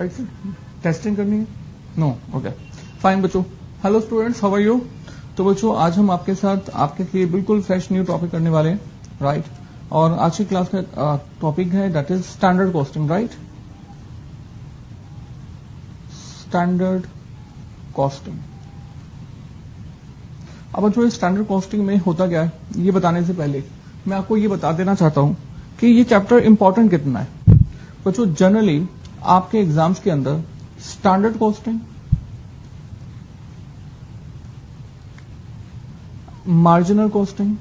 Right sir, testing करनी है? No, okay fine बच्चों। Hello students, how are you? तो बच्चों आज हम आपके साथ आपके लिए बिल्कुल फ्रेश न्यू टॉपिक करने वाले हैं, राइट? और आज की क्लास का टॉपिक है that is standard costing, right? Standard costing. अब बच्चों इस स्टैंडर्ड कॉस्टिंग में होता क्या है ये बताने से पहले मैं आपको ये बता देना चाहता हूं कि ये चैप्टर इंपॉर्टेंट कितना है। बच्चों जनरली आपके एग्जाम्स के अंदर standard costing, marginal costing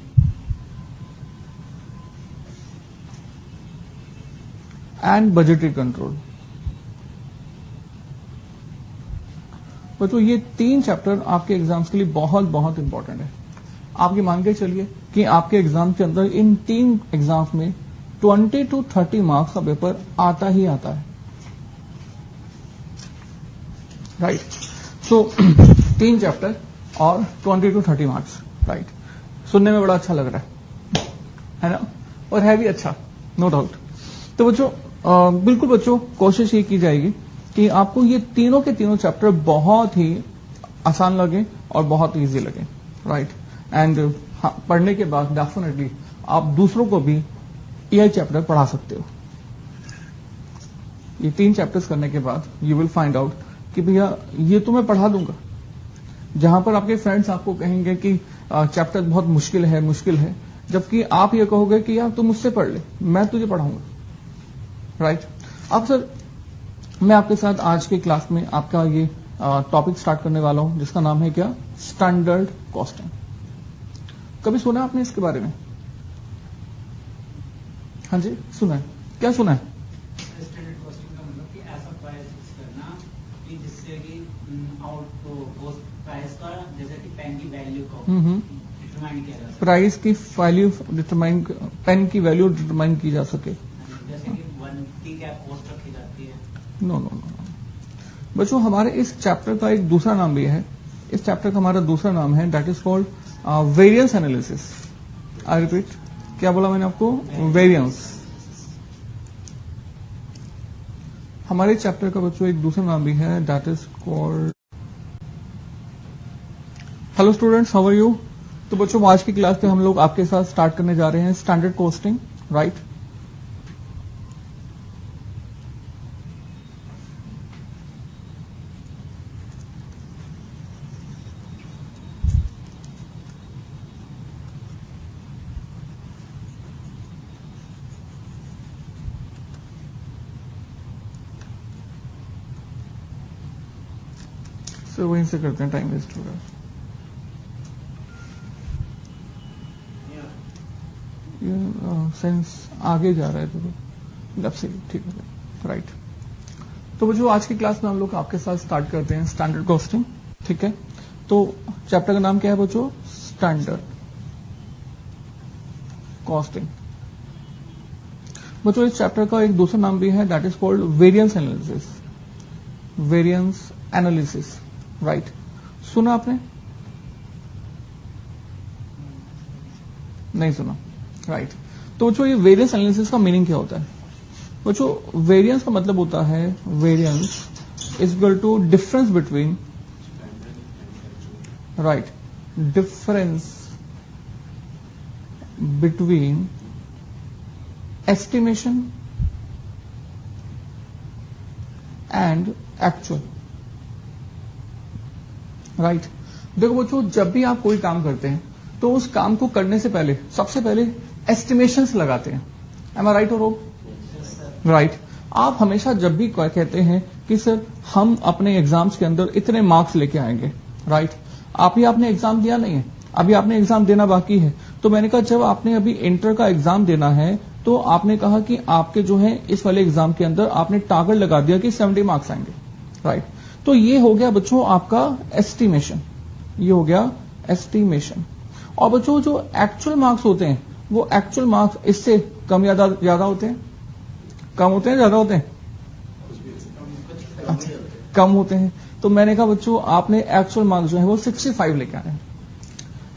and budgetary control, बच्चों ये तीन चैप्टर आपके एग्जाम्स के लिए बहुत बहुत इंपॉर्टेंट है। आप ये मान के चलिए कि आपके एग्जाम के अंदर इन तीन एग्जाम्स में 20 to 30 मार्क्स का पेपर आता ही आता है, राइट? सो तीन चैप्टर और 20 to 30 मार्क्स, राइट? सुनने में बड़ा अच्छा लग रहा है ना? और है भी अच्छा, नो डाउट। तो बच्चों बिल्कुल बच्चों कोशिश ये की जाएगी कि आपको ये तीनों के तीनों चैप्टर बहुत ही आसान लगे और बहुत इजी लगे, राइट? एंड पढ़ने के बाद डेफिनेटली आप दूसरों को भी ये चैप्टर पढ़ा सकते हो। ये तीन चैप्टर्स करने के बाद यू विल फाइंड आउट कि भैया ये तो मैं पढ़ा दूंगा। जहां पर आपके फ्रेंड्स आपको कहेंगे कि चैप्टर बहुत मुश्किल है, जबकि आप ये कहोगे कि यार तू मुझसे पढ़ ले, मैं तुझे पढ़ाऊंगा, राइट? अब सर मैं आपके साथ आज की क्लास में आपका ये टॉपिक स्टार्ट करने वाला हूं जिसका नाम है क्या? Standard costing. कभी सुना आपने इसके बारे में? हाँ जी, सुना है। क्या सुना है? स्टैंडर्ड कॉस्टिंग का मतलब कि ऐसा प्राइस फिक्स करना कि जिससे कि प्राइस का जैसे कि पेन की वैल्यू को डिटरमाइन किया जा सके। प्राइस की वैल्यू डिटरमाइन, पेन की वैल्यू डिटरमाइन की जा सके। जैसे कि 1 की क्या कॉस्ट रखी जाती है? नो नो नो बच्चों, हमारे इस चैप्टर का एक दूसरा नाम भी है। इस चैप्टर का हमारा दूसरा नाम है that is called variance analysis. I repeat, क्या बोला मैंने आपको? वेरिएंस। हमारे चैप्टर का बच्चों एक दूसरा नाम भी है that is called. Hello students, how are you? तो बच्चों आज की क्लास में हम लोग आपके साथ स्टार्ट करने जा रहे हैं स्टैंडर्ड कॉस्टिंग, राइट? तो वहीं से करते हैं, टाइम वेस्ट हो रहा है। सेंस आगे जा रहा है तो लेफ्ट से, ठीक है, राइट? तो बच्चों आज की क्लास में हम लोग आपके साथ स्टार्ट करते हैं स्टैंडर्ड कॉस्टिंग, ठीक है? तो चैप्टर का नाम क्या है बच्चों? Standard costing. बच्चों इस चैप्टर का एक दूसरा नाम भी है that is called variance analysis. Variance analysis, right? सुना आपने? नहीं सुना, राइट? तो बच्चों ये वेरिएंस एनालिसिस का मीनिंग क्या होता है? बच्चों वेरिएंस का मतलब होता है variance is equal to difference between, right, difference between estimation and actual, right? देखो बच्चों जब भी आप कोई काम करते हैं तो उस काम को करने से पहले सबसे पहले एस्टिमेशंस लगाते हैं। एम आई राइट और रॉन्ग? राइट। आप हमेशा जब भी कहते हैं कि सर हम अपने एग्जाम्स के अंदर इतने मार्क्स लेके आएंगे, राइट? आपने एग्जाम दिया नहीं है, अभी आपने एग्जाम देना बाकी है। तो मैंने कहा जब आपने अभी इंटर का एग्जाम देना है तो आपने कहा कि आपके जो है इस वाले एग्जाम के अंदर आपने टारगेट लगा दिया कि 70 मार्क्स आएंगे, राइट? तो ये हो गया बच्चों आपका एस्टिमेशन, ये हो गया एस्टिमेशन। और बच्चों जो एक्चुअल मार्क्स होते हैं वो एक्चुअल मार्क्स इससे कम या ज्यादा होते हैं? कम होते हैं, ज्यादा होते हैं? अच्छा, कम होते हैं। तो मैंने कहा बच्चों आपने एक्चुअल मार्क्स जो है वो 65 लेके आए हैं।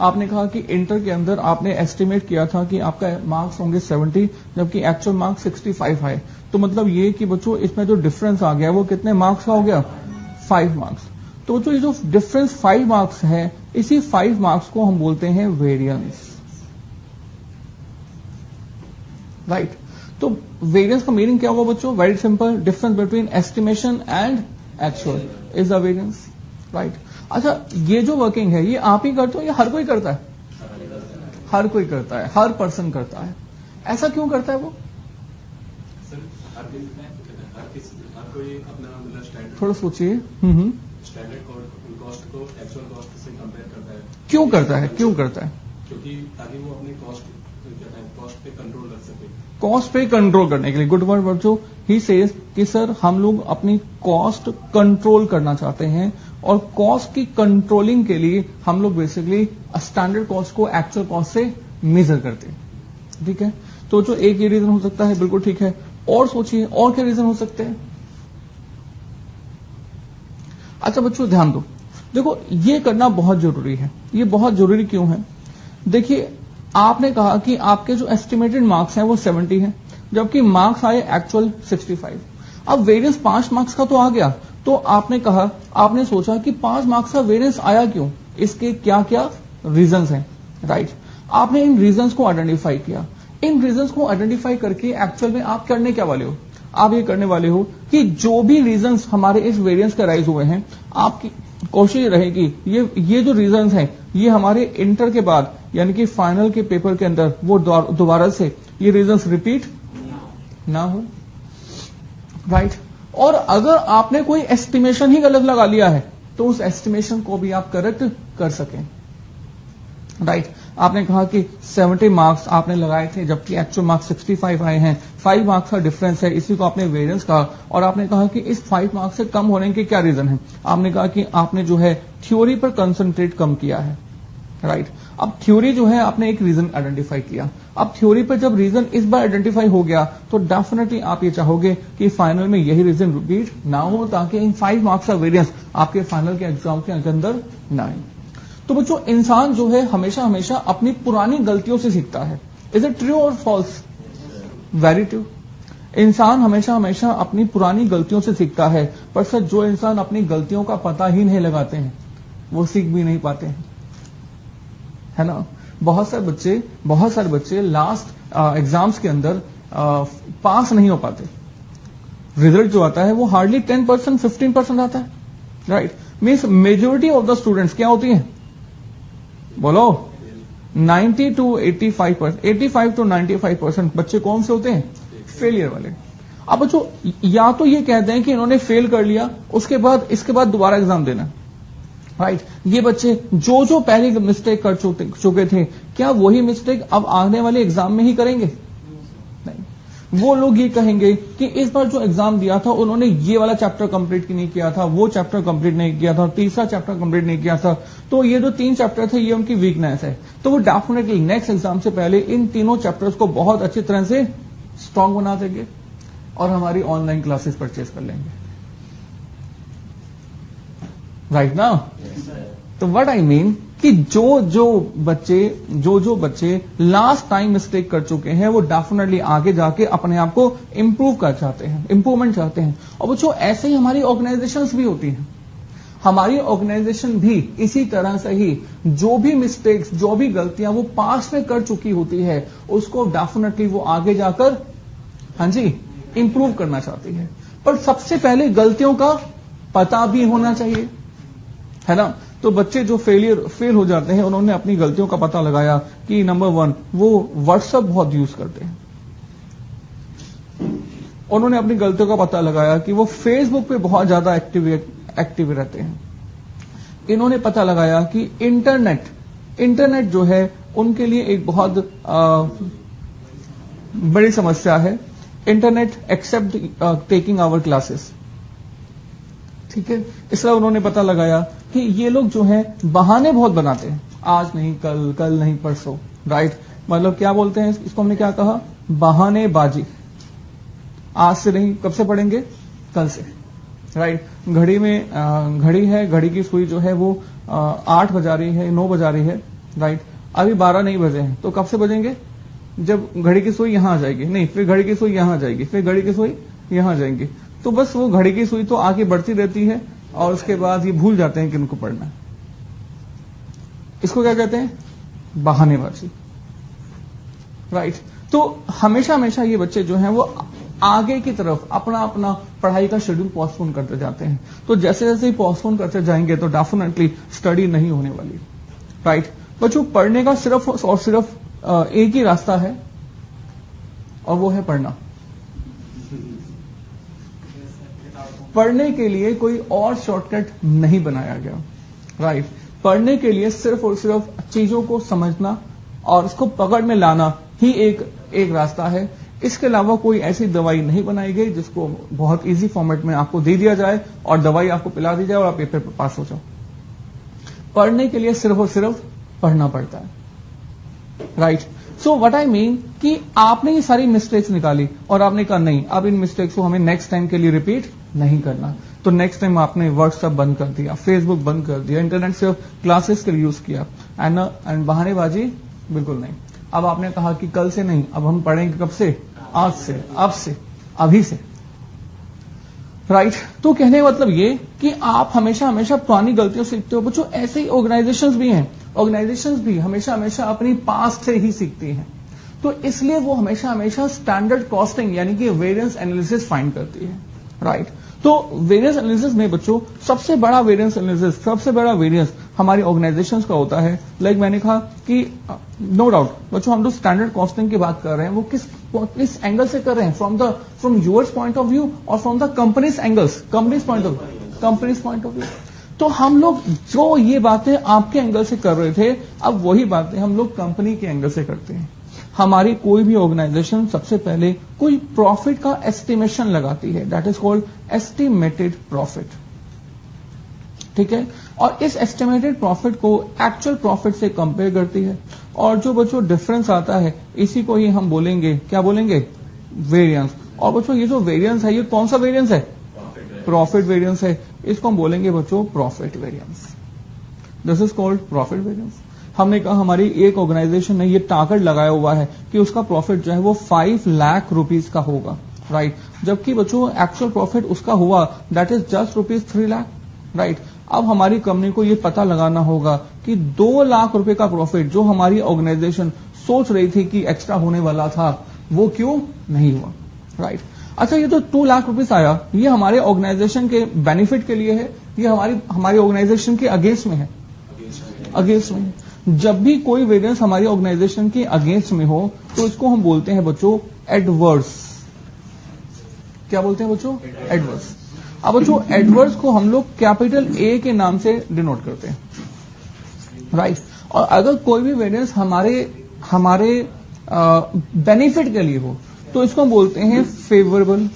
आपने कहा कि इंटर के अंदर आपने एस्टिमेट किया था कि आपका मार्क्स होंगे 70, जबकि एक्चुअल मार्क्स 65 आए। तो मतलब ये कि बच्चों इसमें जो डिफरेंस आ गया वो कितने मार्क्स का हो गया? 5 मार्क्स। तो बच्चों ये जो डिफरेंस 5 मार्क्स है, इसी 5 मार्क्स को हम बोलते हैं वेरिएंस, राइट। तो वेरिएंस का मीनिंग क्या होगा बच्चों? Very simple, difference between estimation and actual is the variance, right. अच्छा, ये जो वर्किंग है ये आप ही करते हो या हर कोई करता है? हर कोई करता है, हर पर्सन करता है। ऐसा क्यों करता है वो? हर कोई अपना मतलब स्टैंडर्ड, थोड़ा सोचिए। स्टैंडर्ड कॉस्ट को एक्चुअल कॉस्ट से कंपेयर करता है। क्यों करता है? क्यों करता है? क्योंकि ताकि वो अपनी कॉस्ट पे कंट्रोल कर सके। कॉस्ट पे कंट्रोल करने के लिए, गुड वर्ड बच्चों। ही सेज कि सर हम लोग अपनी कॉस्ट कंट्रोल करना चाहते हैं और कॉस्ट की कंट्रोलिंग के लिए हम लोग बेसिकली स्टैंडर्ड कॉस्ट को एक्चुअल कॉस्ट से मेजर करते हैं, ठीक है। तो जो एक ये रीजन हो सकता है, बिल्कुल ठीक है। और सोचिए और क्या रीजन हो सकते हैं? अच्छा बच्चों ध्यान दो, देखो ये करना बहुत जरूरी है। ये बहुत जरूरी क्यों है? देखिए आपने कहा कि आपके जो एस्टिमेटेड मार्क्स हैं वो 70 हैं, जबकि मार्क्स आए एक्चुअल 65। अब वेरिएंस 5 मार्क्स का तो आ गया, तो आपने कहा, आपने सोचा कि 5 मार्क्स का वेरिएंस आया क्यों, इसके क्या क्या रीजंस हैं, राइट। आपने इन रीजंस को आइडेंटिफाई किया। इन रीजंस को आइडेंटिफाई करके एक्चुअल में आप करने क्या वाले हो? आप ये करने वाले हो कि जो भी रीजंस हमारे इस वेरिएंस का राइज हुए हैं, आपकी कोशिश रहेगी ये जो रीजंस हैं ये हमारे इंटर के बाद यानी कि फाइनल के पेपर के अंदर वो दोबारा से ये रीजंस रिपीट ना हो, राइट। और अगर आपने कोई एस्टिमेशन ही गलत लगा लिया है तो उस एस्टिमेशन को भी आप करेक्ट कर सकें, राइट। आपने कहा कि 70 मार्क्स आपने लगाए थे जबकि एक्चुअल मार्क्स 65 आए हैं, 5 मार्क्स का डिफरेंस है, इसी को आपने वेरिएंस कहा। और आपने कहा कि इस 5 मार्क्स से कम होने के क्या रीजन है? आपने कहा कि आपने जो है थ्योरी पर कंसंट्रेट कम किया है, राइट। अब थ्योरी जो है आपने एक रीजन आइडेंटिफाई किया। अब थ्योरी पर जब रीजन इस बार आइडेंटिफाई हो गया तो डेफिनेटली आप ये चाहोगे कि फाइनल में यही रीजन रिपीट ना हो, ताकि इन 5 मार्क्स का वेरिएंस आपके फाइनल के एग्जाम के अंदर ना आए। तो बच्चों इंसान जो है हमेशा हमेशा अपनी पुरानी गलतियों से सीखता है। इज इट ट्रू और फॉल्स? Very true. इंसान हमेशा हमेशा अपनी पुरानी गलतियों से सीखता है, पर सर जो इंसान अपनी गलतियों का पता ही नहीं लगाते हैं वो सीख भी नहीं पाते हैं, है ना। बहुत सारे बच्चे लास्ट एग्जाम्स के अंदर पास नहीं हो पाते। रिजल्ट जो आता है वो हार्डली 10% 15% आता है, right. Means majority of the students क्या होती हैं? बोलो 90 to 85%, 85 to 95% बच्चे कौन से होते हैं? फेलियर वाले। अब बच्चों या तो ये कहते हैं कि इन्होंने फेल कर लिया, इसके बाद दोबारा एग्जाम देना, राइट। ये बच्चे जो पहले मिस्टेक कर चुके थे, क्या वही मिस्टेक अब आने वाले एग्जाम में ही करेंगे? नहीं। वो लोग ये कहेंगे कि इस बार जो एग्जाम दिया था उन्होंने ये वाला चैप्टर कंप्लीट नहीं किया था, वो चैप्टर कंप्लीट नहीं किया था, तीसरा चैप्टर कंप्लीट नहीं किया था, तो ये जो 3 चैप्टर थे ये उनकी वीकनेस है। तो वो डेफिनेटली नेक्स्ट एग्जाम से पहले इन तीनों चैप्टर्स को बहुत अच्छी तरह से स्ट्रांग बना देंगे और हमारी ऑनलाइन क्लासेस परचेज कर लेंगे, राइट ना। तो व्हाट आई मीन कि जो बच्चे लास्ट टाइम मिस्टेक कर चुके हैं वो डेफिनेटली आगे जाके अपने आप को इंप्रूवमेंट चाहते हैं। और बच्चों ऐसे ही हमारी ऑर्गेनाइजेशंस भी होती हैं। हमारी ऑर्गेनाइजेशन भी इसी तरह से ही जो भी मिस्टेक्स, जो भी गलतियां वो पास्ट में कर चुकी होती है उसको डेफिनेटली वो आगे जाकर हाँ जी इंप्रूव करना चाहती है। पर सबसे पहले गलतियों का पता भी होना चाहिए, है ना। तो बच्चे जो फेल हो जाते हैं उन्होंने अपनी गलतियों का पता लगाया कि नंबर 1 वो व्हाट्सएप बहुत यूज करते हैं, उन्होंने अपनी गलतियों का पता लगाया कि वो फेसबुक पे बहुत ज्यादा एक्टिव रहते हैं, इन्होंने पता लगाया कि इंटरनेट जो है उनके लिए एक बहुत बड़ी समस्या है। Internet except taking our classes, ठीक है। इसलिए उन्होंने पता लगाया कि ये लोग जो हैं बहाने बहुत बनाते हैं, आज नहीं कल नहीं परसों, राइट। मतलब क्या बोलते हैं इसको, हमने क्या कहा? बहानेबाजी। आज से नहीं, कब से पढ़ेंगे? कल से, राइट। घड़ी में घड़ी है, घड़ी की सुई जो है वो 8 बजा रही है, 9 बजा रही है, राइट। अभी 12 नहीं बजे हैं, तो कब से बजेंगे? जब घड़ी की सुई यहां आ जाएगी, नहीं फिर घड़ी की सुई यहां आ जाएगी, फिर घड़ी की सुई यहां आ जाएंगी। तो बस वो घड़ी की सुई तो आगे बढ़ती रहती है और उसके बाद ये भूल जाते हैं कि उनको पढ़ना है। इसको क्या कहते हैं? बहानेबाजी, राइट। तो हमेशा हमेशा ये बच्चे जो हैं वो आगे की तरफ अपना अपना पढ़ाई का शेड्यूल पोस्टपोन करते जाते हैं। तो जैसे जैसे ही पोस्टपोन करते जाएंगे तो डेफिनेटली स्टडी नहीं होने वाली, राइट। बच्चों पढ़ने का सिर्फ और सिर्फ एक ही रास्ता है और वो है पढ़ना। पढ़ने के लिए कोई और शॉर्टकट नहीं बनाया गया, राइट। पढ़ने के लिए सिर्फ और सिर्फ चीजों को समझना और उसको पकड़ में लाना ही एक रास्ता है। इसके अलावा कोई ऐसी दवाई नहीं बनाई गई जिसको बहुत इजी फॉर्मेट में आपको दे दिया जाए और दवाई आपको पिला दी जाए और आप पेपर पर पास हो जाओ। पढ़ने के लिए सिर्फ और सिर्फ पढ़ना पड़ता है, right. So what I mean कि आपने ये सारी मिस्टेक्स निकाली और आपने कहा नहीं, अब इन मिस्टेक्स को हमें नेक्स्ट टाइम के लिए रिपीट नहीं करना। तो नेक्स्ट टाइम आपने व्हाट्सएप बंद कर दिया, फेसबुक बंद कर दिया, इंटरनेट से क्लासेस के लिए यूज किया, एंड बहानेबाजी बिल्कुल नहीं। अब आपने कहा कि कल से नहीं, अब हम पढ़ेंगे कब से? आज से, अब से, अभी से, राइट। तो कहने का मतलब ये कि आप हमेशा हमेशा पुरानी गलतियों से सीखते हो। बच्चों ऐसे ही ऑर्गेनाइजेशंस भी हैं, ऑर्गेनाइजेशंस भी हमेशा हमेशा अपनी पास्ट से ही सीखती हैं। तो इसलिए वो हमेशा हमेशा स्टैंडर्ड कॉस्टिंग यानी कि वेरिएंस एनालिसिस फाइंड करती है, राइट। तो वेरिएंस एनालिसिस में बच्चों सबसे बड़ा वेरिएंस एनालिसिस, सबसे बड़ा वेरिएंस हमारी ऑर्गेनाइजेशंस का होता है। लाइक मैंने कहा कि नो डाउट बच्चों हम जो स्टैंडर्ड कॉस्टिंग की बात कर रहे हैं वो किस एंगल से कर रहे हैं? From yours point of view और from the companies angles, companies point of view. तो हम लोग जो ये बातें आपके एंगल से कर रहे थे, अब वही बातें हम लोग कंपनी के एंगल से करते हैं। हमारी कोई भी ऑर्गेनाइजेशन सबसे पहले कोई प्रॉफिट का एस्टिमेशन लगाती है, that is called estimated profit, ठीक है। और इस एस्टिमेटेड प्रॉफिट को एक्चुअल प्रॉफिट से कंपेयर करती है और जो बच्चों डिफरेंस आता है इसी को ही हम बोलेंगे, क्या बोलेंगे? वेरिएंस। और बच्चों ये जो वेरिएंस है ये कौन सा वेरिएंस है? प्रॉफिट वेरिएंस है। इसको हम बोलेंगे बच्चों profit variance. This is called profit variance. हमने कहा हमारी एक ऑर्गेनाइजेशन ने ये टारगेट लगाया हुआ है कि उसका प्रॉफिट जो है वो 5 लाख रुपीस का होगा, राइट। जबकि बच्चों एक्चुअल प्रॉफिट उसका हुआ that is just rupees 3 lakh, right. अब हमारी कंपनी को ये पता लगाना होगा कि 2 लाख रुपए का प्रॉफिट जो हमारी ऑर्गेनाइजेशन सोच रही थी कि एक्स्ट्रा होने वाला था वो क्यों नहीं हुआ, राइट। अच्छा ये तो 2 लाख रुपीस आया, ये हमारे ऑर्गेनाइजेशन के बेनिफिट के लिए है, ये हमारी ऑर्गेनाइजेशन के अगेंस्ट में है, अगेंस्ट में। जब भी कोई वेरिएंस हमारी ऑर्गेनाइजेशन के अगेंस्ट में हो तो इसको हम बोलते हैं बच्चों एडवर्स। क्या बोलते हैं बच्चों? एडवर्स। अब बच्चों एडवर्स को हम लोग कैपिटल ए के नाम से डिनोट करते हैं, राइट। और अगर कोई भी वेरिएंस हमारे बेनिफिट के लिए हो तो इसको हम बोलते हैं फेवरेबल।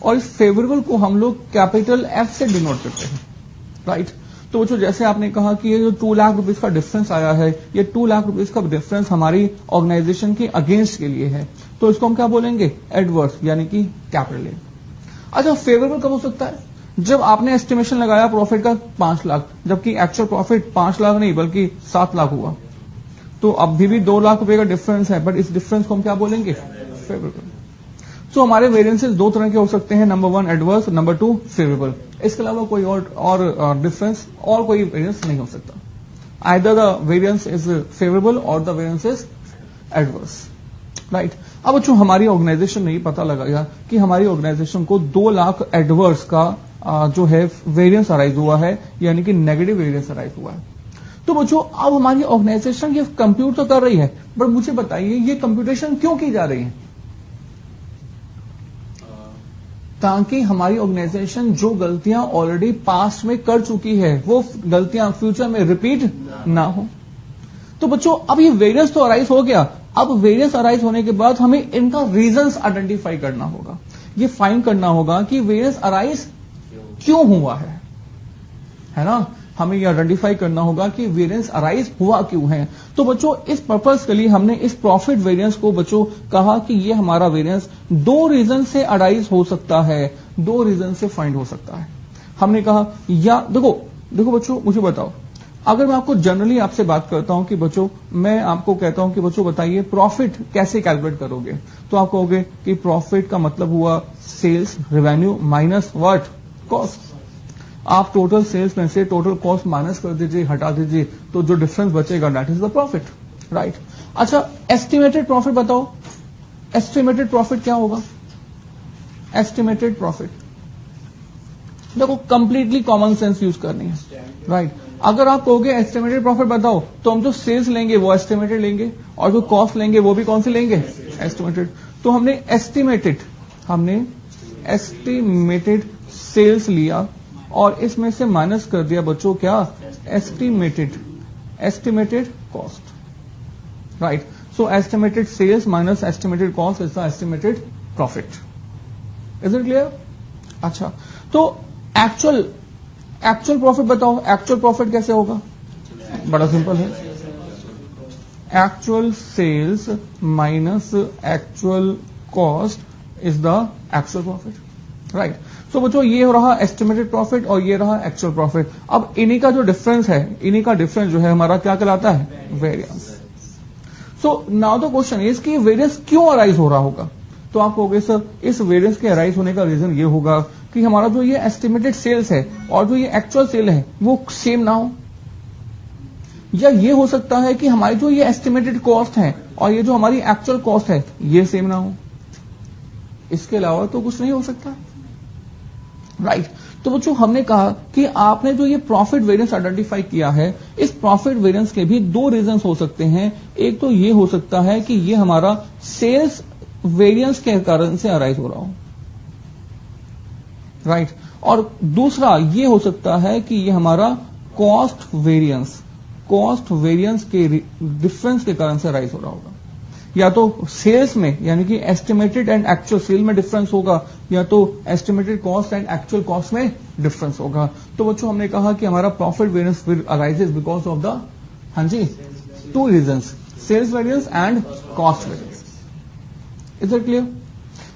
और इस फेवरेबल को हम लोग कैपिटल एफ से डिनोट करते हैं, राइट। तो बच्चों जैसे आपने कहा कि ये जो 2 लाख रुपीस का डिफरेंस आया है, ये 2 लाख रुपीस का डिफरेंस हमारी ऑर्गेनाइजेशन के अगेंस्ट के लिए है, तो इसको हम क्या बोलेंगे? एडवर्स, यानी कि कैपिटल ए। अच्छा फेवरेबल कब हो सकता है? जब आपने एस्टिमेशन लगाया प्रॉफिट का 5 लाख, जबकि एक्चुअल प्रॉफिट 5 लाख नहीं बल्कि 7 लाख हुआ, तो अभी भी 2 लाख रुपए का डिफरेंस है, बट इस डिफरेंस को हम क्या बोलेंगे? फेवरेबल। तो हमारे वेरिएंसेस 2 तरह के हो सकते हैं, नंबर 1 एडवर्स, नंबर 2 फेवरेबल। इसके अलावा कोई और डिफरेंस और कोई वेरिएंस नहीं हो सकता। Either the variance is favourable और the variance is adverse, right. अब बच्चों हमारी ऑर्गेनाइजेशन ने ये पता लगाया कि हमारी ऑर्गेनाइजेशन को 2 लाख एडवर्स का जो है वेरिएंस अराइज हुआ है, यानी कि नेगेटिव वेरिएंस अराइज हुआ है। तो बच्चों अब हमारी ऑर्गेनाइजेशन ये कंप्यूट तो कर रही है, बट मुझे बताइए ये कंप्यूटेशन क्यों की जा रही है? ताकि हमारी ऑर्गेनाइजेशन जो गलतियां ऑलरेडी पास्ट में कर चुकी है वो गलतियां फ्यूचर में रिपीट ना हो। तो बच्चों अब ये वेरिएंस तो अराइज हो गया, अब वेरिएंस अराइज होने के बाद हमें इनका रीजंस आइडेंटिफाई करना होगा, ये फाइंड करना होगा कि वेरिएंस अराइज क्यों हुआ है ना। हमें ये आइडेंटिफाई करना होगा कि वेरिएंस अराइज हुआ क्यों है। तो बच्चों इस पर्पस के लिए हमने इस प्रॉफिट वेरिएंस को बच्चों कहा कि ये हमारा वेरिएंस 2 रीजन से अराइज हो सकता है, 2 रीजन से फाइंड हो सकता है। हमने कहा या देखो बच्चों मुझे बताओ, अगर मैं आपको जनरली आपसे बात करता हूं कि बच्चों, मैं आपको कहता हूं कि बच्चों बताइए प्रॉफिट कैसे कैलकुलेट करोगे, तो आप कहोगे कि प्रॉफिट का मतलब हुआ sales revenue minus what, cost. आप टोटल सेल्स में से टोटल कॉस्ट माइनस कर दीजिए, हटा दीजिए, तो जो डिफरेंस बचेगा that is the profit, right. अच्छा, एस्टिमेटेड प्रॉफिट बताओ, एस्टिमेटेड प्रॉफिट क्या होगा? एस्टिमेटेड प्रॉफिट, देखो कंप्लीटली कॉमन सेंस यूज करनी है, राइट। अगर आप कहोगे एस्टिमेटेड प्रॉफिट बताओ, तो हम जो सेल्स लेंगे वो एस्टिमेटेड लेंगे, और जो कॉस्ट लेंगे वो भी कौन सी लेंगे? एस्टिमेटेड। तो हमने एस्टिमेटेड सेल्स लिया और इसमें से माइनस कर दिया बच्चों क्या? Estimated cost, right. So estimated sales minus estimated cost is the estimated profit. Is it clear? अच्छा, तो एक्चुअल प्रॉफिट बताओ, एक्चुअल प्रॉफिट कैसे होगा? बड़ा सिंपल है, actual sales minus actual cost is the actual profit, right. So बच्चों ये हो रहा एस्टिमेटेड प्रॉफिट और ये रहा एक्चुअल प्रॉफिट। अब इन्हीं का जो डिफरेंस है, इन्हीं का डिफरेंस जो है हमारा क्या कहलाता है? Variance. So now the question is कि वेरिएंस क्यों अराइज हो रहा होगा? तो आप कहोगे सर इस वेरिएंस के अराइज होने का रीजन ये होगा कि हमारा जो ये एस्टिमेटेड सेल्स है और जो ये एक्चुअल सेल है वो सेम ना हो, या ये हो सकता है कि हमारी जो ये एस्टिमेटेड कॉस्ट है और ये जो हमारी एक्चुअल कॉस्ट है ये सेम ना हो। इसके अलावा तो कुछ नहीं हो सकता, राइट। तो बच्चों हमने कहा कि आपने जो ये प्रॉफिट वेरिएंस आइडेंटिफाई किया है, इस प्रॉफिट वेरिएंस के भी दो रीजंस हो सकते हैं। एक तो ये हो सकता है कि ये हमारा सेल्स वेरिएंस के कारण से अराइज हो रहा हो, राइट। और दूसरा ये हो सकता है कि ये हमारा कॉस्ट वेरिएंस के डिफरेंस के कारण से अराइज हो रहा होगा। या तो सेल्स में यानी कि एस्टिमेटेड एंड एक्चुअल सेल में डिफरेंस होगा, या तो estimated cost and actual cost में डिफरेंस होगा। तो बच्चों हमने कहा कि हमारा profit variance arises because of the, हाँ जी, two reasons, sales variance and cost variance. Is it clear?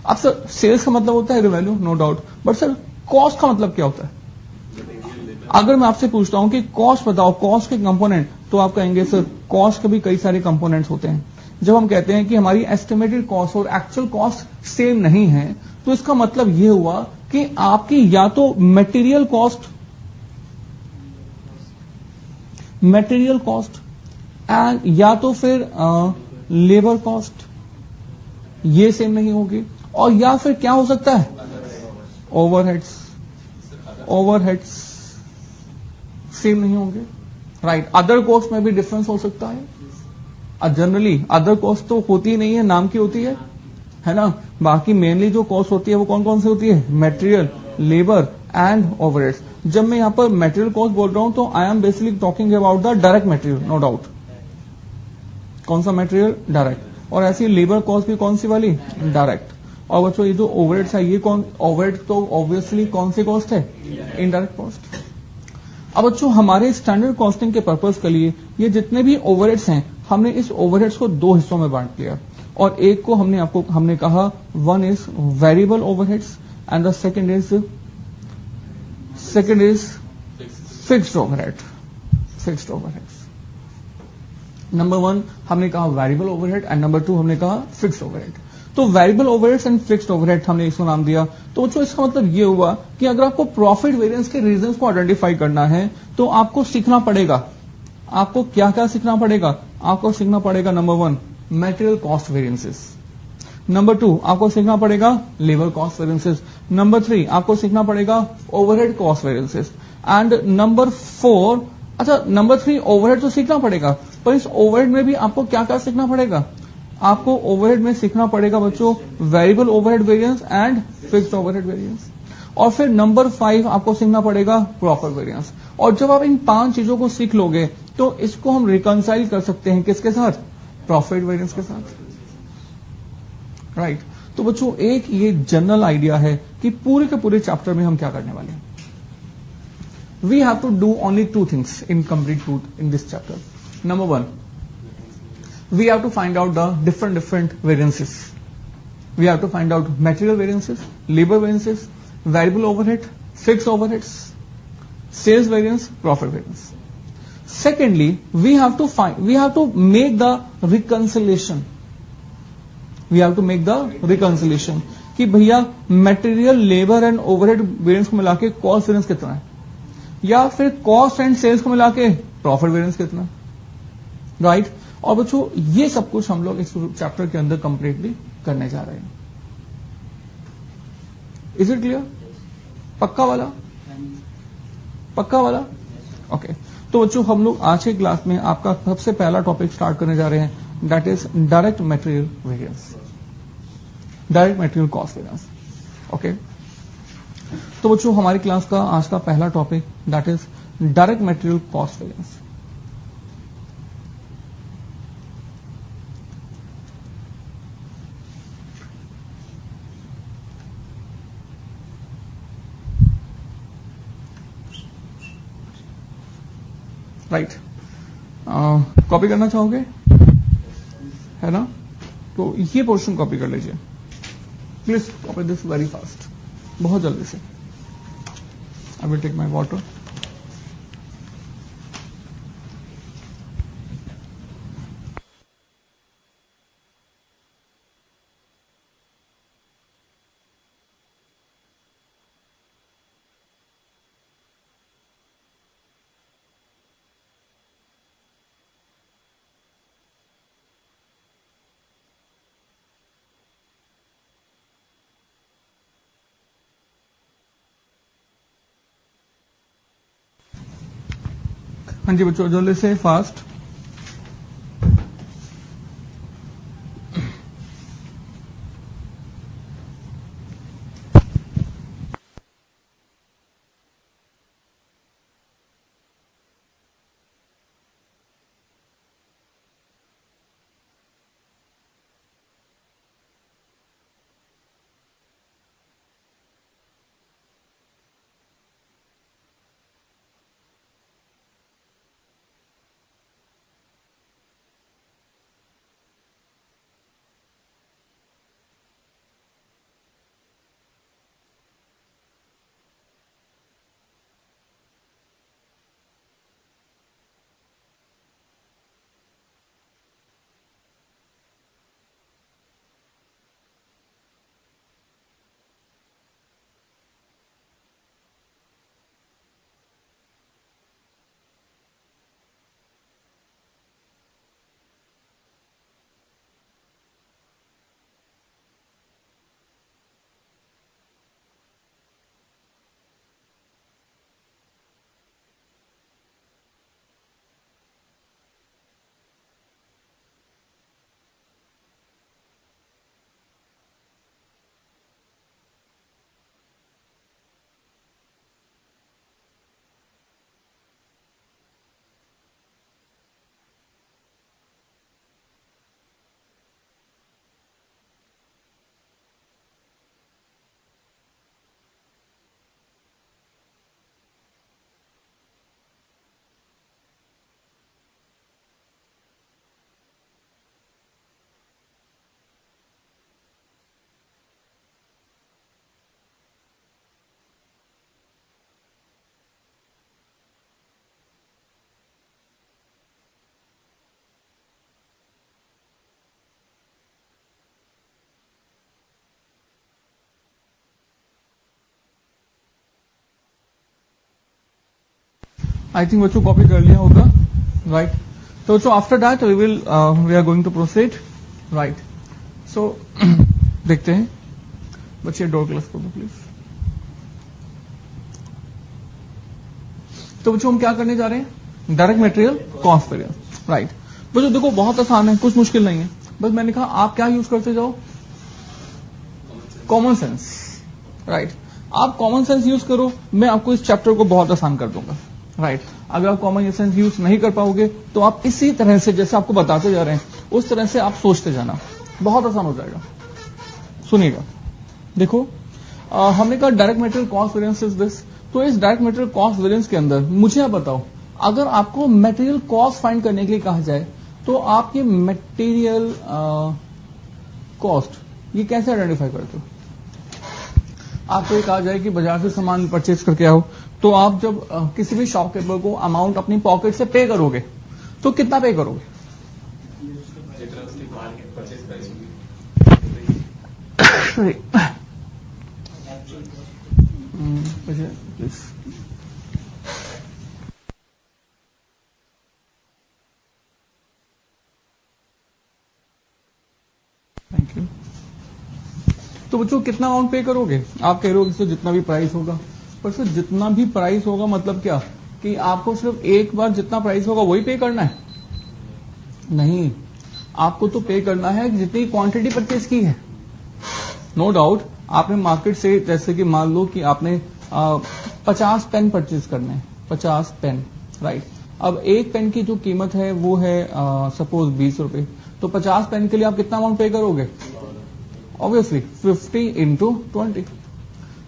अब सर सेल्स का मतलब होता है revenue, no doubt, but sir cost का मतलब क्या होता है? अगर मैं आपसे पूछता हूं कि कॉस्ट बताओ, कॉस्ट के कंपोनेंट, तो आप कहेंगे सर कॉस्ट के भी कई सारे कंपोनेंट्स होते हैं। जब हम कहते हैं कि हमारी एस्टिमेटेड कॉस्ट और एक्चुअल कॉस्ट सेम नहीं है, तो इसका मतलब यह हुआ कि आपकी या तो मटेरियल कॉस्ट एंड या तो फिर लेबर कॉस्ट ये सेम नहीं होगी, और या फिर क्या हो सकता है? ओवरहेड्स सेम नहीं होंगे, राइट। अदर कॉस्ट में भी डिफरेंस हो सकता है। जनरली अदर कॉस्ट तो होती ही नहीं है, नाम की होती है ना। बाकी मेनली जो कॉस्ट होती है वो कौन कौन सी होती है? Material, labour and overheads. जब मैं यहां पर मटेरियल कॉस्ट बोल रहा हूं तो I am basically talking about the direct material, no doubt. कौन सा मटेरियल? डायरेक्ट। और ऐसी लेबर कॉस्ट भी कौन सी वाली? डायरेक्ट। और बच्चों ये जो ओवरहेड्स है, ये कौन? ओवरहेड तो ऑब्वियसली कौन सी कॉस्ट है? Indirect cost. अब बच्चों हमारे स्टैंडर्ड कॉस्टिंग के पर्पज के लिए ये जितने भी ओवरहेड्स हैं, हमने इस ओवरहेड्स को दो हिस्सों में बांट लिया, और एक को हमने कहा one is variable overheads and the second is fixed overheads. Number one हमने कहा variable overhead and number two हमने कहा फिक्स्ड ओवरहेड। तो variable overheads and fixed overhead हमने इसको नाम दिया। तो बच्चों इसका मतलब ये हुआ कि अगर आपको प्रॉफिट वेरिएंस के रीजंस को आइडेंटिफाई करना है तो आपको सीखना पड़ेगा। आपको क्या क्या सीखना पड़ेगा? आपको सीखना पड़ेगा number one material cost variances, number two आपको सीखना पड़ेगा labour cost variances, number three आपको सीखना पड़ेगा overhead cost variances, and number four, अच्छा नंबर थ्री ओवरहेड तो सीखना पड़ेगा, पर इस ओवरहेड में भी आपको क्या क्या सीखना पड़ेगा? आपको ओवरहेड में सीखना पड़ेगा बच्चों variable overhead variance and fixed overhead variance, और फिर नंबर फाइव आपको सीखना पड़ेगा प्रॉफिट वेरिएंस। और जब आप इन पांच चीजों को सीख लोगे तो इसको हम रिकंसाइल कर सकते हैं किसके साथ? प्रॉफिट वेरिएंस के साथ, राइट। तो बच्चों एक ये जनरल आइडिया है कि पूरे के पूरे चैप्टर में हम क्या करने वाले हैं। We have to do only two things in complete truth in this chapter. Number one, we have to find out the different variances. We have to find out material variances, labor variances, variable overhead, fixed overheads, sales variance, profit variance. Secondly, we have to make the reconciliation. We have to make the reconciliation कि भैया material, labour and overhead variance को मिला के cost variance कितना है, या फिर cost and sales को मिला के प्रॉफिट वेरिएंस कितना है, राइट। और बच्चों ये सब कुछ हम लोग इस चैप्टर के अंदर कंप्लीटली करने जा रहे हैं। Is it clear? पक्का वाला? पक्का वाला? ओके। तो बच्चों हम लोग आज के क्लास में आपका सबसे पहला टॉपिक स्टार्ट करने जा रहे हैं, that is direct material variance, direct material cost variance. Okay. तो बच्चों हमारी क्लास का आज का पहला topic that is direct material cost variance. Right. Copy करना चाहोगे? है ना? तो ये पोर्शन कॉपी कर लीजिए please. Copy this very fast, बहुत जल्दी से। I will take my water. हाँ जी बच्चों जल्दी से फास्ट। आई थिंक बच्चों कॉपी कर लिया होगा, राइट। तो बच्चों after that we are going to proceed, right. So देखते हैं बच्चे, डोर क्लोज कर दो प्लीज। तो बच्चों हम क्या करने जा रहे हैं? Direct material cost variance, right. बच्चों देखो बहुत आसान है, कुछ मुश्किल नहीं है, बस मैंने कहा आप क्या यूज करते जाओ, कॉमन सेंस, राइट। आप कॉमन सेंस यूज करो, मैं आपको इस चैप्टर को बहुत आसान कर दूंगा, राइट। अगर आप कॉमन सेंस यूज नहीं कर पाओगे तो आप इसी तरह से जैसे आपको बताते जा रहे हैं उस तरह से आप सोचते जाना, बहुत आसान हो जाएगा। सुनिएगा, देखो हमने कहा direct material cost variance is this. तो इस डायरेक्ट मटेरियल कॉस्ट वेरिएंस के अंदर मुझे आप बताओ, अगर आपको मटेरियल कॉस्ट फाइंड करने के लिए कहा जाए तो आप ये मटेरियल कॉस्ट ये कैसे आइडेंटिफाई करते हो? आपको ये कहा जाए कि बाजार से सामान परचेज करके आओ तो आप जब किसी भी शॉपकीपर को अमाउंट अपनी पॉकेट से पे करोगे तो कितना पे करोगे? जितना उसकी मार्केट परचेज प्राइस होगी। Thank you. तो बच्चों कितना अमाउंट पे करोगे? आप कह रहे हो कि जितना भी प्राइस होगा, पर सर जितना भी प्राइस होगा मतलब क्या कि आपको सिर्फ एक बार जितना प्राइस होगा वही पे करना है? नहीं, आपको तो पे करना है जितनी क्वांटिटी परचेज की है। नो डाउट आपने मार्केट से, जैसे कि मान लो कि आपने 50 पेन परचेज करने हैं, 50 पेन, राइट। अब एक पेन की जो कीमत है वो है सपोज 20 रुपए, तो 50 पेन के लिए आप कितना अमाउंट पे करोगे? Obviously 50 into 20।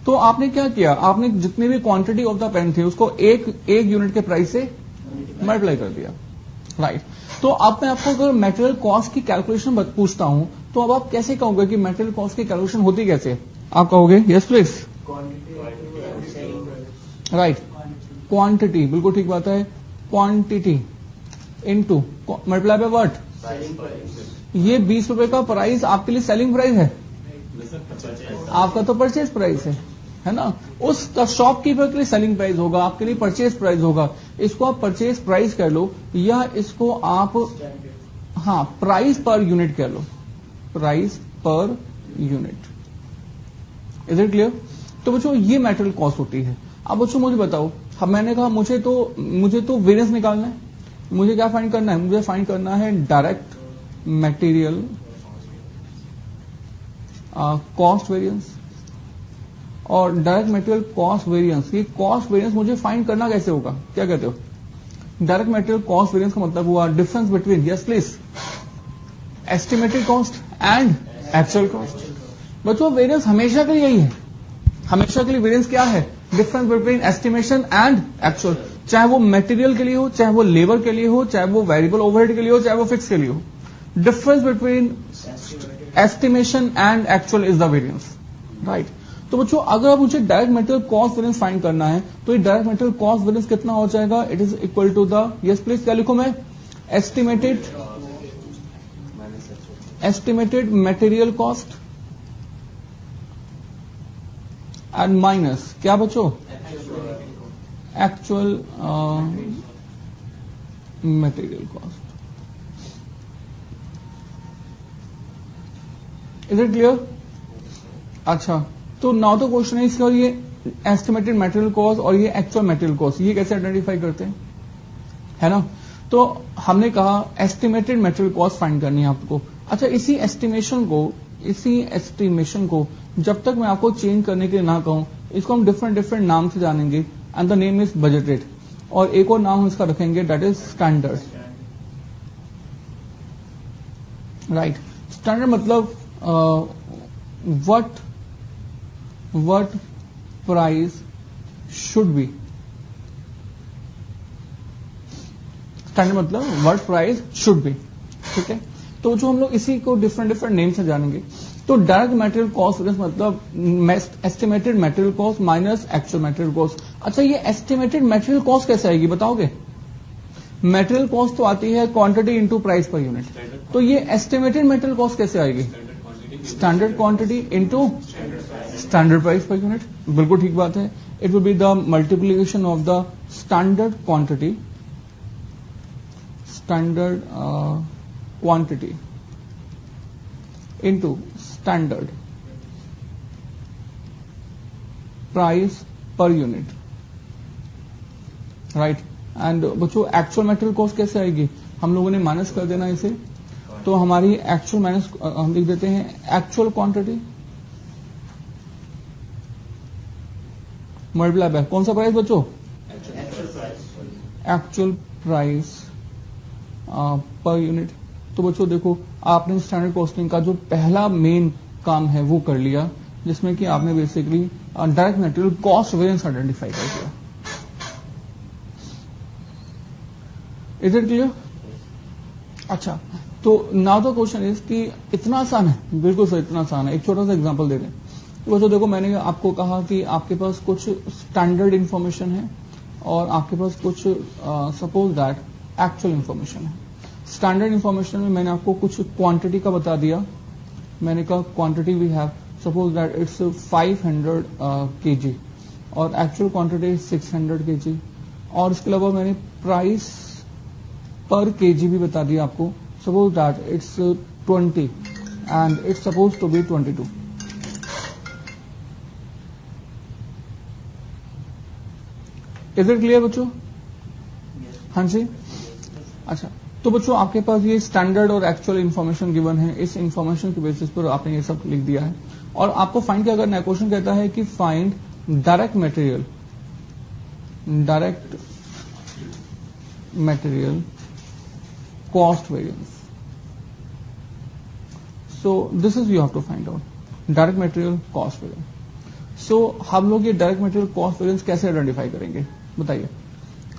तो आपने क्या किया, आपने जितनी भी क्वांटिटी ऑफ द पेन थी उसको एक यूनिट के प्राइस से मल्टीप्लाई कर दिया, राइट। तो अब मैं आपको अगर मटेरियल कॉस्ट की कैलकुलेशन पूछता हूं तो अब आप कैसे कहोगे कि मटेरियल कॉस्ट की कैलकुलेशन होती कैसे? आप कहोगे यस प्लीज, राइट। क्वांटिटी, बिल्कुल ठीक बात है। Quantity into multiply by what? ये 20 रुपए का प्राइस आपके लिए सेलिंग प्राइस है, आपका तो परचेज प्राइस है ना। उस शॉपकीपर के लिए सेलिंग प्राइस होगा, आपके लिए परचेज प्राइस होगा। इसको आप परचेज प्राइस कह लो या इसको आप प्राइस पर यूनिट कह लो, price per unit. Is it clear? तो बच्चों ये मटेरियल कॉस्ट होती है। अब बच्चों मुझे बताओ, मैंने कहा मुझे तो वेरिएंस निकालना है। मुझे क्या फाइंड करना है? मुझे फाइंड करना है डायरेक्ट मटेरियल कॉस्ट वेरिएंस। और डायरेक्ट मटेरियल कॉस्ट वेरिएंस, ये कॉस्ट वेरिएंस मुझे फाइंड करना कैसे होगा? क्या कहते हो? डायरेक्ट मटेरियल कॉस्ट वेरिएंस का मतलब हुआ difference between, yes please, estimated cost and actual cost. बच्चों वेरिएंस हमेशा के लिए यही है, हमेशा के लिए वेरिएंस क्या है? Difference between estimation and actual. चाहे वो मटेरियल के लिए हो, चाहे वो लेबर के लिए हो, चाहे वो वेरिएबल ओवरहेड के लिए हो, चाहे वो फिक्स के लिए हो, difference between estimation and actual is the variance, right. तो बच्चों अगर मुझे direct material cost variance find करना है तो ये डायरेक्ट मटेरियल कॉस्ट वेरिएंस कितना हो जाएगा? It is equal to the, yes please, क्या लिखूं मैं? Estimated material cost and minus क्या बच्चों? Actual material cost. Is it clear? अच्छा, तो नाउ द क्वेश्चन है इसका, ये एस्टिमेटेड मटेरियल कॉस्ट और ये एक्चुअल मटेरियल कॉस्ट ये कैसे आइडेंटिफाई करते हैं, है ना। तो हमने कहा एस्टिमेटेड मटेरियल कॉस्ट फाइंड करनी है आपको। अच्छा, इसी एस्टिमेशन को जब तक मैं आपको चेंज करने के लिए ना कहूं, इसको हम डिफरेंट नाम से जानेंगे and the name is budgeted. और एक और नाम इसका रखेंगे, that is standard, right. Standard मतलब what price should be, standard मतलब what price should be, ठीक है। तो जो हम लोग इसी को डिफरेंट नेम से जानेंगे। तो डायरेक्ट मटेरियल कॉस्ट मतलब estimated material cost minus actual material cost. अच्छा, ये एस्टिमेटेड मटेरियल कॉस्ट कैसे आएगी बताओगे? मटेरियल कॉस्ट तो आती है quantity into price per unit, तो ये एस्टिमेटेड मटेरियल कॉस्ट कैसे आएगी? Standard quantity into standard price per unit. बिल्कुल ठीक बात है। It will be the multiplication of the standard quantity into standard price per unit, right. And बच्चों actual material cost कैसे आएगी? हम लोगों ने माइनस कर देना इसे, तो हमारी एक्चुअल माइनस हम लिख देते हैं एक्चुअल क्वांटिटी मल्टीप्लाई बाय कौन सा प्राइस बच्चों? Actual price per unit. तो बच्चों देखो, आपने स्टैंडर्ड कॉस्टिंग का जो पहला मेन काम है वो कर लिया, जिसमें कि आपने basically direct material cost variance identify कर दिया। Is it clear? अच्छा, तो नाउ द क्वेश्चन इज कि इतना आसान है? बिल्कुल सर, इतना आसान है। एक छोटा सा एग्जांपल दे दें। तो बच्चों देखो मैंने आपको कहा कि आपके पास कुछ स्टैंडर्ड इंफॉर्मेशन है और आपके पास कुछ सपोज दैट एक्चुअल इंफॉर्मेशन है। स्टैंडर्ड इंफॉर्मेशन में मैंने आपको कुछ क्वांटिटी का बता दिया। मैंने कहा quantity we have suppose that it's 500 kg और एक्चुअल क्वांटिटी 600 kg। और इसके अलावा मैंने प्राइस पर केजी भी बता दिया आपको। Suppose that it's 20 and it's suppose to be 22। Is it clear बच्चों? हाँ जी। अच्छा, तो बच्चों आपके पास ये स्टैंडर्ड और एक्चुअल इंफॉर्मेशन गिवन है। इस इंफॉर्मेशन के बेसिस पर आपने ये सब लिख दिया है और आपको फाइंड किया करना है। क्वेश्चन कहता है कि find direct material cost variance. So this is you have to find out direct material cost variance. सो हम लोग ये डायरेक्ट मटेरियल कॉस्ट वेरिएंस कैसे आइडेंटिफाई करेंगे बताइए?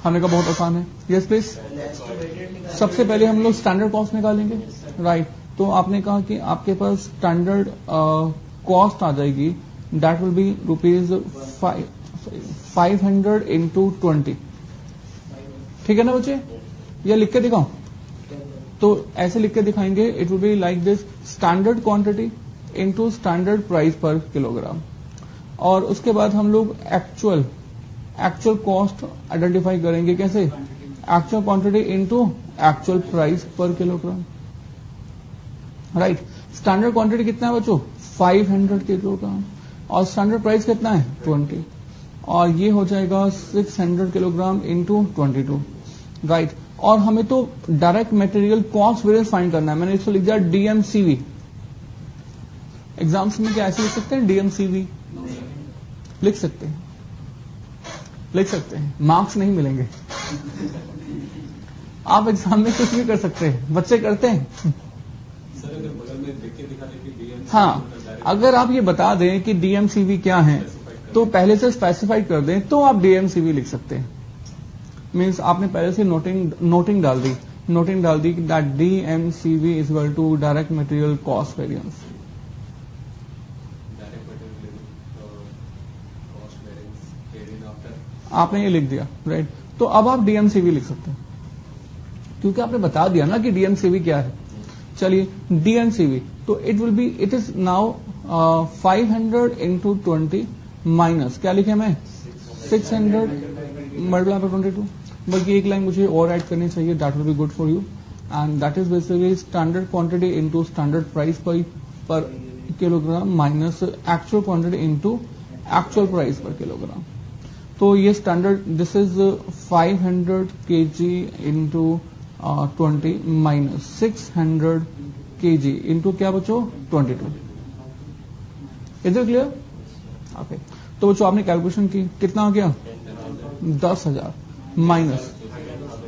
हमने कहा बहुत आसान है। Yes please. सबसे पहले हम लोग स्टैंडर्ड कॉस्ट निकालेंगे, राइट। तो आपने कहा कि आपके पास स्टैंडर्ड कॉस्ट आ जाएगी, दैट विल बी ₹500 into 20। ठीक है ना बच्चे? या लिख के दिखाऊं? तो ऐसे लिख के दिखाएंगे, it will be like this, standard quantity into standard price per kilogram. और उसके बाद हम लोग एक्चुअल कॉस्ट आइडेंटिफाई करेंगे। कैसे? Actual quantity into actual price per kilogram, right. Standard quantity कितना है बच्चों? 500 किलोग्राम और स्टैंडर्ड प्राइस कितना है? 20। और ये हो जाएगा 600 किलोग्राम इंटू 22, राइट। और हमें तो direct material cost variance find करना है। मैंने इसको लिख दिया DMCV। एग्जाम्स में क्या ऐसे लिख सकते हैं? DMCV लिख सकते हैं, मार्क्स नहीं मिलेंगे। आप एग्जाम में कुछ भी कर सकते हैं, बच्चे करते हैं। सर अगर बगल में देख के दिखा दे कि DMCV हाँ, अगर आप ये बता दें कि DMCV क्या है तो पहले से स्पेसिफाइड कर दें तो आप DMCV लिख सकते हैं। मीन्स आपने पहले से नोटिंग डाल दी that DMCV is equal to direct material cost variance. आपने ये लिख दिया, राइट। तो अब आप DMCV लिख सकते हैं क्योंकि आपने बता दिया ना कि DMCV क्या है। चलिए DMCV, तो it is now 500 into 20 minus क्या लिखे मैं? 600 मल्टीप्लाई बाय 22। बल्कि एक लाइन मुझे और ऐड करनी चाहिए, that will be good for you, and that is basically standard quantity into standard price per kilogram minus actual quantity into actual price per kilogram. तो ये standard, this is 500 kg into 20 minus 600 kg into क्या बच्चों? 22। Is it clear? Okay. तो बच्चों आपने calculation की, कितना आ गया? 10,000 माइनस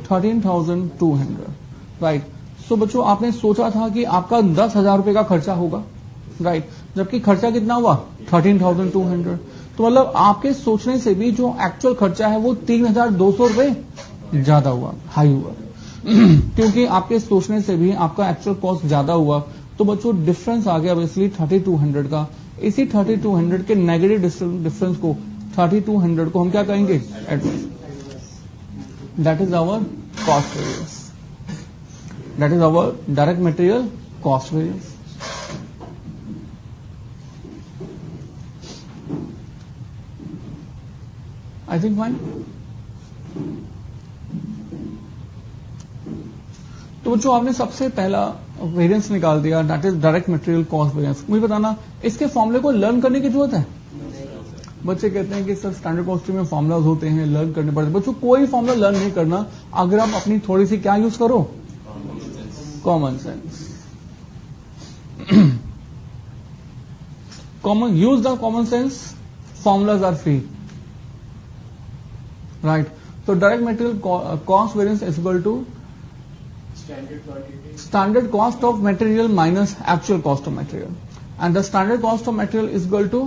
13,200, राइट। सो बच्चों आपने सोचा था कि आपका 10,000 रुपए का खर्चा होगा, राइट, जबकि खर्चा कितना हुआ? 13,200। तो मतलब आपके सोचने से भी जो एक्चुअल खर्चा है वो 3,200 रुपए ज्यादा हुआ, हाई हुआ। क्योंकि आपके सोचने से भी आपका एक्चुअल कॉस्ट ज्यादा हुआ, तो बच्चों डिफरेंस आ गया ऑब्वियसली 3,200 का। इसी 3,200 के नेगेटिव डिफरेंस को 3,200 को हम क्या कहेंगे? Adverse. That is our cost variance, that is our direct material cost variance. I think fine. तो बच्चों आपने सबसे पहला वेरिएंस निकाल दिया, that is direct material cost variance. मुझे बताना इसके फॉर्मूले को लर्न करने की जरूरत है? बच्चे कहते हैं कि सर स्टैंडर्ड कॉस्टिंग में फॉर्मुलाज होते हैं, लर्न करने पड़ते हैं। बच्चों कोई फॉर्मुला लर्न नहीं करना, अगर आप अपनी थोड़ी सी क्या यूज करो? Common sense. Use the common sense, formulas are free, right. तो direct material cost variance is equal to standard cost of material minus actual cost of material, and the standard cost of material is equal to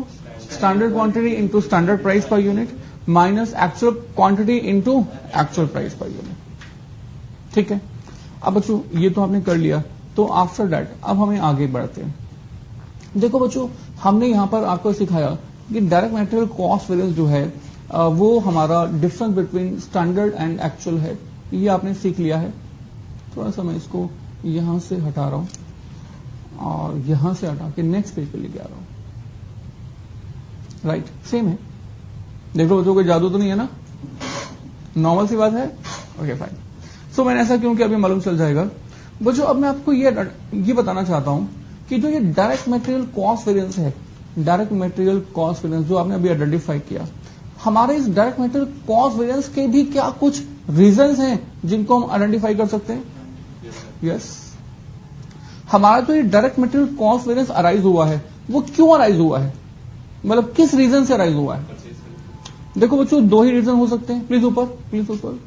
standard quantity into standard price per unit minus actual quantity into actual price per unit। ठीक है, अब बच्चों ये तो आपने कर लिया। तो आफ्टर दैट अब हमें आगे बढ़ते हैं। देखो बच्चों हमने यहां पर आपको सिखाया कि डायरेक्ट मटेरियल कॉस्ट वेरिएंस जो है वो हमारा difference between standard and actual है। ये आपने सीख लिया है। थोड़ा सा मैं इसको यहां से हटा रहा हूं और यहां से हटा के नेक्स्ट पेज पे लेके आ रहा हूं। राइट, सेम है। देख लो बच्चों, कोई जादू तो नहीं है ना, नॉर्मल सी बात है। Okay fine. सो मैंने ऐसा क्यों किया अभी मालूम चल जाएगा बच्चों। अब मैं आपको ये बताना चाहता हूं कि जो ये डायरेक्ट मटेरियल कॉस्ट वेरिएंस है, डायरेक्ट मटेरियल कॉस्ट वेरिएंस जो आपने अभी आइडेंटिफाई किया, हमारे इस डायरेक्ट मटेरियल कॉस्ट वेरिएंस के भी क्या कुछ रीजंस हैं जिनको हम आइडेंटिफाई कर सकते हैं? यस। हमारा जो ये direct material cost variance arise हुआ है वो क्यों अराइज हुआ है, मतलब किस रीजन से अराइज हुआ है? देखो बच्चों, दो ही रीजन हो सकते हैं। प्लीज ऊपर।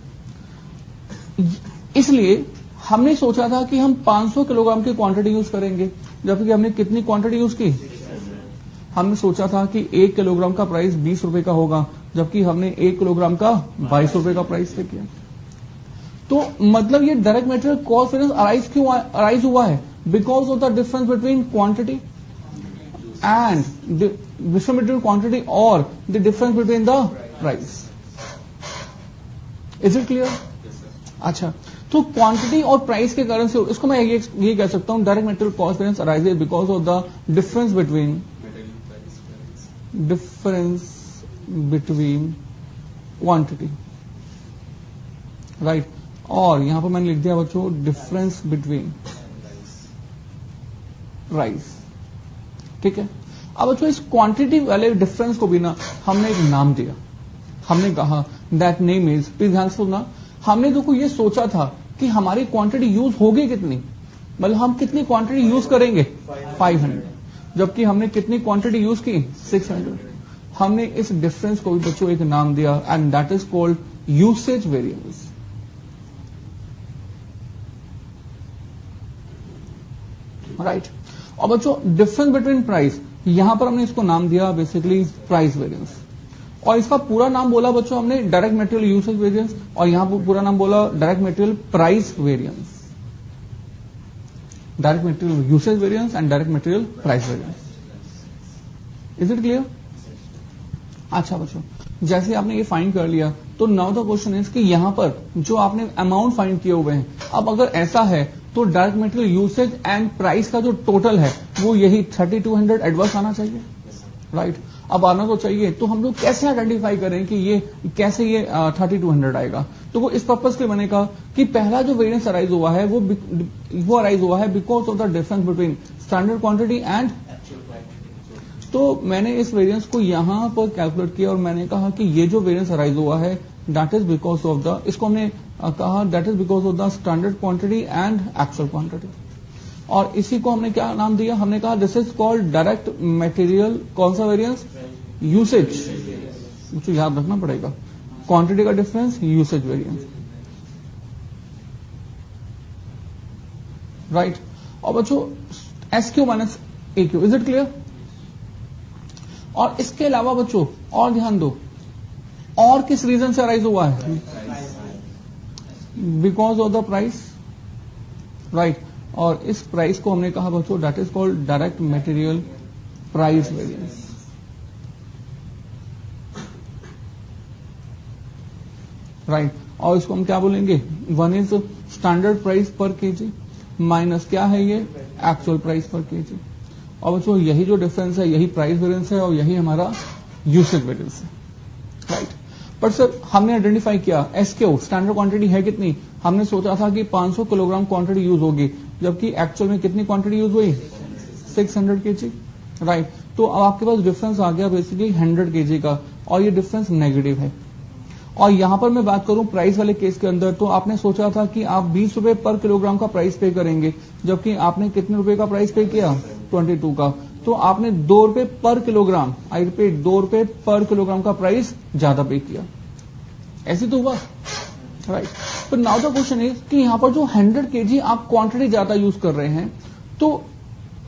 इसलिए हमने सोचा था कि हम 500 किलोग्राम की क्वांटिटी यूज करेंगे, जबकि हमने कितनी क्वांटिटी यूज की? हमने सोचा था कि 1 किलोग्राम का प्राइस 20 रुपए का होगा, जबकि हमने 1 किलोग्राम का 22 रुपए का प्राइस पे किया। तो मतलब ये direct material cost variance arise हुआ है because of the difference between quantity and difference between quantity और the difference between the price. Is it clear? अच्छा, तो क्वांटिटी और प्राइस के कारण से इसको मैं ये कह सकता हूं direct material cost variance arises because of the difference between quantity. Right, और यहां पर मैंने लिख दिया बच्चों डिफरेंस बिटवीन प्राइस। ठीक है। अब बच्चों इस क्वांटिटी वाले डिफरेंस को भी ना हमने एक नाम दिया। हमने कहा दैट नेम इज, प्लीज ध्यान से सुनना, हमने देखो ये सोचा था कि हमारी क्वांटिटी यूज होगी कितनी, मतलब हम कितनी क्वांटिटी यूज करेंगे 500, जबकि हमने कितनी क्वांटिटी यूज की 600। हमने इस डिफरेंस को भी बच्चों एक नाम दिया and that is called usage variance. Right, और बच्चों डिफरेंस बिटवीन प्राइस, यहां पर हमने इसको नाम दिया बेसिकली प्राइस वेरिएंस, और इसका पूरा नाम बोला बच्चों हमने डायरेक्ट मटेरियल यूसेज वेरिएंस, और यहां पर पूरा नाम बोला direct material price variance. Direct material usage variance and direct material price variance. Is it clear? अच्छा बच्चों, जैसे आपने ये फाइंड कर लिया तो नाउ द क्वेश्चन इज कि यहां पर जो आपने अमाउंट फाइंड किए हुए हैं, अब अगर ऐसा है तो direct material usage and price का जो टोटल है वो यही 3200 एडवर्स आना चाहिए। राइट, अब आना तो चाहिए, तो हम लोग कैसे आइडेंटिफाई करें कि ये कैसे ये 3200 आएगा? तो वो इस पर्पज के मैंने कहा कि पहला जो वेरिएंस अराइज हुआ है वो अराइज हुआ है because of the difference between standard quantity and. तो मैंने इस वेरिएंस को यहां पर कैलकुलेट किया और मैंने कहा कि ये जो वेरिएंस अराइज हुआ है that is because of the, इसको हमने कहा that is because of the standard quantity and actual quantity, और इसी को हमने क्या नाम दिया? हमने कहा this is called direct material कौन सा वेरिएंस? यूसेज। मुझे याद रखना पड़ेगा, क्वांटिटी का डिफरेंस यूसेज वेरिएंस। राइट, और बच्चों S Q minus A Q. Is it clear? और इसके अलावा बच्चों और ध्यान दो, और किस रीजन से अराइज हुआ है? Because of the price. Right, और इस प्राइस को हमने कहा बच्चों that is called direct material price variance. Right, और इसको हम क्या बोलेंगे? One is standard price per KG minus क्या है ये? Actual price per KG. और बच्चों यही जो डिफरेंस है यही प्राइस वेरिएंस है और यही हमारा यूसेज वेरिएंस है। राइट, बट सर हमने आइडेंटिफाई किया एसक्यू स्टैंडर्ड क्वांटिटी है कितनी? हमने सोचा था कि 500 किलोग्राम क्वांटिटी यूज होगी, जबकि एक्चुअल में कितनी क्वांटिटी यूज हुई? 600 केजी। राइट, तो अब आपके पास डिफरेंस आ गया बेसिकली 100 केजी का, और ये डिफरेंस नेगेटिव है। और यहां पर मैं बात करूं प्राइस वाले केस के अंदर, तो आपने सोचा था कि आप 20 रुपए पर किलोग्राम का प्राइस पे करेंगे, जबकि आपने कितने रुपए का प्राइस पे किया? 22 का। तो आपने 2 रुपए पर किलोग्राम, आई रिपीट 2 रुपए पर किलोग्राम का प्राइस ज्यादा पे किया। ऐसे तो हुआ। राइट, तो नाउ द क्वेश्चन इज कि यहां पर जो 100 केजी आप क्वांटिटी ज्यादा यूज कर रहे हैं, तो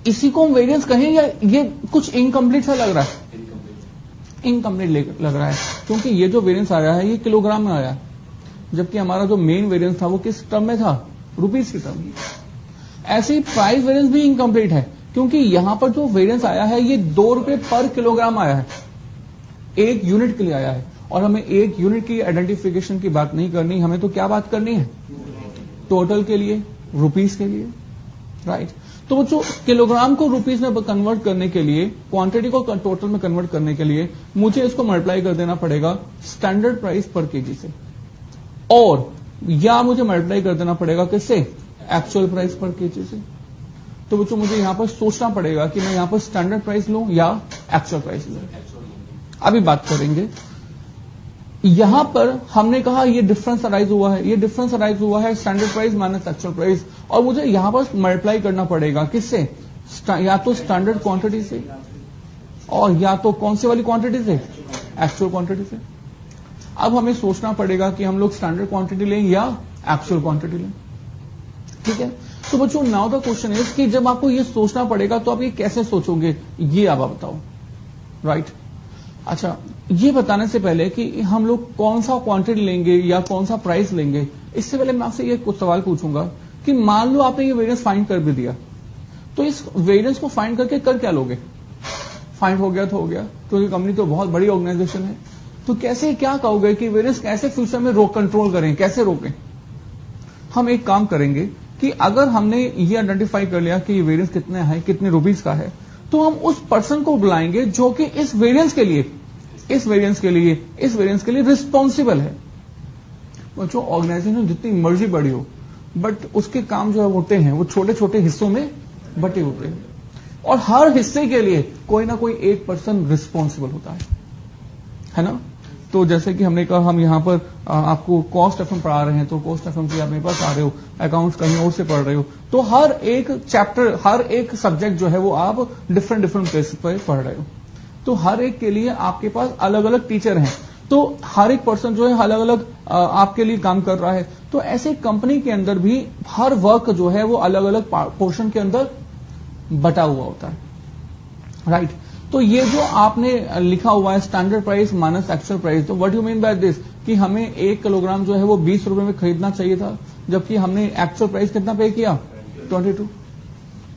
इसी को हम वेरिएंस कहें या ये कुछ इनकम्प्लीट सा लग रहा है? इनकम्प्लीट लग रहा है, क्योंकि ये जो वेरिएंस आया है ये किलोग्राम में आया, जबकि हमारा जो मेन वेरिएंस था वो किस टर्म में था? रुपीज की टर्म। ऐसे ही प्राइस वेरिएंस भी इनकम्प्लीट है, क्योंकि यहां पर जो वेरिएंस आया है ये 2 रुपए पर किलोग्राम आया है, 1 यूनिट के लिए आया है। और हमें 1 यूनिट की आइडेंटिफिकेशन की बात नहीं करनी, हमें तो क्या बात करनी है, टोटल के लिए, रुपीस के लिए, राइट। तो जो किलोग्राम को रुपीस में कन्वर्ट करने के लिए, क्वांटिटी को टोटल में कन्वर्ट करने के लिए मुझे इसको मल्टीप्लाई कर देना पड़ेगा स्टैंडर्ड प्राइस पर केजी से, और या मुझे मल्टीप्लाई कर देना पड़ेगा किससे, एक्चुअल प्राइस पर केजी से। तो बच्चों मुझे यहां पर सोचना पड़ेगा कि मैं यहां पर स्टैंडर्ड प्राइस लूं या एक्चुअल प्राइस लूं। अभी बात करेंगे। यहां पर हमने कहा ये डिफरेंस अराइज हुआ है, ये डिफरेंस अराइज हुआ है standard price minus actual price, और मुझे यहां पर मल्टीप्लाई करना पड़ेगा किससे, या तो स्टैंडर्ड क्वांटिटी से और या तो कौन सी वाली क्वांटिटी से, एक्चुअल क्वांटिटी से। अब हमें सोचना पड़ेगा कि हम लोग स्टैंडर्ड क्वांटिटी लें या एक्चुअल क्वांटिटी लें, ठीक है। तो बच्चों नाउ द क्वेश्चन इज कि जब आपको ये सोचना पड़ेगा तो आप ये कैसे सोचोगे, ये आप बताओ, राइट। अच्छा, ये बताने से पहले कि हम लोग कौन सा क्वांटिटी लेंगे या कौन सा प्राइस लेंगे, इससे पहले मैं आपसे ये कुछ सवाल पूछूंगा कि मान लो आपने ये वेरिएंस फाइंड कर भी दिया, तो इस वेरिएंस को फाइंड करके कर क्या लोगे, फाइंड हो गया तो हो गया, क्योंकि कंपनी तो बहुत बड़ी ऑर्गेनाइजेशन है, तो कैसे क्या कहोगे कि वेरिएंस कैसे फ्यूचर में कंट्रोल करें, कैसे रोकें। हम एक काम करेंगे कि अगर हमने ये आइडेंटिफाई कर लिया कि ये वेरिएंस कितने है, कितने रुपीस का है, तो हम उस पर्सन को बुलाएंगे जो कि इस वेरिएंस के लिए रिस्पॉन्सिबल है। बच्चों ऑर्गेनाइजेशन जितनी मर्जी बड़ी हो, बट उसके काम जो होते हैं वो छोटे छोटे हिस्सों में बटे होते हैं, और हर हिस्से के लिए कोई ना कोई एक पर्सन रिस्पॉन्सिबल होता है ना। तो जैसे कि हमने कहा, हम यहां पर आपको कॉस्ट एफएम पढ़ा रहे हैं, तो कॉस्ट एफएम से आप मेरे पास आ रहे हो, अकाउंट्स कहीं और से पढ़ रहे हो, तो हर एक चैप्टर, हर एक सब्जेक्ट जो है वो आप डिफरेंट प्लेसेस पर पढ़ रहे हो, तो हर एक के लिए आपके पास अलग अलग टीचर हैं, तो हर एक पर्सन जो है अलग अलग आपके लिए काम कर रहा है। तो ऐसे कंपनी के अंदर भी हर वर्क जो है वो अलग अलग पोर्शन के अंदर बटा हुआ होता है, राइट। तो ये जो आपने लिखा हुआ है standard price minus actual price, तो what you mean by this कि हमें 1 किलोग्राम जो है वो 20 रुपए में खरीदना चाहिए था, जबकि हमने एक्चुअल प्राइस कितना पे किया, 22।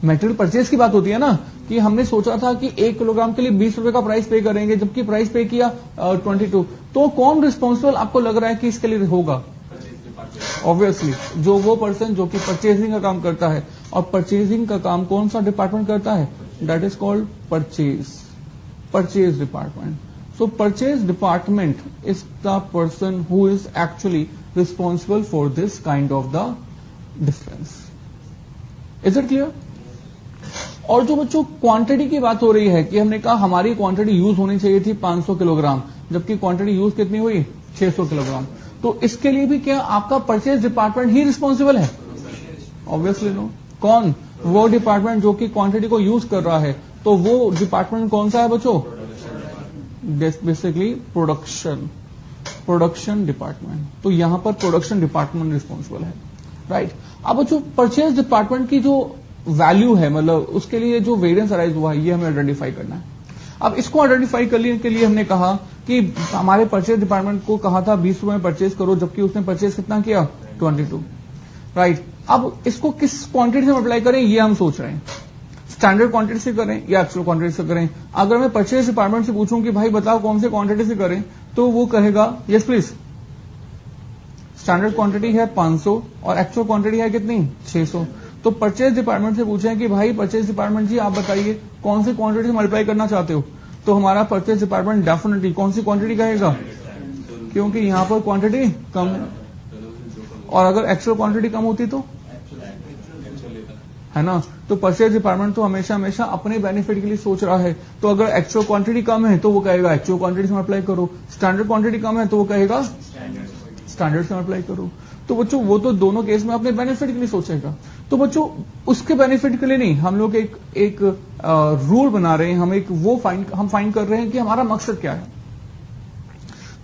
मेटेरियल परचेज की बात होती है ना, कि हमने सोचा था कि 1 किलोग्राम के लिए 20 रुपए का प्राइस पे करेंगे, जबकि प्राइस पे किया 22। तो कौन रिस्पॉन्सिबल आपको लग रहा है कि इसके लिए होगा, ऑब्वियसली जो वो पर्सन जो कि परचेजिंग का काम करता है, और परचेजिंग का काम कौन सा डिपार्टमेंट करता है, that is called purchase department. So purchase department is the person who is actually responsible for this kind of the difference. Is it clear? और जो बच्चों क्वांटिटी की बात हो रही है कि हमने कहा हमारी क्वांटिटी यूज होनी चाहिए थी 500 किलोग्राम, जबकि क्वांटिटी यूज कितनी हुई 600 किलोग्राम, तो इसके लिए भी क्या आपका परचेज डिपार्टमेंट ही रिस्पॉन्सिबल है, ऑब्वियसली नो। कौन, वो डिपार्टमेंट जो कि क्वांटिटी को यूज कर रहा है, तो वो डिपार्टमेंट कौन सा है बच्चों, बेसिकली प्रोडक्शन डिपार्टमेंट। तो यहां पर प्रोडक्शन डिपार्टमेंट रिस्पॉन्सिबल है, राइट। अब जो परचेज डिपार्टमेंट की जो वैल्यू है, मतलब उसके लिए जो वेरिएंस अराइज हुआ है, ये हमें आइडेंटिफाई करना है। अब इसको आइडेंटिफाई करने के लिए हमने कहा कि हमारे परचेज डिपार्टमेंट को कहा था 20 रुपए में परचेज करो, जबकि उसने परचेज कितना किया 22, राइट। अब इसको किस क्वांटिटी से मल्टीप्लाई करें ये हम सोच रहे हैं, स्टैंडर्ड क्वांटिटी से करें या एक्चुअल क्वांटिटी से करें। अगर मैं परचेज डिपार्टमेंट से पूछूं कि भाई बताओ कौन से क्वांटिटी से करें, तो वो कहेगा यस प्लीज, स्टैंडर्ड क्वांटिटी है 500 और एक्चुअल क्वांटिटी है कितनी 600। तो परचेज डिपार्टमेंट से पूछें कि भाई परचेज डिपार्टमेंट जी आप बताइए कौन सी क्वांटिटी से मल्टीप्लाई करना चाहते हो, तो हमारा परचेज डिपार्टमेंट डेफिनेटली कौन सी क्वांटिटी कहेगा, क्योंकि यहां पर क्वांटिटी कम है, और अगर एक्चुअल क्वांटिटी कम होती तो है ना। तो परचेज डिपार्टमेंट तो हमेशा हमेशा अपने बेनिफिट के लिए सोच रहा है, तो अगर एक्चुअल क्वांटिटी कम है तो वो कहेगा एक्चुअल क्वांटिटी से मल्टीप्लाई करो, स्टैंडर्ड क्वांटिटी कम है तो वो कहेगा स्टैंडर्ड से मल्टीप्लाई करो। तो बच्चों वो तो दोनों केस में अपने बेनिफिट के लिए सोचेगा। तो बच्चों उसके बेनिफिट के लिए नहीं, हम लोग एक रूल बना रहे हैं, हम फाइंड कर रहे हैं कि हमारा मकसद क्या है।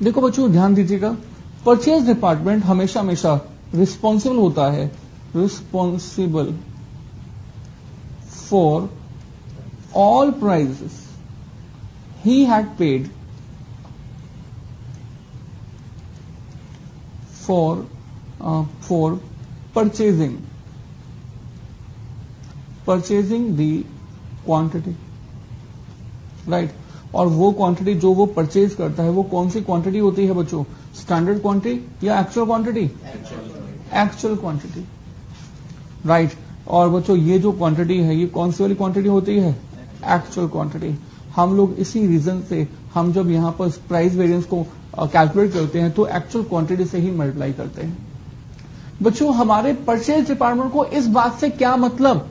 देखो बच्चों ध्यान दीजिएगा, परचेज डिपार्टमेंट हमेशा हमेशा रिस्पॉन्सिबल होता है, responsible for all prices he had paid for purchasing the quantity, right. और वो क्वांटिटी जो वो परचेज करता है वो कौन सी क्वांटिटी होती है बच्चों? स्टैंडर्ड क्वांटिटी या actual quantity? Actual quantity, right. और बच्चों ये जो क्वांटिटी है ये कौन सी वाली क्वांटिटी होती है? Actual quantity. हम लोग इसी रीजन से हम जब यहां पर प्राइस वेरिएंस को कैलकुलेट करते हैं तो एक्चुअल क्वांटिटी से ही मल्टीप्लाई करते हैं। बच्चों हमारे परचेज डिपार्टमेंट को इस बात से क्या मतलब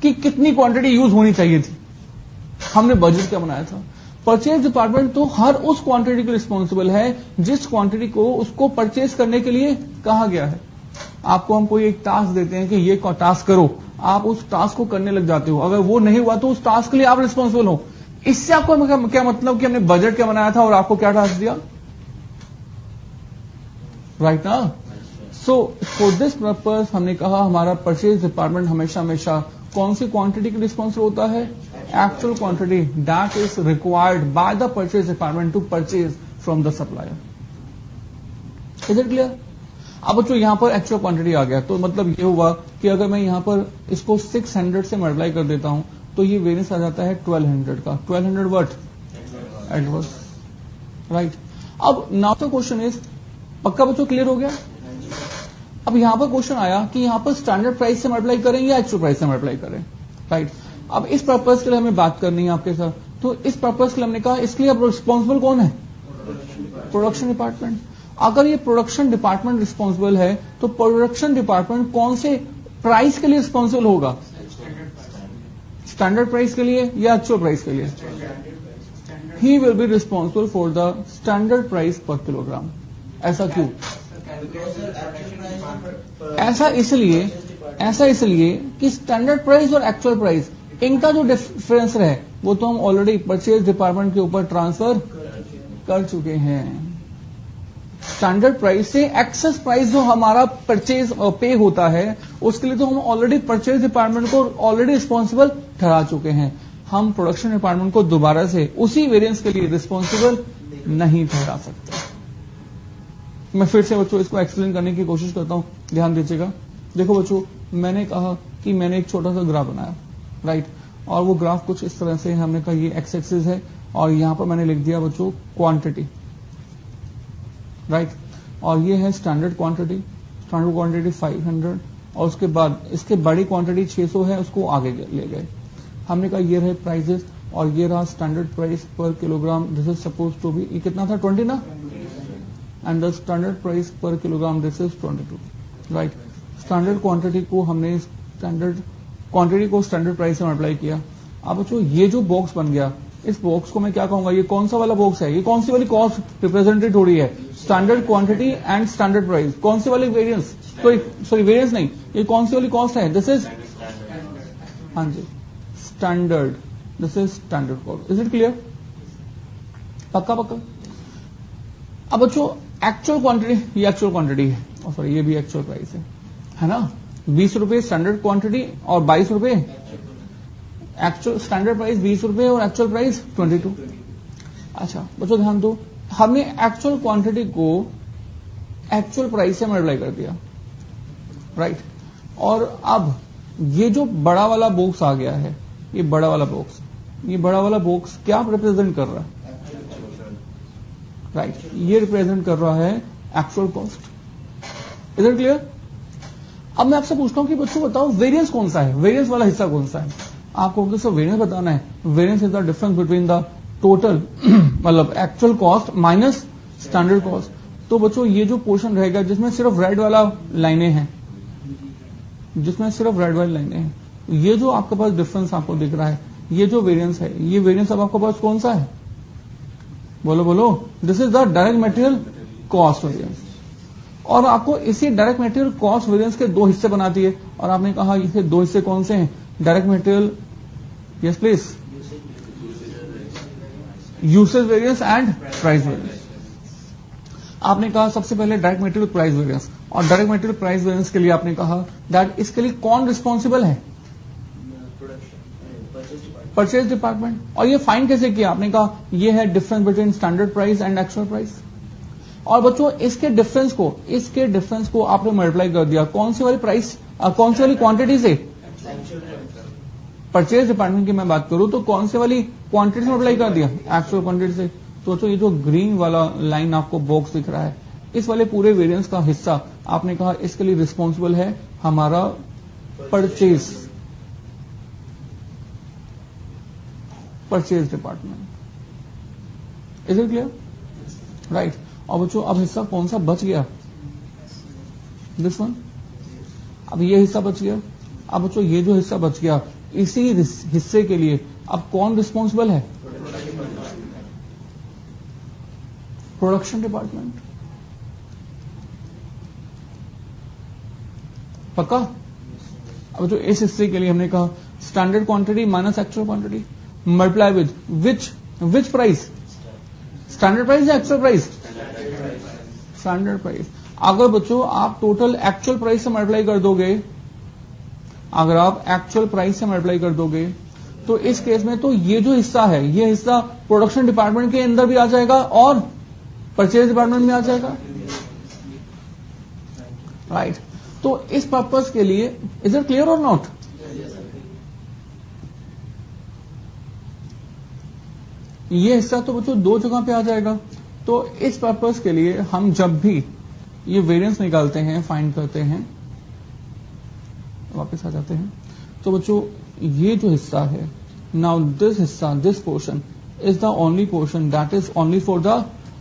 कि कितनी क्वांटिटी यूज होनी चाहिए थी? हमने बजट क्या बनाया था? परचेज डिपार्टमेंट तो हर उस क्वांटिटी के रिस्पॉन्सिबल है जिस क्वांटिटी को उसको परचेज करने के लिए कहा गया है। आपको हम कोई एक टास्क देते हैं कि ये टास्क करो, आप उस टास्क को करने लग जाते हो, अगर वो नहीं हुआ तो उस टास्क के लिए आप रिस्पॉन्सिबल हो। इससे आपको क्या मतलब कि हमने बजट क्या बनाया था और आपको क्या टास्क दिया, राइट ना? सो फॉर दिस पर्पस हमने कहा हमारा परचेज डिपार्टमेंट हमेशा हमेशा कौन सी क्वांटिटी के रिस्पॉन्सिबल होता है? Actual quantity that is required by the purchase department to purchase from the supplier. Is it clear? अब बच्चों यहां पर एक्चुअल क्वांटिटी आ गया तो मतलब ये हुआ कि अगर मैं यहां पर इसको 600 से मल्टीप्लाई कर देता हूं तो ये वेरिएंस आ जाता है 1200 का। 1200 व्हाट? Adverse, right. अब नाउ द क्वेश्चन इज, पक्का बच्चों क्लियर हो गया? अब यहां पर क्वेश्चन आया कि यहां पर स्टैंडर्ड प्राइस से मल्टीप्लाई करें या एक्चुअल प्राइस से मल्टीप्लाई करें, राइट। अब इस पर्पस के लिए हमें बात करनी है आपके साथ, तो इस पर्पस के लिए हमने कहा इसके लिए अब रिस्पॉन्सिबल कौन है? Production department. अगर ये प्रोडक्शन डिपार्टमेंट रिस्पॉन्सिबल है तो प्रोडक्शन डिपार्टमेंट कौन से प्राइस के लिए रिस्पॉन्सिबल होगा? स्टैंडर्ड प्राइस के लिए या एक्चुअल प्राइस के लिए? He will be responsible for the standard price per kilogram. ऐसा क्यों? ऐसा इसलिए कि स्टैंडर्ड प्राइस और एक्चुअल प्राइस इनका जो डिफरेंस है वो तो हम ऑलरेडी परचेज डिपार्टमेंट के ऊपर ट्रांसफर कर चुके हैं। स्टैंडर्ड प्राइस से एक्सेस प्राइस जो हमारा परचेज पे होता है उसके लिए तो हम ऑलरेडी परचेज डिपार्टमेंट को ऑलरेडी रिस्पॉन्सिबल ठहरा चुके हैं। हम प्रोडक्शन डिपार्टमेंट को दोबारा से उसी वेरिएंस के लिए रिस्पॉन्सिबल नहीं ठहरा सकते। मैं फिर से बच्चों इसको एक्सप्लेन करने की कोशिश करता हूं, ध्यान दीजिएगा। देखो बच्चों मैंने कहा कि मैंने एक छोटा सा ग्राफ बनाया, राइट। और वो ग्राफ कुछ इस तरह से हमने कहा ये एक्स एक्सिस है और यहां पर मैंने लिख दिया बच्चों क्वांटिटी, राइट। और ये है स्टैंडर्ड क्वांटिटी 500 और उसके बाद इसके बड़ी क्वांटिटी 600 है उसको आगे ले गए। हमने कहा ये रहे प्राइजेस और ये रहा standard price per kilogram. This is suppose to be, ये कितना था? 20 ना? And the standard price per kilogram this is 22, right. Standard quantity को हमने स्टैंडर्ड प्राइस से मल्टीप्लाई किया। अब बच्चों ये जो बॉक्स बन गया इस बॉक्स को मैं क्या कहूंगा? ये कौन सा वाला बॉक्स है? ये कौन सी वाली कॉस्ट रिप्रेजेंटेड हो रही है? Standard quantity and standard price. कौन सी वाली वेरिएंस? सॉरी वेरिएंस नहीं, ये कौन सी वाली कॉस्ट है? दिस इज, हाँ जी, standard, this is standard cost. Is it clear? पक्का? अब बच्चों एक्चुअल क्वांटिटी, ये एक्चुअल क्वांटिटी है और सॉरी ये भी एक्चुअल प्राइस है ना? 20 रुपए स्टैंडर्ड क्वांटिटी और 22 रुपए एक्चुअल। स्टैंडर्ड प्राइस 20 रुपए और एक्चुअल प्राइस 22। अच्छा बच्चों ध्यान दो, हमने एक्चुअल क्वांटिटी को एक्चुअल प्राइस से मल्टीप्लाई कर दिया, राइट। और अब ये जो बड़ा वाला बॉक्स आ गया है, ये बड़ा वाला बॉक्स क्या रिप्रेजेंट कर रहा है? राइट, ये रिप्रेजेंट कर रहा है actual cost. Is it clear? अब मैं आपसे पूछता हूं कि बच्चों बताओ वेरिएंस कौन सा है? वेरिएंस वाला हिस्सा कौन सा है? आपको सिर्फ वेरिएंस बताना है। Variance is the difference between the total मतलब actual cost minus standard cost. तो बच्चों ये जो पोर्शन रहेगा जिसमें सिर्फ रेड वाला लाइनें हैं, ये जो आपके पास डिफरेंस आपको दिख रहा है, ये जो वेरिएंस है, ये वेरिएंस अब आपके पास कौन सा है? बोलो। This is the direct material cost variance. और आपको इसी डायरेक्ट मटेरियल कॉस्ट वेरिएंस के दो हिस्से बनाती है और आपने कहा ये दो हिस्से कौन से हैं? Direct material, yes please, usage variance and price variance. आपने कहा सबसे पहले डायरेक्ट मटेरियल प्राइस वेरिएंस, और डायरेक्ट मटेरियल प्राइस वेरिएंस के लिए आपने कहा दैट इसके लिए कौन रिस्पॉन्सिबल है? Purchase department. और ये फाइंड कैसे किया? आपने कहा ये है difference between standard price and actual price. और बच्चों इसके डिफरेंस को आपने मल्टीप्लाई कर दिया कौन सी वाली प्राइस, कौन सी वाली क्वांटिटी से? परचेज डिपार्टमेंट की मैं बात करूं तो कौन से वाली क्वांटिटी से अप्लाई कर दिया, एक्चुअल क्वांटिटी से। तो ये जो ग्रीन वाला लाइन आपको बॉक्स दिख रहा है, इस वाले पूरे वेरिएंस का हिस्सा आपने कहा इसके लिए रिस्पॉन्सिबल है हमारा purchase department. Is it clear? Right. और बच्चों अब हिस्सा कौन सा बच गया, दिस वन। अब ये हिस्सा बच गया। अब बच्चों ये जो हिस्सा बच गया, इसी हिस्से के लिए अब कौन रिस्पॉन्सिबल है, प्रोडक्शन डिपार्टमेंट। पक्का? अब जो इस हिस्से के लिए हमने कहा standard quantity minus actual quantity multiply with which price, standard price या एक्चुअल प्राइस, स्टैंडर्ड प्राइस। अगर बच्चों आप टोटल एक्चुअल प्राइस से मल्टीप्लाई कर दोगे, अगर आप एक्चुअल प्राइस से मल्टीप्लाई कर दोगे तो इस केस में तो ये जो हिस्सा है, ये हिस्सा प्रोडक्शन डिपार्टमेंट के अंदर भी आ जाएगा और परचेज डिपार्टमेंट में आ जाएगा, राइट। तो इस पर्पस के लिए, इज इट क्लियर और नॉट? ये हिस्सा तो बच्चों दो जगह पे आ जाएगा। तो इस पर्पस के लिए हम जब भी ये वेरिएंस निकालते हैं, फाइंड करते हैं, वापस आ जाते हैं, तो बच्चों ये जो हिस्सा है, नाउ दिस हिस्सा, this portion is the only portion that is only for the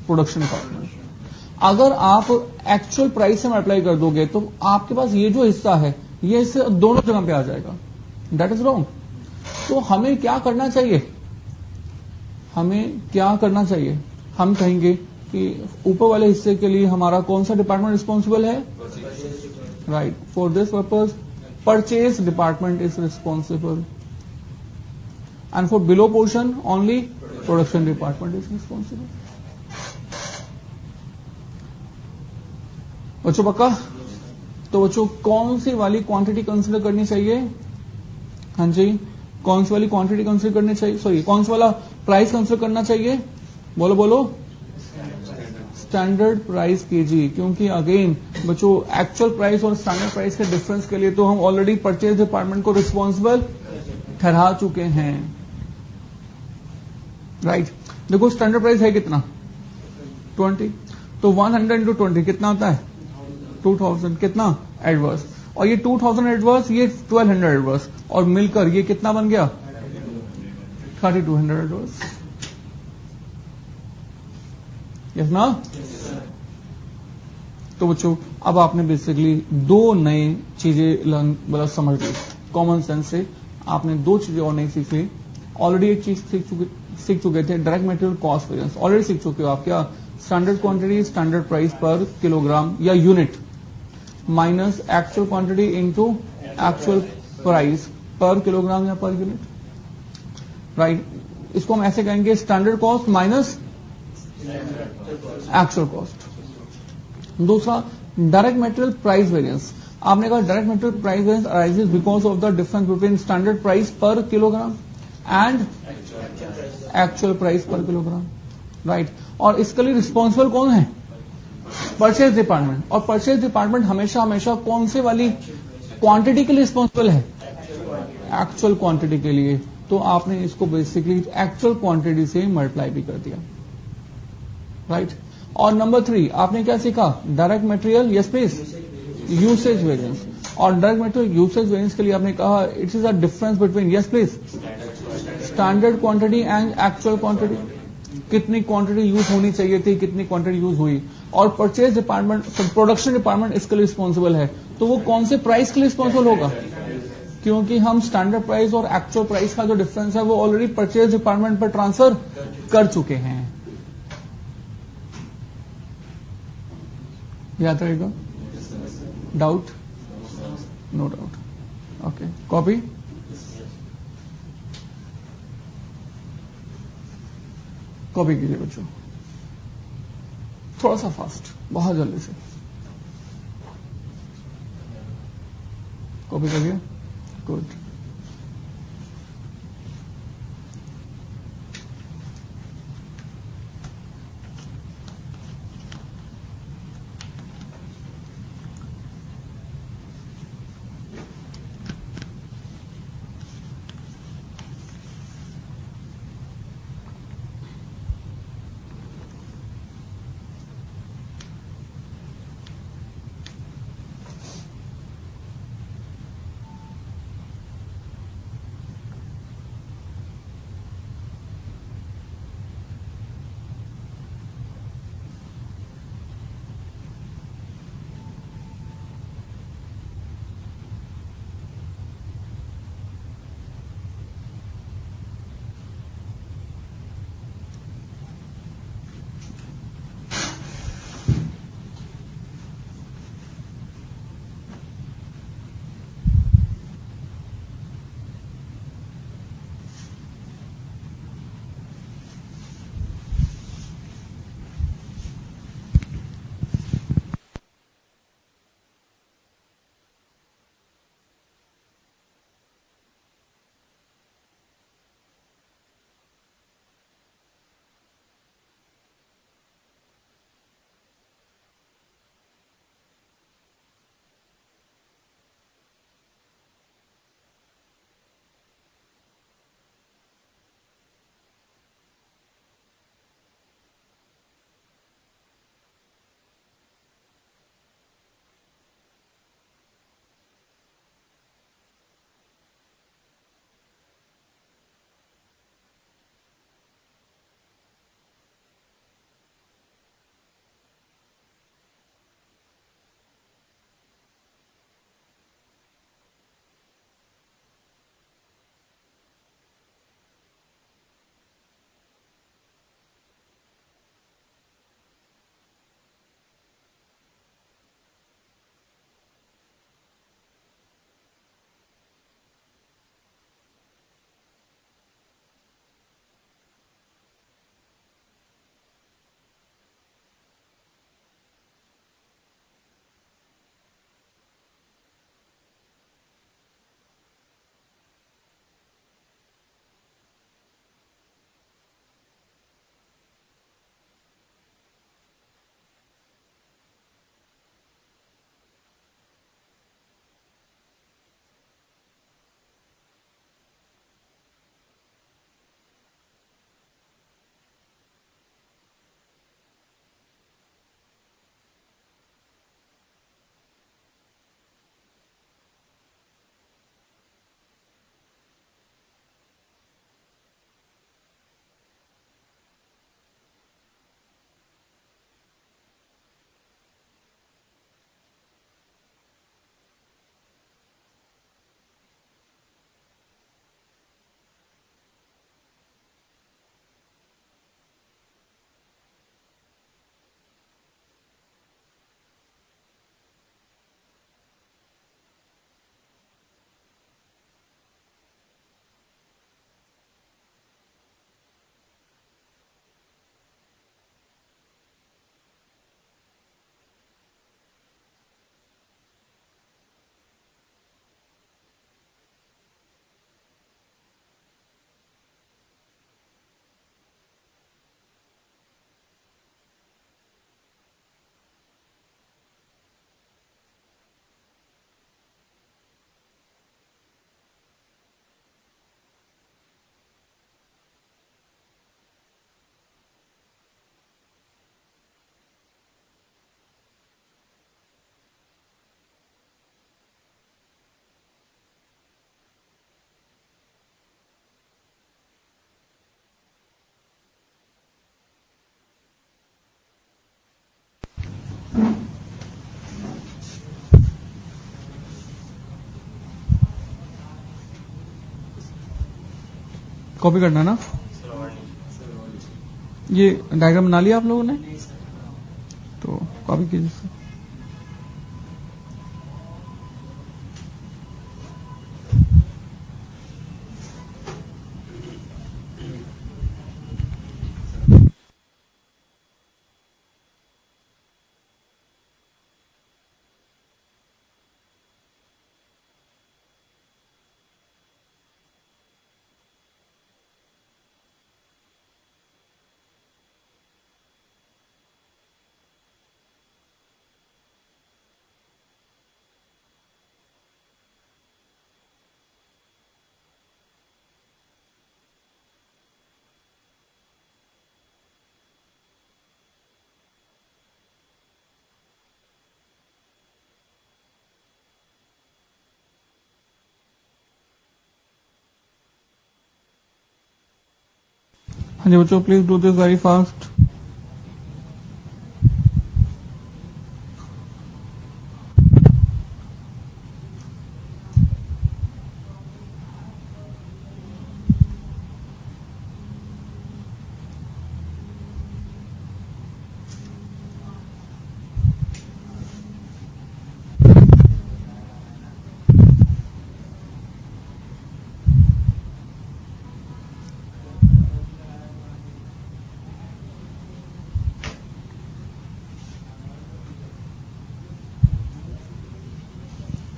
production department. अगर आप एक्चुअल प्राइस से मल्टीप्लाई कर दोगे तो आपके पास ये जो हिस्सा है, ये हिस्सा दोनों जगह पे आ जाएगा, दैट इज रॉन्ग। तो हमें क्या करना चाहिए, हमें क्या करना चाहिए, हम कहेंगे कि ऊपर वाले हिस्से के लिए हमारा कौन सा डिपार्टमेंट रिस्पॉन्सिबल है, right. For this purpose purchase department is responsible and for below portion only production department is responsible. बच्चों पक्का? तो बच्चों कौन सी वाली क्वांटिटी कंसीडर करनी चाहिए, हाँ जी, कौन सी वाली क्वांटिटी कंसीडर करनी चाहिए, सॉरी कौन सा वाला प्राइस कंसीडर करना चाहिए, बोलो बोलो, स्टैंडर्ड प्राइस केजी। क्योंकि अगेन बच्चों एक्चुअल प्राइस और स्टैंडर्ड प्राइस के डिफरेंस के लिए तो हम ऑलरेडी परचेज डिपार्टमेंट को रिस्पॉन्सिबल ठहरा चुके हैं, राइट। देखो स्टैंडर्ड प्राइस है कितना, 20, तो 100 इंटू 20 कितना होता है, 2000, कितना एडवर्स, और ये 2000 एडवर्स, ये 1200 एडवर्स, और मिलकर ये कितना बन गया, 3200 एडवर्स। यस ना? तो बच्चों अब आपने बेसिकली दो नई चीजें मतलब समझ ली, कॉमन सेंस से आपने दो चीजें और नई सीखी। ऑलरेडी एक चीज सीख चुके थे, direct material cost variance already सीख चुके हो आप। क्या? Standard quantity standard price per kilogram या unit minus actual quantity into actual price per kilogram या पर यूनिट, राइट। इसको हम ऐसे कहेंगे standard cost minus actual cost. दूसरा डायरेक्ट मटेरियल प्राइस वेरिएंस। आपने कहा direct material price variance arises because of the difference between standard price per kilogram and actual price per kilogram, right. और इसके लिए रिस्पॉन्सिबल कौन है? Purchase department. और purchase department हमेशा हमेशा कौन से वाली क्वांटिटी के लिए रिस्पॉन्सिबल है? एक्चुअल क्वांटिटी के लिए। तो आपने इसको बेसिकली एक्चुअल क्वांटिटी से मल्टीप्लाई भी कर दिया, राइट। और नंबर 3 आपने क्या सीखा? Direct material, yes please, usage variance. और डायरेक्ट मटेरियल यूसेज वेरिएंस के लिए आपने कहा it is a difference between, yes please, standard quantity and actual quantity. कितनी क्वांटिटी यूज होनी चाहिए थी, कितनी क्वांटिटी यूज हुई। और परचेज डिपार्टमेंट, प्रोडक्शन डिपार्टमेंट इसके लिए रिस्पॉन्सिबल है। तो वो कौन से प्राइस के लिए रिस्पॉन्सिबल होगा? क्योंकि हम स्टैंडर्ड प्राइस और एक्चुअल प्राइस का जो डिफरेंस है वो ऑलरेडी परचेज डिपार्टमेंट पर ट्रांसफर कर चुके हैं। याद रहेगा? Doubt? No doubt. Okay, copy. Copy कीजिए बच्चों, थोड़ा सा फास्ट, बहुत जल्दी से कॉपी कर लिया, गुड। कॉपी करना ना, Sir, only. ये डायग्राम बना लिया आप लोगों ने, नहीं सर। तो कॉपी कीजिए सर। हाँ जी बच्चों, please do this very fast.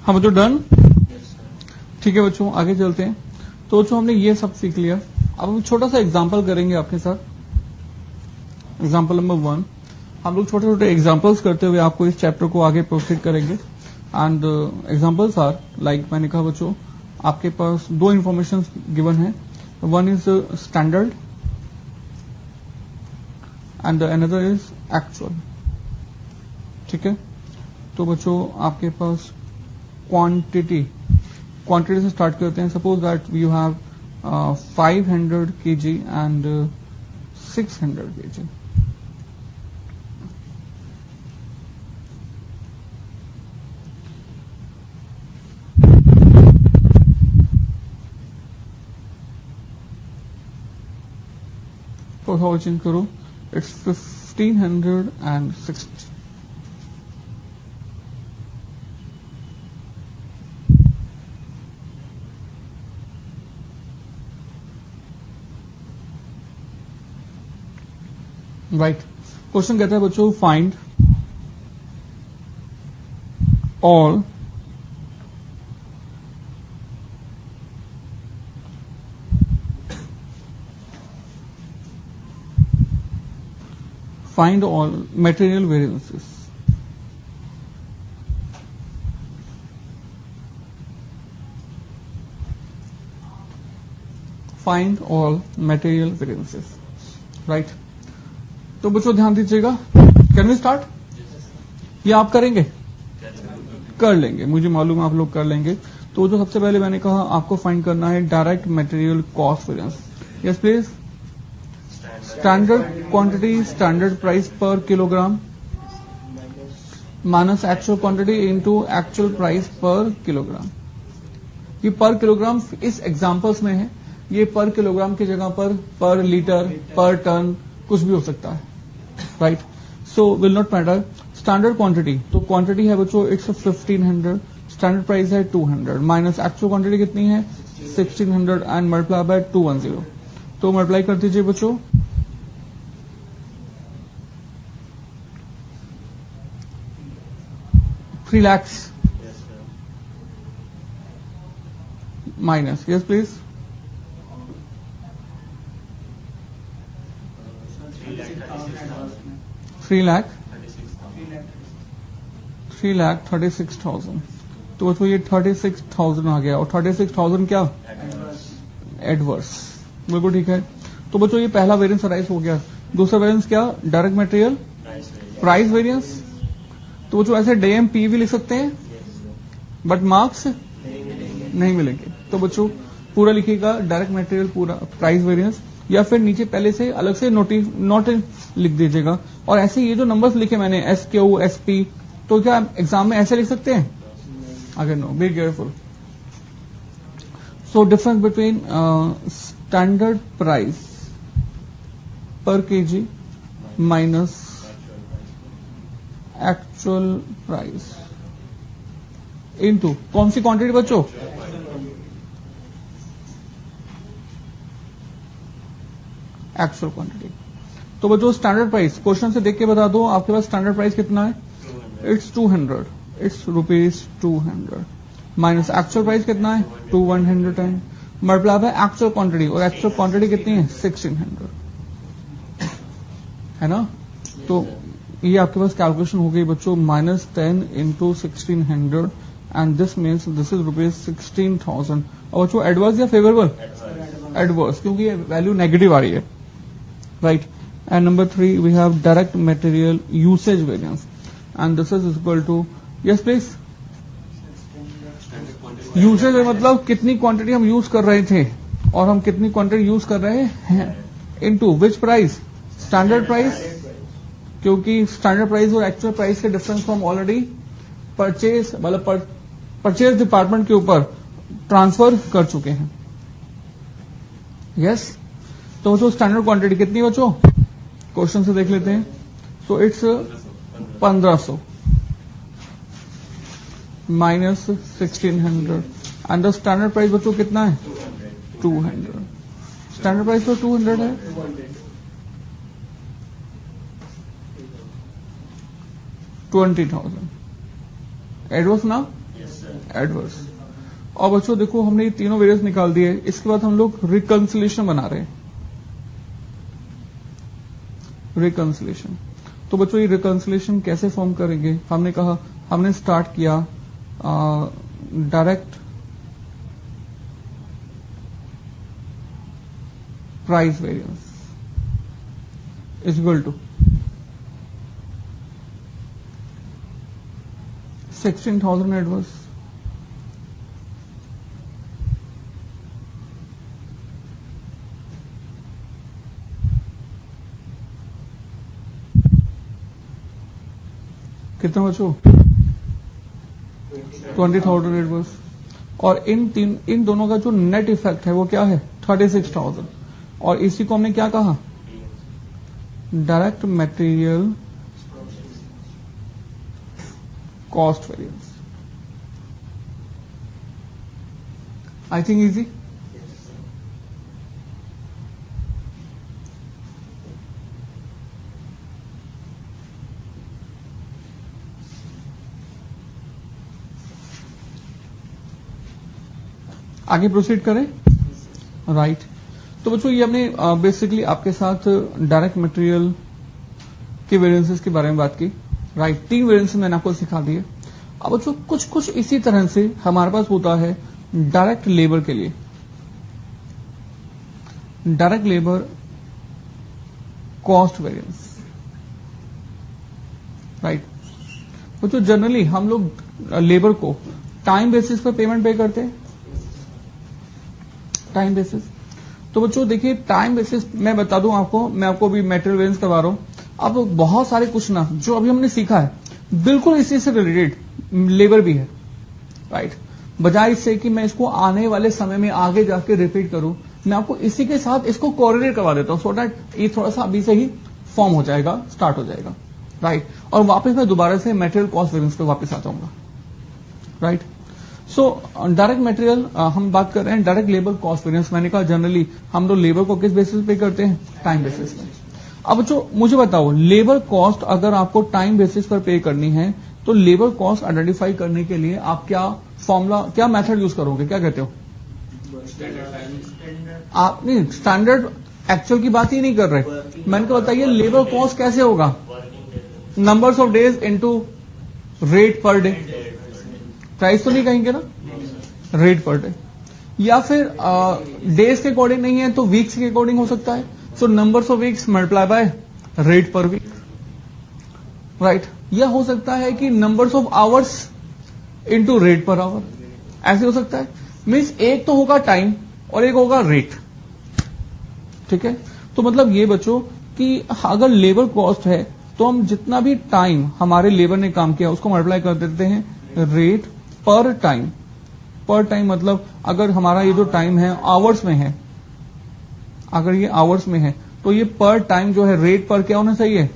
हाँ बच्चों, डन। Yes, sir. ठीक है बच्चों, आगे चलते हैं। तो बच्चों हमने ये सब सीख लिया। अब हम छोटा सा एग्जाम्पल करेंगे आपके साथ। एग्जाम्पल नंबर 1, हम लोग छोटे छोटे एग्जाम्पल्स करते हुए आपको इस चैप्टर को आगे प्रोसीड करेंगे। एंड एग्जाम्पल्स आर लाइक, मैंने कहा बच्चों आपके पास दो इंफॉर्मेशन गिवन है। One is standard and another is actual. ठीक है, तो बच्चों आपके पास क्वांटिटी से स्टार्ट करते हैं। Suppose that you have 500 kg and 600 kg। थोड़ा चेंज करो, इट्स 1560। राइट। क्वेश्चन कहता है बच्चों, find all material variances। Find all material variances। Right. तो बच्चों ध्यान दीजिएगा। Can we start? ये आप करेंगे? कर लेंगे, मुझे मालूम है आप लोग कर लेंगे। तो जो सबसे पहले मैंने कहा आपको फाइंड करना है direct material cost variance. Yes please. Standard quantity, standard price per kilogram minus actual quantity into actual price per kilogram. ये पर किलोग्राम इस एग्जांपल्स में है, ये पर किलोग्राम की जगह पर लीटर, पर टन कुछ भी हो सकता है। Right, so will not matter. Standard quantity, तो क्वांटिटी है बच्चों इट्स 1500, स्टैंडर्ड प्राइस है 200 माइनस एक्चुअल क्वांटिटी कितनी है 1600 एंड मल्टीप्लाई बाय 210। तो मल्टीप्लाई कर दीजिए बच्चों। Three lakhs Yes, sir. Minus, yes please, 3,36,000। तो बच्चों ये 36,000 आ गया, और 36,000 क्या एडवर्स। बिल्कुल ठीक है। तो बच्चों ये पहला वेरिएंस अराइज हो गया। दूसरा वेरिएंस क्या, direct material Price variance. Price variance. तो बच्चों ऐसे DMP भी लिख सकते हैं, Yes, sir. बट मार्क्स नहीं मिलेंगे। तो बच्चों पूरा लिखिएगा डायरेक्ट मटेरियल पूरा प्राइस वेरिएंस, या फिर नीचे पहले से अलग से नोट लिख दीजिएगा। और ऐसे ये जो नंबर्स लिखे मैंने SQ SP, तो क्या एग्जाम में ऐसे लिख सकते हैं? अगर no, be careful. So difference between standard price per KG minus actual price into कौन सी क्वांटिटी बच्चों? Actual quantity. तो बच्चों स्टैंडर्ड प्राइस क्वेश्चन से देख के बता दो, आपके पास स्टैंडर्ड प्राइस कितना है? It's 200, it's ₹200 minus actual price कितना है? 110 मल्टीप्लाई बाय एक्चुअल क्वांटिटी, और एक्चुअल क्वांटिटी कितनी है? 1600, है ना? तो ये आपके पास कैलकुलेशन हो गई बच्चों, -10 into 1600 and this means this is ₹16,000। और बच्चों एडवर्स या फेवरेबल? एडवर्स, क्योंकि ये वैल्यू नेगेटिव आ रही है, right. And number 3 we have direct material usage variance and this is equal to, yes please, usage मतलब कितनी क्वांटिटी हम यूज कर रहे थे और हम कितनी क्वांटिटी यूज कर रहे हैं, इनटू विच प्राइस? स्टैंडर्ड प्राइस, क्योंकि स्टैंडर्ड प्राइस और एक्चुअल प्राइस के डिफरेंस को हम ऑलरेडी परचेज मतलब परचेज डिपार्टमेंट के ऊपर ट्रांसफर कर चुके हैं। यस तो बच्चों स्टैंडर्ड क्वांटिटी कितनी बच्चों? क्वेश्चन से देख लेते हैं। तो it's 1500 minus 1600 and the standard price बच्चों कितना है? 200। स्टैंडर्ड प्राइस तो 200 है, 20,000 एडवर्स ना? एडवर्स। और बच्चों देखो हमने ये तीनों वेरिएंस निकाल दिए, इसके बाद हम लोग रिकंसिलेशन बना रहे हैं। रिकंसिलेशन, तो बच्चों ये रिकंसिलेशन कैसे फॉर्म करेंगे? हमने कहा हमने स्टार्ट किया direct price variance is equal to 16,000 adverse कितना बच्चों? 20,000 एडवर्स। और इन दोनों का जो नेट इफेक्ट है वो क्या है? 36,000। और इसी को हमने क्या कहा? Direct material cost variance. I think easy. आगे प्रोसीड करें, राइट। तो बच्चों ये हमने बेसिकली आपके साथ डायरेक्ट मटेरियल के वेरिएंसेस के बारे में बात की, राइट। 3 वेरिएंसेस मैंने आपको सिखा दिए। अब बच्चों कुछ इसी तरह से हमारे पास होता है डायरेक्ट लेबर के लिए। Direct labour cost variance, right. बच्चों जनरली हम लोग लेबर को टाइम बेसिस पर पेमेंट पे करते हैं, टाइम बेसिस। तो बच्चों देखिए टाइम बेसिस मैं बता दूं आपको, मैं आपको अभी मटेरियल वेरिएंस करवा रहा हूं। अब बहुत सारे कुछ ना जो अभी हमने सीखा है बिल्कुल इसी से रिलेटेड लेबर भी है, राइट। बजाय इससे कि मैं इसको आने वाले समय में आगे जाके रिपीट करूं, मैं आपको इसी के साथ इसको कोरिलेट करवा देता हूं, सो दैट ये थोड़ा सा अभी से ही फॉर्म हो जाएगा, स्टार्ट हो जाएगा, राइट। और वापस मैं दोबारा से मटेरियल कॉस्ट वेरिएंस पे वापस आ जाऊंगा, राइट। सो डायरेक्ट मटेरियल हम बात कर रहे हैं डायरेक्ट लेबर कॉस्ट वेरिएंस। मैंने कहा जनरली हम लोग लेबर को किस बेसिस पे करते हैं? टाइम बेसिस पे। अब जो मुझे बताओ लेबर कॉस्ट अगर आपको टाइम बेसिस पर पे करनी है तो लेबर कॉस्ट आइडेंटिफाई करने के लिए आप क्या फॉर्मूला, क्या मेथड यूज करोगे? क्या कहते हो आप? नहीं, स्टैंडर्ड एक्चुअल की बात ही नहीं कर रहे। मैंने कहा बताइए लेबर कॉस्ट कैसे होगा? Numbers of days into rate per day. Price तो नहीं कहेंगे ना, रेट पर डे। या फिर डेज के अकॉर्डिंग नहीं है तो वीक्स के अकॉर्डिंग हो सकता है। So numbers of weeks multiply by rate per week, right. यह हो सकता है कि numbers of hours into rate per hour, ऐसे हो सकता है। मींस एक तो होगा टाइम और एक होगा रेट, ठीक है, तो मतलब ये बच्चों कि अगर लेबर कॉस्ट है तो हम जितना भी टाइम हमारे लेबर ने काम किया उसको मल्टीप्लाई कर देते हैं रेट पर टाइम। पर टाइम मतलब अगर हमारा ये जो टाइम है आवर्स में है, अगर ये आवर्स में है तो ये पर टाइम जो है रेट पर क्या होना चाहिए,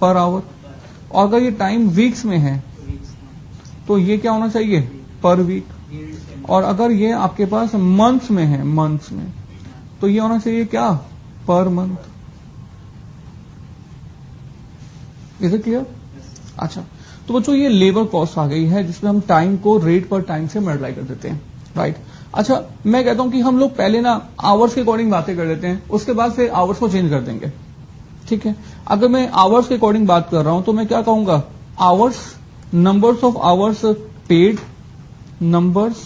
पर आवर। और अगर ये टाइम वीक्स में है तो ये क्या होना चाहिए, पर वीक। और अगर ये आपके पास मंथ्स में है, मंथ्स में, तो ये होना चाहिए क्या, per month. Is it clear? अच्छा, तो बच्चों ये लेबर कॉस्ट आ गई है जिसमें हम टाइम को रेट पर टाइम से मल्टीप्लाई कर देते हैं, राइट। अच्छा, मैं कहता हूं कि हम लोग पहले ना आवर्स के अकॉर्डिंग बातें कर लेते हैं, उसके बाद फिर आवर्स को चेंज कर देंगे, ठीक है। अगर मैं आवर्स के अकॉर्डिंग बात कर रहा हूं तो मैं क्या कहूंगा, hours, numbers of hours paid, numbers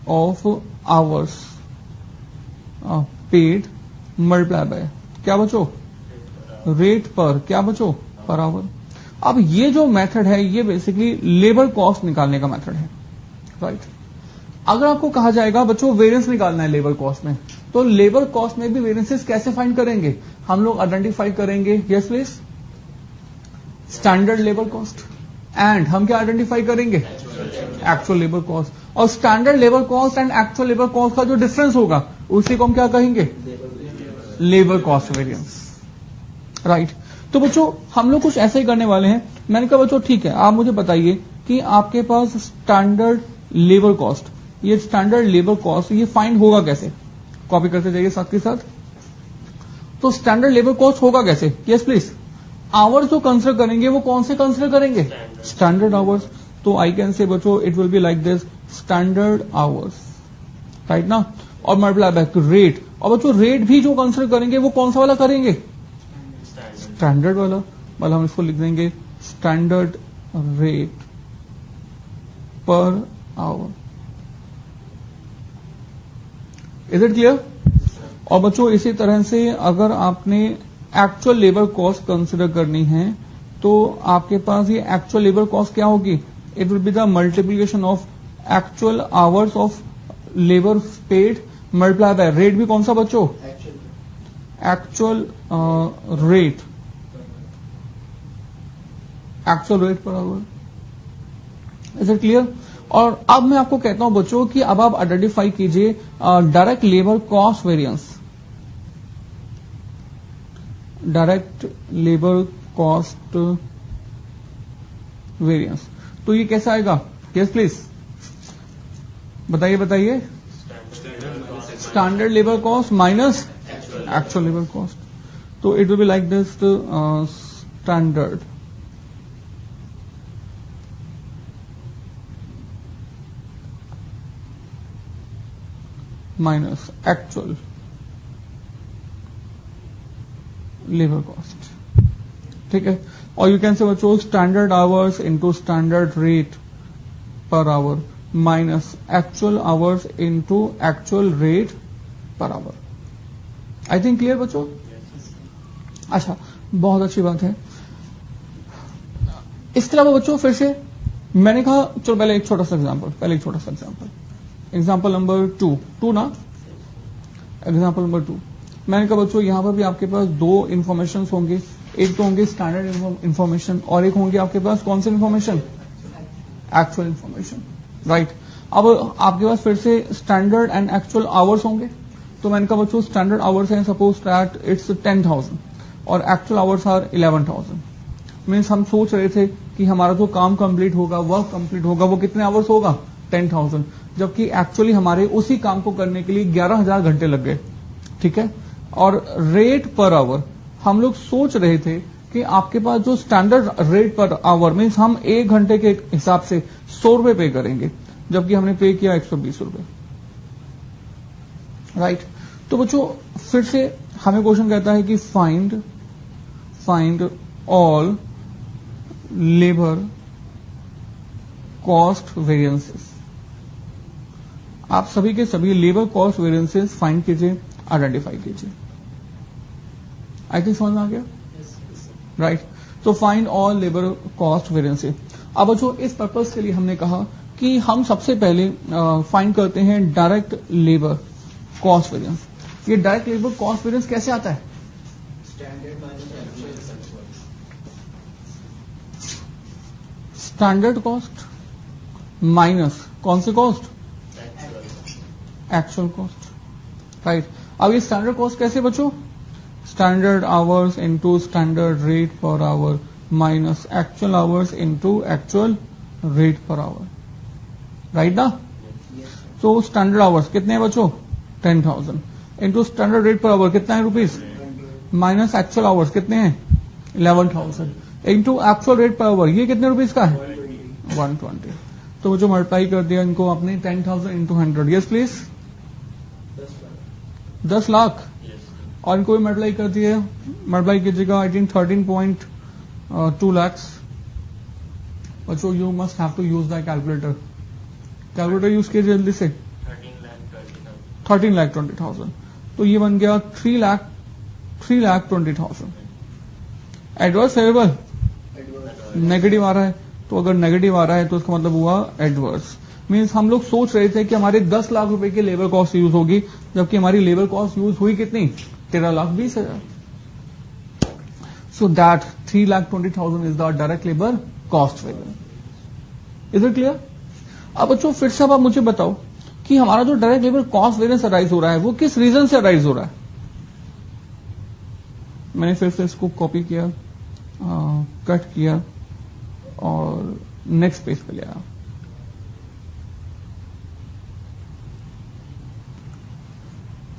of hours paid multiply by क्या बचो, रेट पर क्या बचो, पर आवर। अब ये जो मेथड है ये बेसिकली लेबर कॉस्ट निकालने का मेथड है, राइट। अगर आपको कहा जाएगा बच्चों वेरिएंस निकालना है लेबर कॉस्ट में, तो लेबर कॉस्ट में भी वेरिएंसेस कैसे फाइंड करेंगे, हम लोग आइडेंटिफाई करेंगे, yes please, standard labour cost, and हम क्या आइडेंटिफाई करेंगे, एक्चुअल लेबर कॉस्ट। और standard labour cost and actual labour cost का जो डिफरेंस होगा उसी को हम क्या कहेंगे, लेबर कॉस्ट वेरिएंस, राइट। तो बच्चों हम लोग कुछ ऐसे ही करने वाले हैं। मैंने कहा बच्चों ठीक है, आप मुझे बताइए कि आपके पास स्टैंडर्ड लेबर कॉस्ट, ये स्टैंडर्ड लेबर कॉस्ट ये फाइंड होगा कैसे, कॉपी करते जाइए साथ के साथ। तो स्टैंडर्ड लेबर कॉस्ट होगा कैसे, यस प्लीज, आवर्स जो कंसिडर करेंगे वो कौन से कंसिडर करेंगे, स्टैंडर्ड आवर्स। तो आई कैन से बच्चों it will be like this, standard hours, right ना, और मल्टीप्लाई बाय रेट। और बच्चों रेट भी जो कंसिडर करेंगे वो कौन सा वाला करेंगे, स्टैंडर्ड वाला। मतलब हम इसको लिख देंगे standard rate per hour. Is it clear? और बच्चों इसी तरह से अगर आपने एक्चुअल लेबर कॉस्ट कंसिडर करनी है तो आपके पास ये एक्चुअल लेबर कॉस्ट क्या होगी, it will be the multiplication of actual hours of labour paid multiply by rate भी कौन सा बच्चों, actual rate, actual rate per hour. Is it clear? और अब मैं आपको कहता हूं बच्चों कि अब आप आइडेंटिफाई कीजिए direct labour cost variance, direct labour cost variance. तो ये कैसा आएगा, यस प्लीज बताइए बताइए, standard labour cost minus actual labour cost. तो it will be like this, standard minus actual labour cost, ठीक है। और यू कैन से बच्चों standard hours into standard rate per hour minus actual hours into actual rate per hour. I think clear बच्चों? अच्छा, बहुत अच्छी बात है। इसके अलावा बच्चों फिर से मैंने कहा चलो पहले एक छोटा सा एग्जांपल, एग्जाम्पल नंबर टू ना, एग्जाम्पल नंबर 2। मैंने कहा बच्चों यहां पर भी आपके पास दो इंफॉर्मेशन होंगे, एक तो होंगे स्टैंडर्ड इंफॉर्मेशन और एक होंगे आपके पास कौन सी इंफॉर्मेशन, एक्चुअल इंफॉर्मेशन, राइट। अब आपके पास फिर से स्टैंडर्ड एंड एक्चुअल आवर्स होंगे। तो मैंने कहा बच्चों स्टैंडर्ड आवर्स है सपोज दैट इट्स 10,000 और एक्चुअल आवर्स आर 11,000। मीन्स हम सोच रहे थे कि हमारा जो काम कंप्लीट होगा, वर्क कंप्लीट होगा, वो कितने आवर्स होगा, 10,000, जबकि एक्चुअली हमारे उसी काम को करने के लिए 11,000 घंटे लग गए, ठीक है। और रेट पर आवर हम लोग सोच रहे थे कि आपके पास जो standard rate per hour means हम 1 घंटे के हिसाब से 100 रुपए पे करेंगे, जबकि हमने पे किया 120 रुपए, राइट। तो बच्चों फिर से हमें क्वेश्चन कहता है कि find all labour cost variances. आप सभी के सभी लेबर कॉस्ट वेरिएंसेस फाइंड कीजिए, आइडेंटिफाई कीजिए। आई थिंक समझ में आ गया, राइट। तो find all labour cost variances. अब बच्चों इस पर्पस के लिए हमने कहा कि हम सबसे पहले फाइंड करते हैं डायरेक्ट लेबर कॉस्ट वेरिएंस। ये डायरेक्ट लेबर कॉस्ट वेरिएंस कैसे आता है? Standard minus actual. Standard cost minus कौन सी कॉस्ट? Actual cost, right. अब ये स्टैंडर्ड कॉस्ट कैसे बचो? Standard hours into standard rate per hour minus actual hours into actual rate per hour, right ना? तो स्टैंडर्ड आवर्स कितने बचो? 10,000 into standard rate per our कितना है रुपीस? माइनस एक्चुअल आवर्स कितने हैं? 11,000 into actual rate per our ये कितने रुपीस का है? 120। तो वो जो मल्टीप्लाई कर दिया इनको आपने 10,000 इंटू 100, यस प्लीज 10 लाख, और इनको भी मल्टीप्लाई कर दिया, मल्टीप्लाई कीजिएगा आई थिंक 13.2 lakhs। बच्चों you must have to use the calculator, calculator use कीजिए जल्दी से। 13,20,000, तो ये बन गया 3,20,000। एडवर्स फेवरेबल नेगेटिव आ रहा है, तो अगर नेगेटिव आ रहा है तो इसका मतलब हुआ एडवर्स। मींस हम लोग सोच रहे थे कि हमारे 10 लाख रुपए की लेबर कॉस्ट यूज होगी, जबकि हमारी लेबर कॉस्ट यूज हुई कितनी? 13,20,000। So that 3,20,000 is the direct labour cost variance. Is it clear? अब बच्चों फिर से अब आप मुझे बताओ कि हमारा जो direct labour cost variance arise हो रहा है वो किस रीजन से अराइज हो रहा है? मैंने फिर से इसको कॉपी किया, कट किया और नेक्स्ट पेज पे ले आया।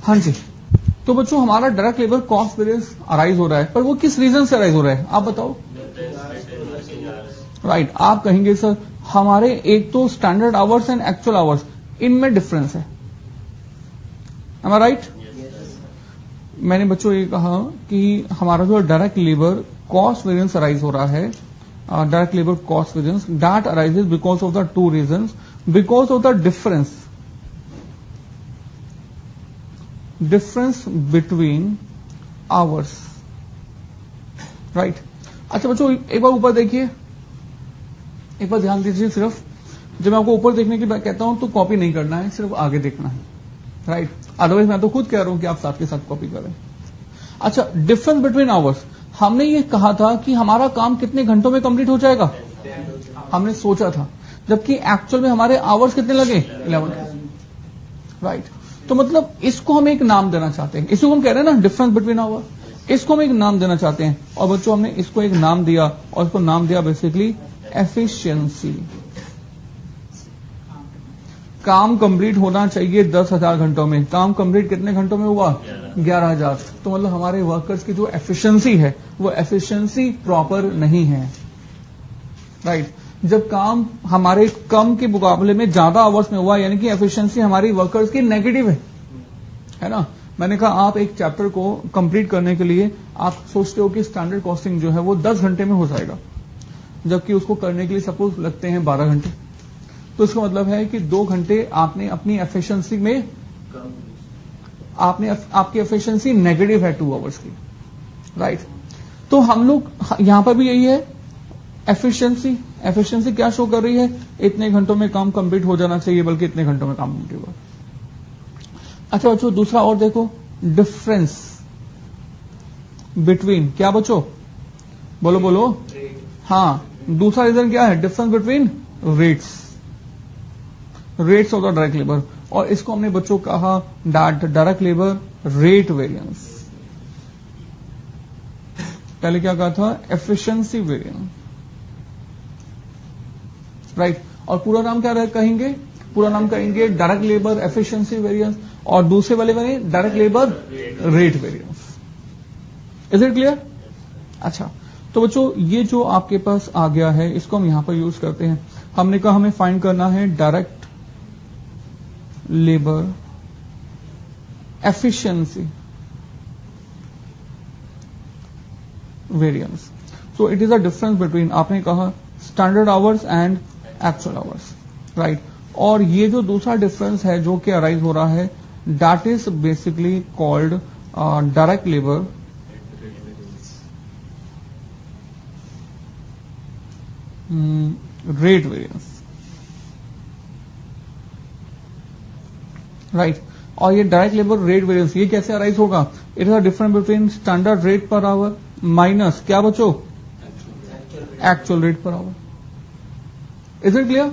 हाँ जी, तो बच्चों हमारा direct labour cost variance arise हो रहा है, पर वो किस रीजन से अराइज हो रहा है आप बताओ? राइट, आप कहेंगे सर हमारे एक तो standard hours and actual hours इनमें डिफरेंस है, एम आई राइट? मैंने बच्चों ये कहा कि हमारा जो direct labour cost variance arise हो रहा है, direct labour cost variance that arises because of the two reasons, because of the difference between hours, right. अच्छा बच्चों एक बार ऊपर देखिए, एक बार ध्यान दीजिए, सिर्फ जब मैं आपको ऊपर देखने की बात कहता हूं तो कॉपी नहीं करना है, सिर्फ आगे देखना है, राइट। अदरवाइज मैं तो खुद कह रहा हूं कि आप साथ के साथ कॉपी करें। अच्छा, डिफरेंस बिटवीन आवर्स, हमने ये कहा था कि हमारा काम कितने घंटों में कंप्लीट हो जाएगा, हमने सोचा था, जबकि एक्चुअल में हमारे आवर्स कितने लगे? 11, राइट। तो मतलब इसको हम एक नाम देना चाहते हैं, इसको हम कह रहे हैं ना डिफरेंस बिटवीन आवर, इसको हम एक नाम देना चाहते हैं, और बच्चों हमने इसको एक नाम दिया, और इसको नाम दिया बेसिकली एफिशिएंसी। काम कंप्लीट होना चाहिए 10,000 घंटों में, काम कंप्लीट कितने घंटों में हुआ? 11,000। तो मतलब हमारे वर्कर्स की जो एफिशिएंसी है वो एफिशिएंसी प्रॉपर नहीं है, राइट। जब काम हमारे कम के मुकाबले में ज्यादा आवर्स में हुआ, यानी कि एफिशिएंसी हमारी वर्कर्स की नेगेटिव है ना। मैंने कहा आप एक चैप्टर को कंप्लीट करने के लिए आप सोचते हो कि स्टैंडर्ड कॉस्टिंग जो है वो 10 घंटे में हो जाएगा, जबकि उसको करने के लिए सपोज लगते हैं 12 घंटे। तो इसका मतलब है कि 2 घंटे आपने अपनी एफिशिएंसी में, आपकी एफिशिएंसी नेगेटिव है 2 आवर्स की, राइट। तो हम लोग यहां पर भी यही है, एफिशिएंसी क्या शो कर रही है? इतने घंटों में काम कंप्लीट हो जाना चाहिए, बल्कि इतने घंटों में काम कंप्लीट हुआ। अच्छा बच्चों दूसरा और देखो, डिफरेंस बिटवीन, क्या बच्चों बोलो बोलो? हाँ, दूसरा रीजन क्या है? Difference between rates of the direct labour, और इसको हमने बच्चों कहा डायरेक्ट लेबर रेट वेरिएंस। पहले क्या कहा था? Efficiency variance, right. और पूरा नाम क्या कहेंगे? पूरा नाम कहेंगे डायरेक्ट लेबर एफिशिएंसी वेरिएंस, और दूसरे वाले में direct labour rate variance. Is it clear? अच्छा, तो बच्चों ये जो आपके पास आ गया है इसको हम यहां पर यूज करते हैं। हमने कहा हमें फाइंड करना है direct labour efficiency variance. So it is a difference between, आपने कहा standard hours and actual hours, right. और ये जो दूसरा डिफरेंस है जो कि अराइज हो रहा है, that is basically called direct labour rate variance, right. और ये डायरेक्ट लेबर रेट वेरिएंस ये कैसे अराइज होगा? It is a difference between standard rate per hour minus क्या बच्चों? Actual rate per hour. Is it clear?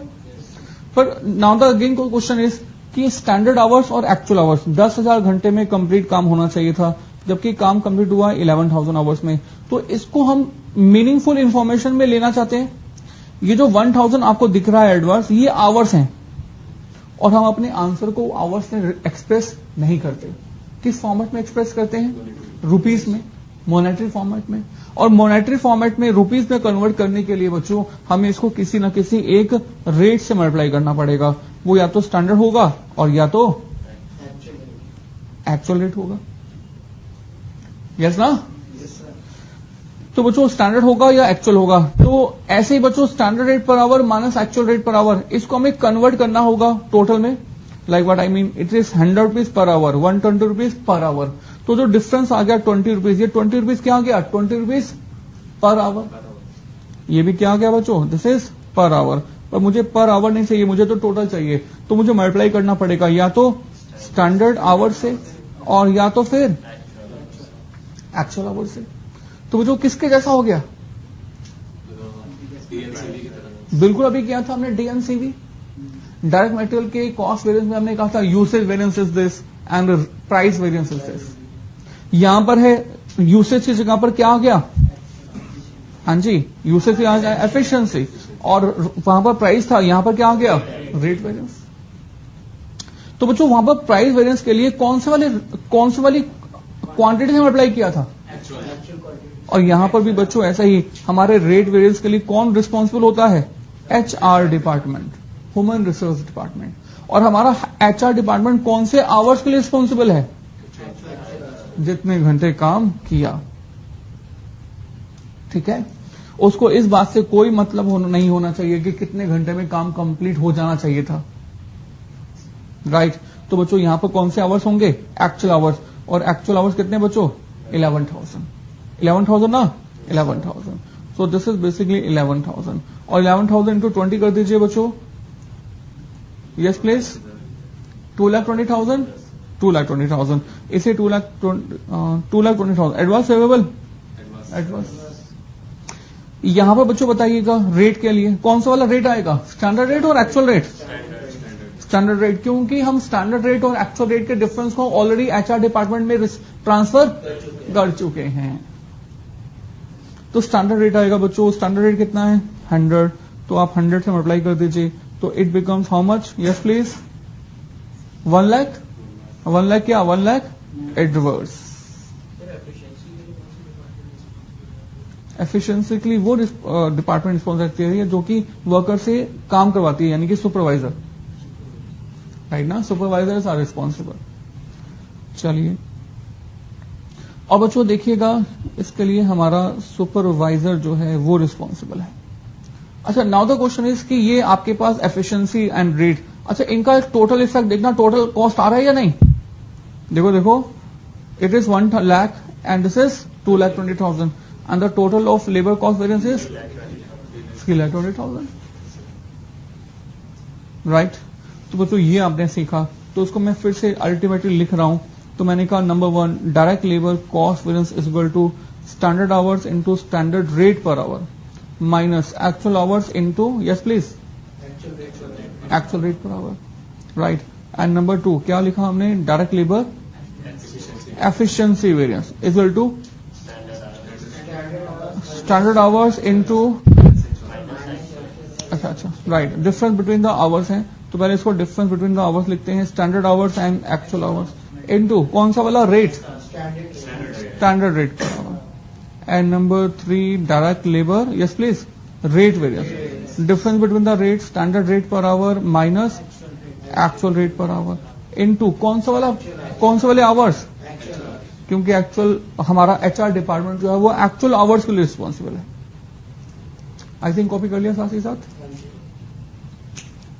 पर now the again question is कि standard hours और एक्चुअल आवर्स 10,000 घंटे में कंप्लीट काम होना चाहिए था, जबकि काम कंप्लीट हुआ 11,000 आवर्स में. तो इसको हम मीनिंगफुल इंफॉर्मेशन में लेना चाहते हैं. ये जो 1,000 आपको दिख रहा है एडवर्स, ये आवर्स हैं और हम अपने आंसर को आवर्स में एक्सप्रेस नहीं करते. किस फॉर्मेट में एक्सप्रेस करते हैं? रुपीस में, मॉनेटरी फॉर्मेट में. और मॉनेटरी फॉर्मेट में रुपीस में कन्वर्ट करने के लिए बच्चों हमें इसको किसी ना किसी एक रेट से मल्टीप्लाई करना पड़ेगा. वो या तो स्टैंडर्ड होगा और या तो एक्चुअल रेट होगा. यस ना? तो बच्चों स्टैंडर्ड होगा या एक्चुअल होगा. तो ऐसे ही बच्चों standard rate per hour minus actual rate per our, इसको हमें कन्वर्ट करना होगा टोटल में. Like what I mean, it is 100 rupees per hour, 120 rupees per hour. तो जो डिफरेंस आ गया 20 रुपीज, ये 20 रुपीज क्या आ गया? 20 रुपीज पर आवर. ये भी क्या आ गया बच्चों? This is per hour. पर मुझे पर आवर नहीं चाहिए, मुझे तो टोटल चाहिए. तो मुझे मल्टीप्लाई करना पड़ेगा या तो स्टैंडर्ड आवर से और या तो फिर एक्चुअल आवर से. तो जो किसके जैसा हो गया? DNCV की तरह. बिल्कुल अभी किया था हमने डीएनसीवी. डायरेक्ट मटेरियल के कॉस्ट वेरिएंस में हमने कहा था usage variance is this and price variance is this. यहां पर है यूसेज की जगह पर क्या आ गया? हाँ जी, यूसेज आ गया एफिशिएंसी, और वहां पर प्राइस था, यहां पर क्या आ गया? Rate variance. तो बच्चों वहां पर प्राइस वेरिएंस के लिए कौन से वाली क्वांटिटी से अप्लाई किया था? और यहां पर भी बच्चों ऐसा ही हमारे रेट वेरिएंस के लिए कौन रिस्पॉन्सिबल होता है? HR department, human resource department. और हमारा HR डिपार्टमेंट कौन से आवर्स के लिए रिस्पॉन्सिबल है? जितने घंटे काम किया. ठीक है. उसको इस बात से कोई मतलब नहीं होना चाहिए कि कितने घंटे में काम कंप्लीट हो जाना चाहिए था. राइट. तो बच्चों यहां पर कौन से आवर्स होंगे? Actual hours. और एक्चुअल आवर्स कितने बच्चों? 11,000 ना? 11,000. सो दिस इज बेसिकली 11,000. और 11,000 इंटू 20 कर दीजिए बच्चों. Yes please. 2,20,000. 2,20,000. इसे 2,20,000 एडवांस अवेलेबल. एडवांस. यहां पर बच्चों बताइएगा रेट के लिए कौन सा वाला रेट आएगा? स्टैंडर्ड रेट और एक्चुअल रेट? Standard rate. क्योंकि हम स्टैंडर्ड रेट और एक्चुअल रेट के डिफरेंस को ऑलरेडी HR डिपार्टमेंट में ट्रांसफर कर चुके हैं. तो स्टैंडर्ड रेट आएगा बच्चों. स्टैंडर्ड रेट कितना है? 100. तो आप 100 से मल्टीप्लाई कर दीजिए. तो it becomes how much? Yes please. 1 lakh. 1 lakh क्या? 1 लाख एडवर्स. एफिशिएंसी के लिए वो डिपार्टमेंट रिस्पॉन्स रखती है जो कि वर्कर से काम करवाती है, यानी कि सुपरवाइजर. राइट ना? Supervisors are responsible. चलिए और बच्चों देखिएगा इसके लिए हमारा सुपरवाइजर जो है वो रिस्पॉन्सिबल है. अच्छा, नाउ द क्वेश्चन इज कि ये आपके पास एफिशिएंसी एंड रेट. अच्छा, इनका टोटल इफेक्ट देखना, टोटल कॉस्ट आ रहा है या नहीं? देखो it is 1 lakh and this is 2,20,000 and the total of labor cost variance is 3,20,000. Right. तो बच्चों ये आपने सीखा. तो उसको मैं फिर से अल्टीमेटली लिख रहा हूं. तो मैंने कहा number 1 direct labour cost variance is equal to standard hours into standard rate per hour minus actual hours into yes please actual rate per hour. Right. And number 2 क्या लिखा हमने? Direct labour efficiency variance is equal to standard hours into अच्छा right. Difference between the hours है, तो पहले इसको difference between the hours लिखते हैं. Standard hours and actual hours into कौन सा वाला rate? Standard rate per our. And number 3 direct labour yes please rate variance. Difference between the rate standard rate per hour minus actual rate per hour into कौन से वाले hours? क्योंकि actual हमारा HR department जो है वो actual hours के लिए रिस्पॉन्सिबल है. आई थिंक कॉपी कर लिया साथ ही साथ.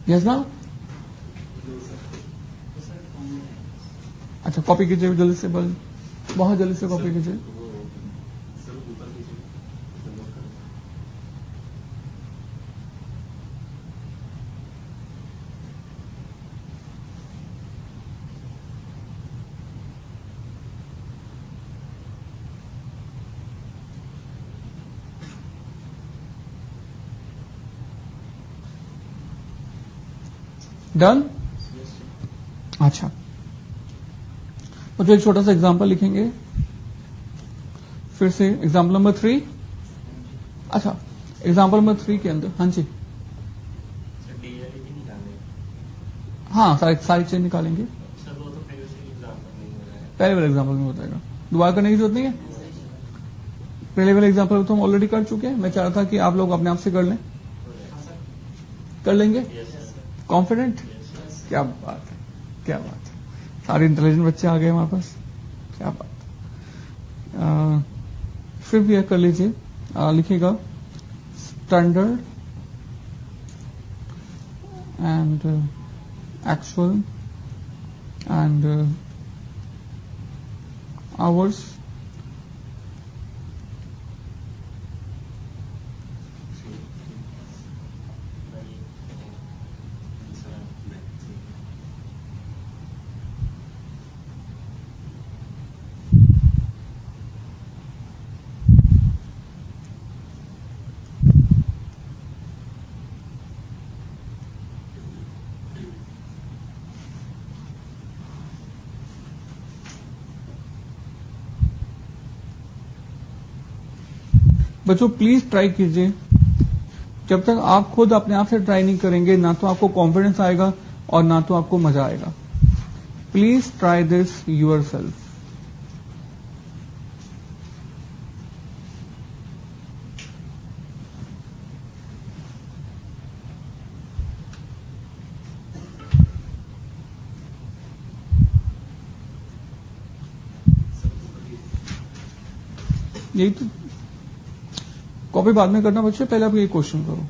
यस ना? अच्छा, कॉपी कीजिए जल्दी से, बहुत जल्दी से कॉपी कीजिए. डन? अच्छा, तो एक छोटा सा एग्जांपल लिखेंगे फिर से। Example number 3। अच्छा, एग्जांपल नंबर 3 के अंदर, हाँ जी, हाँ सारी चीजें निकालेंगे। पहले वाले एग्जांपल में बताएगा, दोबारा करने की जरूरत नहीं है। पहले वाले एग्जांपल तो हम ऑलरेडी कर चुके हैं। मैं चाह रहा था कि आप लोग अपने आप से कर लें। कर लेंगे? कॉन्फिडेंट? क्या बात है, क्या बात है, सारे इंटेलिजेंट बच्चे आ गए हमारे पास, क्या बात है। फिर भी कर लीजिए, लिखिएगा standard and actual and hours बच्चों प्लीज ट्राई कीजिए। जब तक आप खुद अपने आप से ट्राई नहीं करेंगे, ना तो आपको कॉन्फिडेंस आएगा और ना तो आपको मजा आएगा। Please try this yourself. यही तो, कॉपी बाद में करना बच्चे, पहले आप ये क्वेश्चन करो।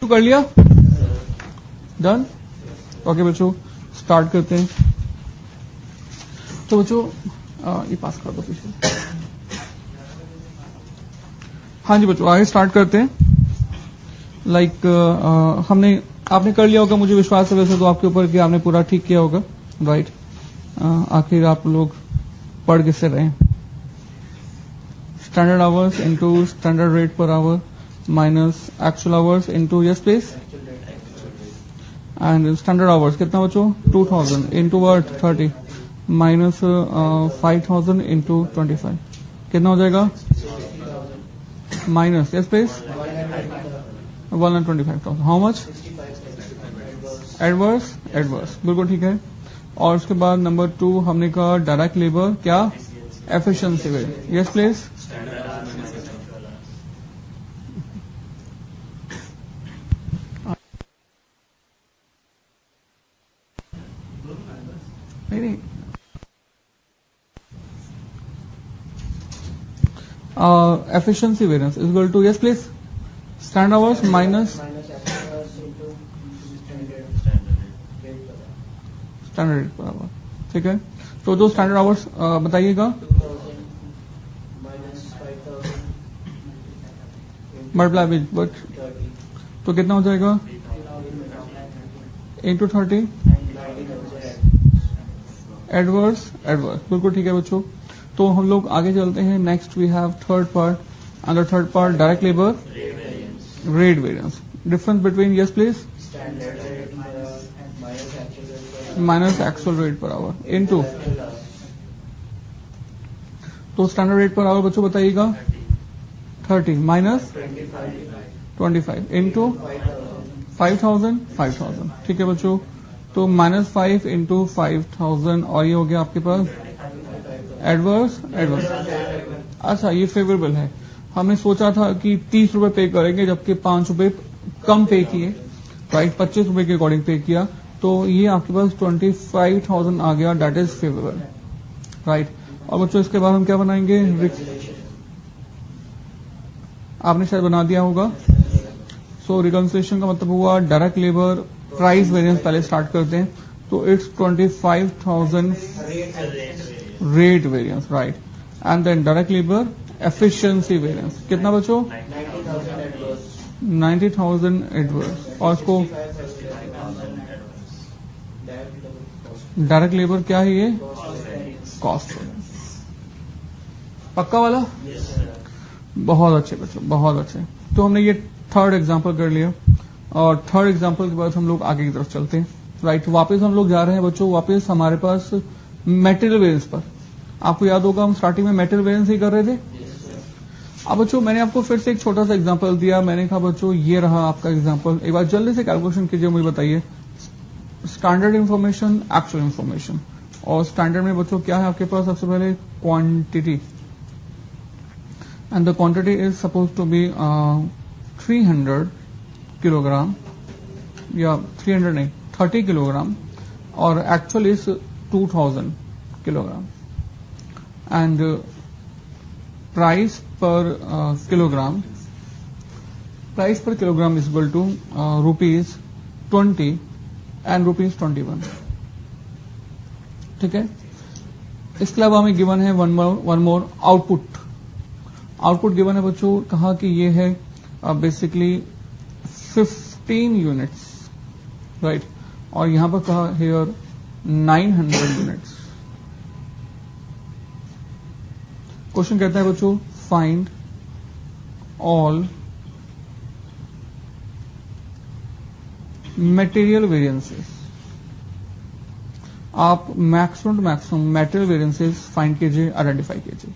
शुरू कर लिया? डन? ओके बच्चों, स्टार्ट करते हैं। तो बच्चों ये पास कर दो पीछे। हाँ जी बच्चों, आगे स्टार्ट करते हैं। आपने कर लिया होगा, मुझे विश्वास है वैसे तो आपके ऊपर कि आपने पूरा ठीक किया होगा, राइट? आखिर आप लोग पढ़ किससे रहे? Standard hours into standard rate per hour minus actual hours into yes please and standard hours कितना बच्चों? 2000 इनटू व्हाट 30 माइनस 5000 इनटू 25 कितना हो जाएगा? Minus yes please 125,000। How much? Adverse, adverse, बिल्कुल ठीक है। और उसके बाद नंबर 2 हमने कहा डायरेक्ट लेबर क्या? Efficiency variance, yes please. नहीं efficiency variance is equal to yes please standard hours minus standard rate per hour, ठीक है। तो जो स्टैंडर्ड आवर्स बताइएगा, मल्टीप्लाई विद बट तो कितना हो जाएगा? इंटू 30 एडवर्स, एडवर्स, बिल्कुल ठीक है बच्चों। तो हम लोग आगे चलते हैं। Next we have third part. Under third part direct labour rate variance, difference between yes please minus actual rate per hour into, तो स्टैंडर्ड रेट पर आवर बच्चों बताइएगा 30 माइनस 25 इनटू 5000, ठीक है बच्चों। तो -5 इंटू 5000 और ये हो गया आपके पास एडवर्स, एडवर्स। अच्छा, ये फेवरेबल है। हमने सोचा था कि 30 रुपए पे करेंगे जबकि 5 रुपए कम पे किए, राइट? 25 रुपए के अकॉर्डिंग पे किया, तो ये आपके पास 25,000 आ गया, दैट इज फेवरेबल, राइट? और बच्चों इसके बाद हम क्या बनाएंगे? आपने शायद बना दिया होगा। सो रिकंसिलेशन का मतलब हुआ डायरेक्ट लेबर प्राइस वेरिएंस पहले स्टार्ट करते हैं, तो it's 25,000 rate variance, right? And then direct labour efficiency variance कितना बच्चों? 90,000 एडवर्स। और इसको डायरेक्ट लेबर क्या है? ये कॉस्ट वेरिएंस। पक्का वाला? बहुत अच्छे बच्चों, बहुत अच्छे। तो हमने ये थर्ड एग्जांपल कर लिया और थर्ड एग्जांपल के बाद हम लोग आगे की तरफ चलते हैं, राइट? वापस हम लोग जा रहे हैं बच्चों, वापस हमारे पास मेटेरियल वेरिएंस पर। आपको याद होगा हम स्टार्टिंग में मेटेरियल वेरिएंस ही कर रहे थे। अब बच्चों मैंने आपको फिर से एक छोटा सा एग्जांपल दिया। मैंने कहा बच्चों ये रहा आपका एग्जांपल, एक बार जल्दी से कैलकुलेशन कीजिए, मुझे बताइए। Standard information, actual information. और स्टैंडर्ड में बच्चों क्या है आपके पास? सबसे पहले quantity, and the quantity is suppose to be 300 kilogram, या 300 नहीं 30 किलोग्राम, और actual is 2000 kilogram, and price per kilogram, price per kilogram is equal to ₹20 and ₹21, ठीक है। इसके अलावा हमें गिवन है one more output. Output given है बच्चों, कहा कि ये है बेसिकली 15 यूनिट्स, राइट? और यहां पर कहा हियर 900 यूनिट्स। क्वेश्चन कहता है बच्चों फाइंड ऑल मटेरियल वेरिएंसेस। आप maximum to maximum material variances find कीजिए, आइडेंटिफाई कीजिए।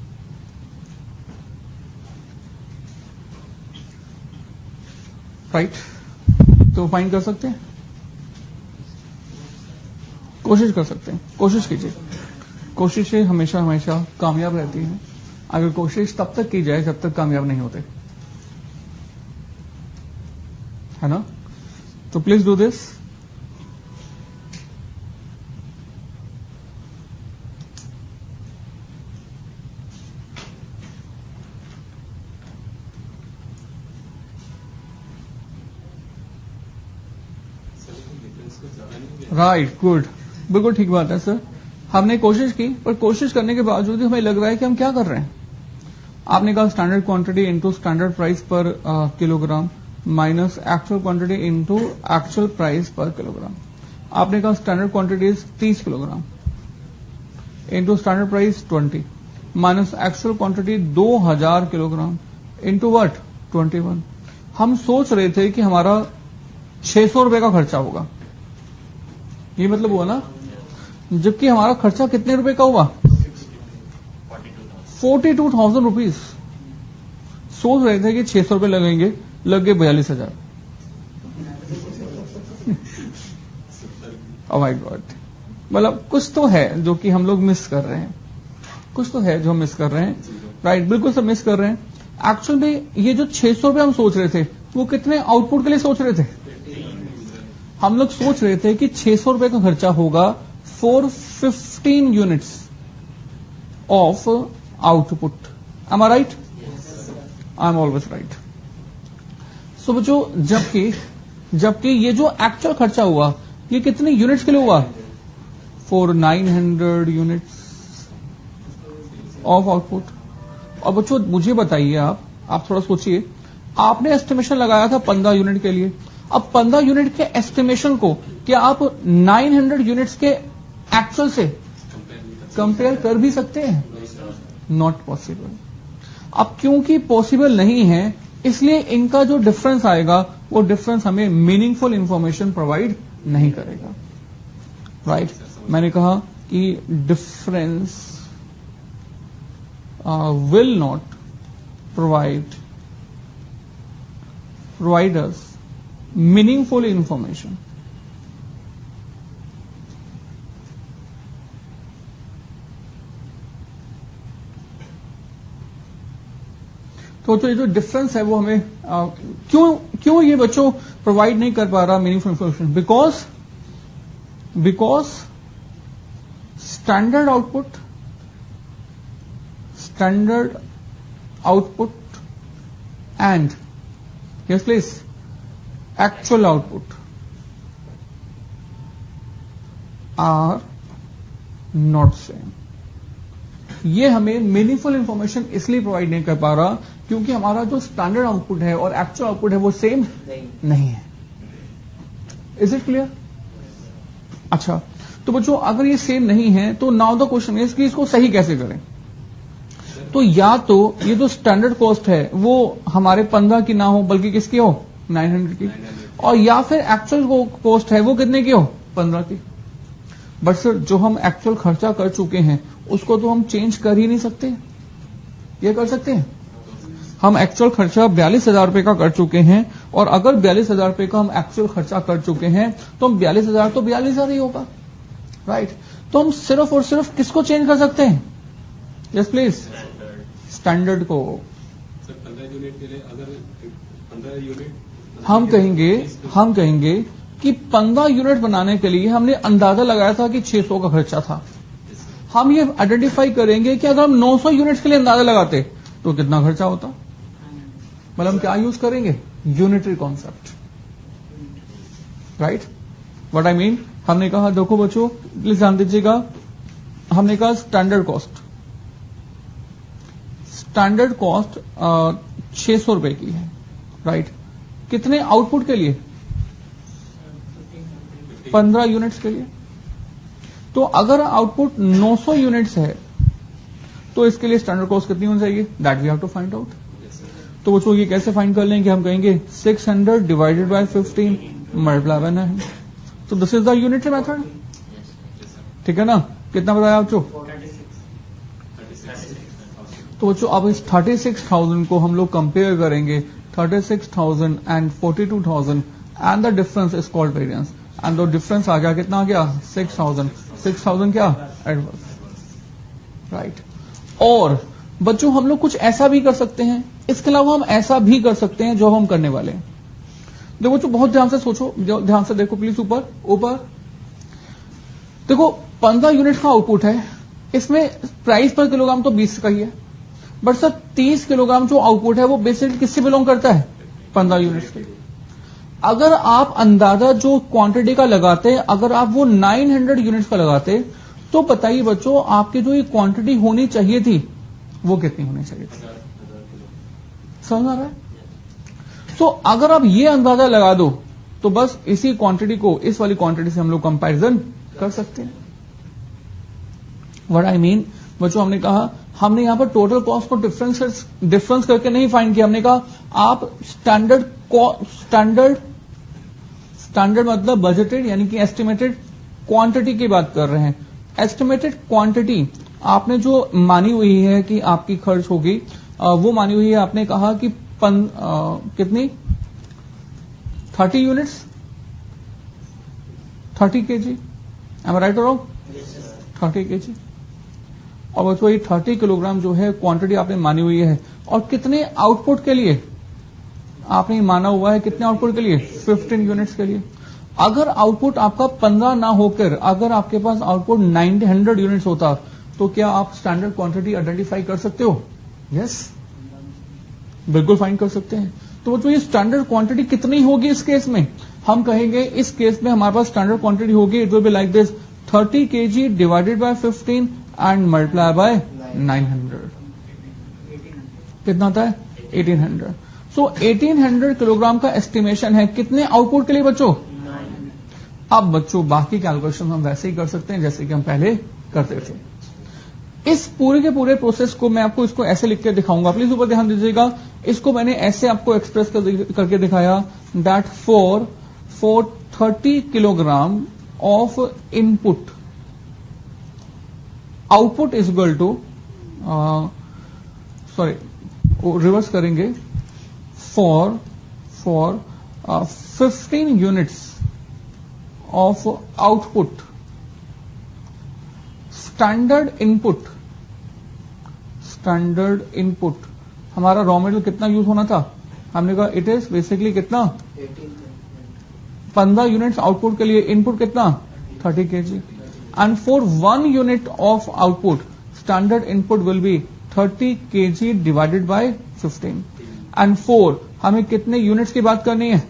राइट? तो फाइंड कर सकते हैं, कोशिश कर सकते हैं, कोशिश कीजिए। कोशिशें हमेशा हमेशा कामयाब रहती हैं। अगर कोशिश तब तक की जाए जब तक कामयाब नहीं होते, है ना? तो please do this. Right, good, बिल्कुल ठीक बात है सर। हमने कोशिश की, पर कोशिश करने के बावजूद हमें लग रहा है कि हम क्या कर रहे हैं। आपने कहा standard quantity into standard price per kilogram minus actual quantity into actual price per kilogram. आपने कहा standard quantity 30 kilogram into standard price 20 minus actual quantity 2000 kilogram into what 21। हम सोच रहे थे कि हमारा 600 रुपए का खर्चा होगा, ये मतलब हुआ ना, जबकि हमारा खर्चा कितने रुपए का हुआ 42,000 रुपीज। सोच रहे थे कि 600 रुपए लगेंगे, लग गए 42,000। ओह माय गॉड, मतलब कुछ तो है जो कि हम लोग मिस कर रहे हैं, कुछ तो है जो हम मिस कर रहे हैं। राइट, बिल्कुल सब मिस कर रहे हैं। एक्चुअली ये जो 600 रुपए हम सोच रहे थे वो कितने आउटपुट के लिए सोच रहे थे। हम लोग सोच रहे थे कि 600 रुपए का खर्चा होगा for 15 units of output. Am I right? I am always right. So बच्चों, जबकि ये जो एक्चुअल खर्चा हुआ ये कितने यूनिट्स के लिए हुआ, फॉर 900 यूनिट्स ऑफ आउटपुट। और बच्चों मुझे बताइए, आप थोड़ा सोचिए, आपने एस्टिमेशन लगाया था 15 यूनिट के लिए। अब 15 यूनिट के एस्टिमेशन को क्या आप 900 यूनिट्स के एक्चुअल से कंपेयर कर भी सकते हैं? Not possible. अब क्योंकि पॉसिबल नहीं है, इसलिए इनका जो डिफरेंस आएगा वो डिफरेंस हमें मीनिंगफुल इंफॉर्मेशन प्रोवाइड नहीं करेगा। राइट, मैंने कहा कि difference will not provide us meaningful information. तो ये जो डिफरेंस है वो हमें क्यों ये बच्चों प्रोवाइड नहीं कर पा रहा meaningful information? Because standard output and yes please actual output are not same. ये हमें मीनिंगफुल इंफॉर्मेशन इसलिए प्रोवाइड नहीं कर पा रहा क्योंकि हमारा जो स्टैंडर्ड आउटपुट है और एक्चुअल आउटपुट है वो सेम नहीं है। Is it clear? अच्छा, तो बच्चों अगर ये सेम नहीं है तो नाउ द क्वेश्चन इज कि इसको सही कैसे करें। तो या तो ये जो स्टैंडर्ड कॉस्ट है वो हमारे 15 की ना हो बल्कि किसकी हो 900 की, और या फिर एक्चुअल कॉस्ट है वो कितने की हो 15 की। बट सर जो हम एक्चुअल खर्चा कर चुके हैं उसको तो हम चेंज कर ही नहीं सकते। ये कर सकते हैं? हम एक्चुअल खर्चा 42,000 रुपए का कर चुके हैं, और अगर 42,000 रुपए का हम एक्चुअल खर्चा कर चुके हैं तो हम 42,000 तो 42,000 ही होगा। राइट, तो हम सिर्फ और सिर्फ किसको चेंज कर सकते हैं? यस प्लीज, स्टैंडर्ड को। सर 15 यूनिट के लिए अगर 15 यूनिट हम कहेंगे कि 15 यूनिट बनाने के लिए हमने अंदाजा लगाया था कि 600 का खर्चा था। हम ये आइडेंटिफाई करेंगे कि अगर हम 900 यूनिट्स के लिए अंदाजा लगाते तो कितना खर्चा होता। मतलब हम क्या यूज करेंगे? Unitary concept. Right, what I mean, हमने कहा देखो बच्चों प्लीज ध्यान दीजिएगा, हमने कहा स्टैंडर्ड कॉस्ट 600 रुपए की है। राइट, कितने आउटपुट के लिए? 15 यूनिट्स के लिए। तो अगर आउटपुट 900 यूनिट्स है तो इसके लिए स्टैंडर्ड कॉस्ट कितनी होनी चाहिए? That we have to find out. तो बच्चों ये कैसे फाइंड कर लेंगे? हम कहेंगे 600 डिवाइडेड बाय 15 मल्टीप्लाई बाय 9। तो this is the unitary method. ठीक है ना? कितना बताया बच्चों? तो बच्चों अब इस 36,000 को हम लोग कंपेयर करेंगे 36,000 and 42,000 and the difference is called variance, and the difference आ गया कितना आ गया? 6,000 क्या एडवर्स। राइट, और बच्चों हम लोग कुछ ऐसा भी कर सकते हैं, इसके अलावा हम ऐसा भी कर सकते हैं जो हम करने वाले हैं। देखो बच्चों बहुत ध्यान से सोचो, ध्यान से देखो प्लीज। ऊपर देखो 15 यूनिट का आउटपुट है, इसमें प्राइस पर किलोग्राम तो 20 का ही है, बट सर 30 किलोग्राम जो आउटपुट है वो बेसिकली किससे बिलोंग करता है? 15 यूनिट्स के। अगर आप अंदाजा जो क्वांटिटी का लगाते हैं, अगर आप वो 900 यूनिट्स का लगाते, तो बताइए बच्चों आपकी जो ये क्वांटिटी होनी चाहिए थी वो कितनी होनी चाहिए थी? समझ आ रहा है? तो अगर आप ये अंदाजा लगा दो तो बस इसी क्वांटिटी को इस वाली क्वांटिटी से हम लोग कंपैरिजन कर सकते हैं। व्हाट आई मीन बच्चों, हमने कहा हमने यहां पर टोटल कॉस्ट को डिफरेंस करके नहीं फाइंड किया। हमने कहा आप स्टैंडर्ड मतलब बजटेड यानी कि एस्टिमेटेड क्वांटिटी की बात कर रहे हैं। एस्टिमेटेड क्वांटिटी आपने जो मानी हुई है कि आपकी खर्च होगी, वो मानी हुई है, आपने कहा कि कितनी 30 units 30 kg, M I right और रॉन्ग? 30 kg। और बच्चों ये 30 किलोग्राम जो है क्वांटिटी आपने मानी हुई है, और कितने आउटपुट के लिए आपने माना हुआ है? कितने आउटपुट के लिए? 15 यूनिट्स के लिए। अगर आउटपुट आपका 15 ना होकर अगर आपके पास आउटपुट 900 यूनिट्स होता तो क्या आप स्टैंडर्ड क्वांटिटी आइडेंटिफाई कर सकते हो? यस, बिल्कुल फाइंड कर सकते हैं। तो बच्चों ये स्टैंडर्ड क्वांटिटी कितनी होगी इस केस में? हम कहेंगे इस केस में हमारे पास स्टैंडर्ड क्वांटिटी होगी, it will be like this 30 kg divided by 15 and multiply by 900। कितना आता है? 1800। सो 1800 किलोग्राम का एस्टिमेशन है कितने आउटपुट के लिए बच्चों? अब बच्चों बाकी कैलकुलेशन हम वैसे ही कर सकते हैं जैसे कि हम पहले करते थे। इस पूरे के पूरे प्रोसेस को मैं आपको इसको ऐसे लिख के दिखाऊंगा, प्लीज ऊपर ध्यान दीजिएगा। इसको मैंने ऐसे आपको एक्सप्रेस करके दिखाया that for 30 kilogram of input output is equal to, sorry reverse करेंगे, for 15 units of output standard input हमारा रॉ मटेरियल कितना यूज होना था? हमने कहा इट इज बेसिकली कितना? 15 यूनिट्स आउटपुट के लिए इनपुट कितना? 30 kg। And for 1 unit of output standard input will be 30 kg divided by 15। And for हमें कितने यूनिट्स की बात करनी है?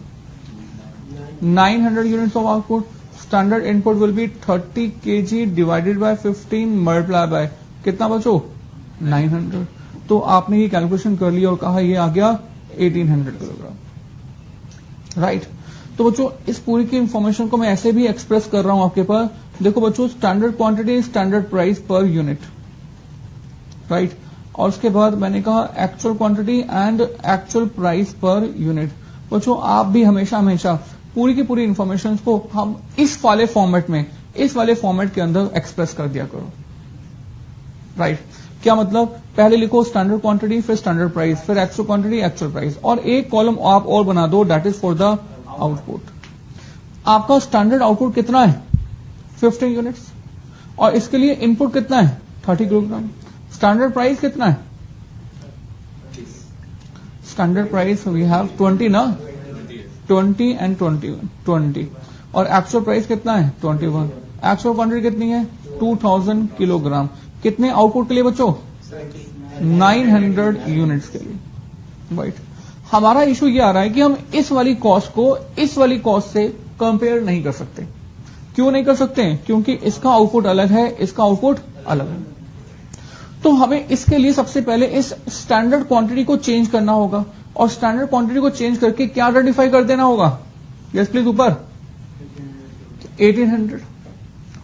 900 units of output, standard input will be 30 kg divided by 15 multiply by कितना बच्चों? 900। तो आपने ये कैलकुलेशन कर लिया और कहा ये आ गया 1800 किलोग्राम, राइट। तो बच्चों इस पूरी की इंफॉर्मेशन को मैं ऐसे भी एक्सप्रेस कर रहा हूं आपके पास। देखो बच्चों, standard quantity, standard price per unit, right. और उसके बाद मैंने कहा actual quantity and actual price per unit. बच्चों आप भी हमेशा पूरी की पूरी इंफॉर्मेशन को हम इस वाले फॉर्मेट के अंदर एक्सप्रेस कर दिया करो, राइट। क्या मतलब? पहले लिखो स्टैंडर्ड क्वांटिटी, फिर स्टैंडर्ड प्राइस, फिर एक्चुअल क्वांटिटी, एक्चुअल प्राइस, और एक कॉलम आप और बना दो that is for the output. आपका स्टैंडर्ड आउटपुट कितना है? 15 यूनिट्स, और इसके लिए इनपुट कितना है? 30 किलोग्राम। स्टैंडर्ड प्राइस कितना है? स्टैंडर्ड प्राइस वी हैव 20 ना, 20 एंड 20, और एक्चुअल प्राइस कितना है? 21। एक्चुअल क्वांटिटी कितनी है? 2000 किलोग्राम। कितने आउटपुट के लिए बच्चों? 900 यूनिट्स के लिए, राइट। हमारा इशू ये आ रहा है कि हम इस वाली कॉस्ट को इस वाली कॉस्ट से कंपेयर नहीं कर सकते। क्यों नहीं कर सकते? क्योंकि इसका आउटपुट अलग है, इसका आउटपुट अलग है। तो हमें इसके लिए सबसे पहले इस स्टैंडर्ड क्वांटिटी को चेंज करना होगा, और स्टैंडर्ड क्वांटिटी को चेंज करके क्या आइडेंटिफाई कर देना होगा? यस प्लीज, ऊपर 1800।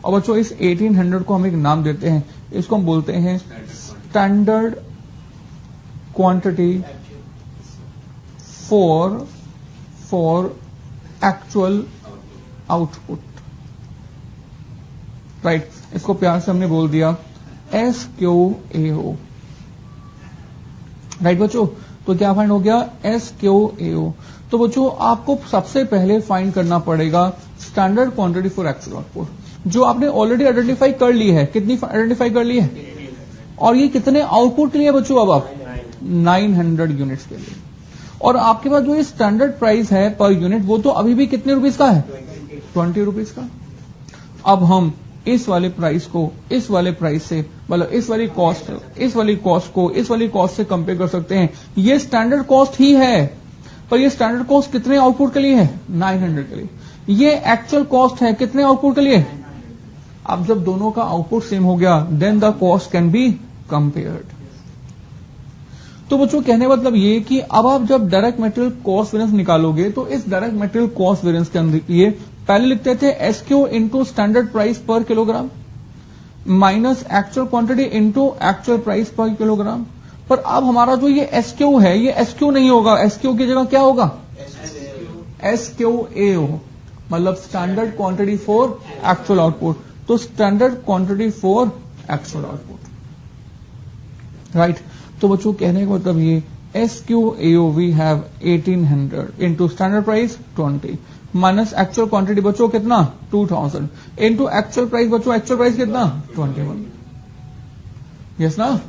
और बच्चों इस 1800 को हम एक नाम देते हैं, इसको हम बोलते हैं standard quantity for actual output, right. इसको प्यार से हमने बोल दिया SQAO, राइट बच्चों। तो क्या फाइंड हो गया? SQAO। तो बच्चों आपको सबसे पहले फाइंड करना पड़ेगा standard quantity for actual output, जो आपने ऑलरेडी आइडेंटिफाई कर ली है। कितनी आइडेंटिफाई कर ली है? और ये कितने आउटपुट के लिए बच्चों? अब आप 900 यूनिट्स के लिए। और आपके पास जो ये स्टैंडर्ड प्राइस है पर यूनिट, वो तो अभी भी कितने रुपीस का है? 20 रुपीस का। अब हम इस वाले प्राइस को इस वाले प्राइस से, मतलब इस वाली कॉस्ट को इस वाली कॉस्ट से कंपेयर कर सकते हैं। ये स्टैंडर्ड कॉस्ट ही है, पर ये स्टैंडर्ड कॉस्ट कितने आउटपुट के लिए है? 900 के लिए। ये एक्चुअल कॉस्ट है कितने आउटपुट के लिए? अब जब दोनों का आउटपुट सेम हो गया then the cost can be compared. तो बच्चों कहने का मतलब ये कि अब आप जब डायरेक्ट मटेरियल कॉस्ट वेरिएंस निकालोगे तो इस डायरेक्ट मटेरियल कॉस्ट वेरिएंस के अंदर ये पहले लिखते थे SQ into standard price per kilogram minus actual quantity into actual price per kilogram. पर अब हमारा जो ये एसक्यू है ये एसक्यू नहीं होगा, एसक्यू की जगह क्या होगा? एसक्यूएओ, मतलब standard quantity for actual output. तो standard quantity for actual output, right. तो बच्चों कहने का मतलब ये SQAO we have 1800 into standard price 20 minus actual quantity बच्चों कितना? 2000 इंटू एक्चुअल प्राइस बच्चों, एक्चुअल प्राइस कितना? 21। यस ना?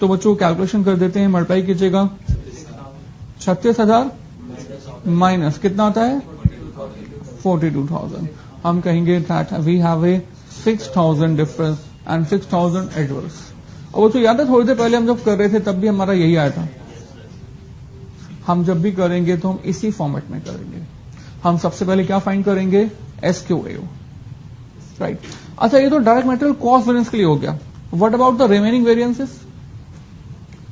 तो बच्चों कैलकुलेशन कर देते हैं, मल्टीप्लाई कीजिएगा 36,000 माइनस कितना आता है? 42,000। हम कहेंगे that we have a 6,000 difference and 6,000 adverse. और वो तो याद है थोड़ी देर पहले हम जब कर रहे थे तब भी हमारा यही आया था। हम जब भी करेंगे तो हम इसी फॉर्मेट में करेंगे। हम सबसे पहले क्या फाइंड करेंगे? एसक्यूएओ, राइट। अच्छा ये तो डायरेक्ट मटेरियल कॉस्ट वेरिएंस के लिए हो गया। What about the remaining variances?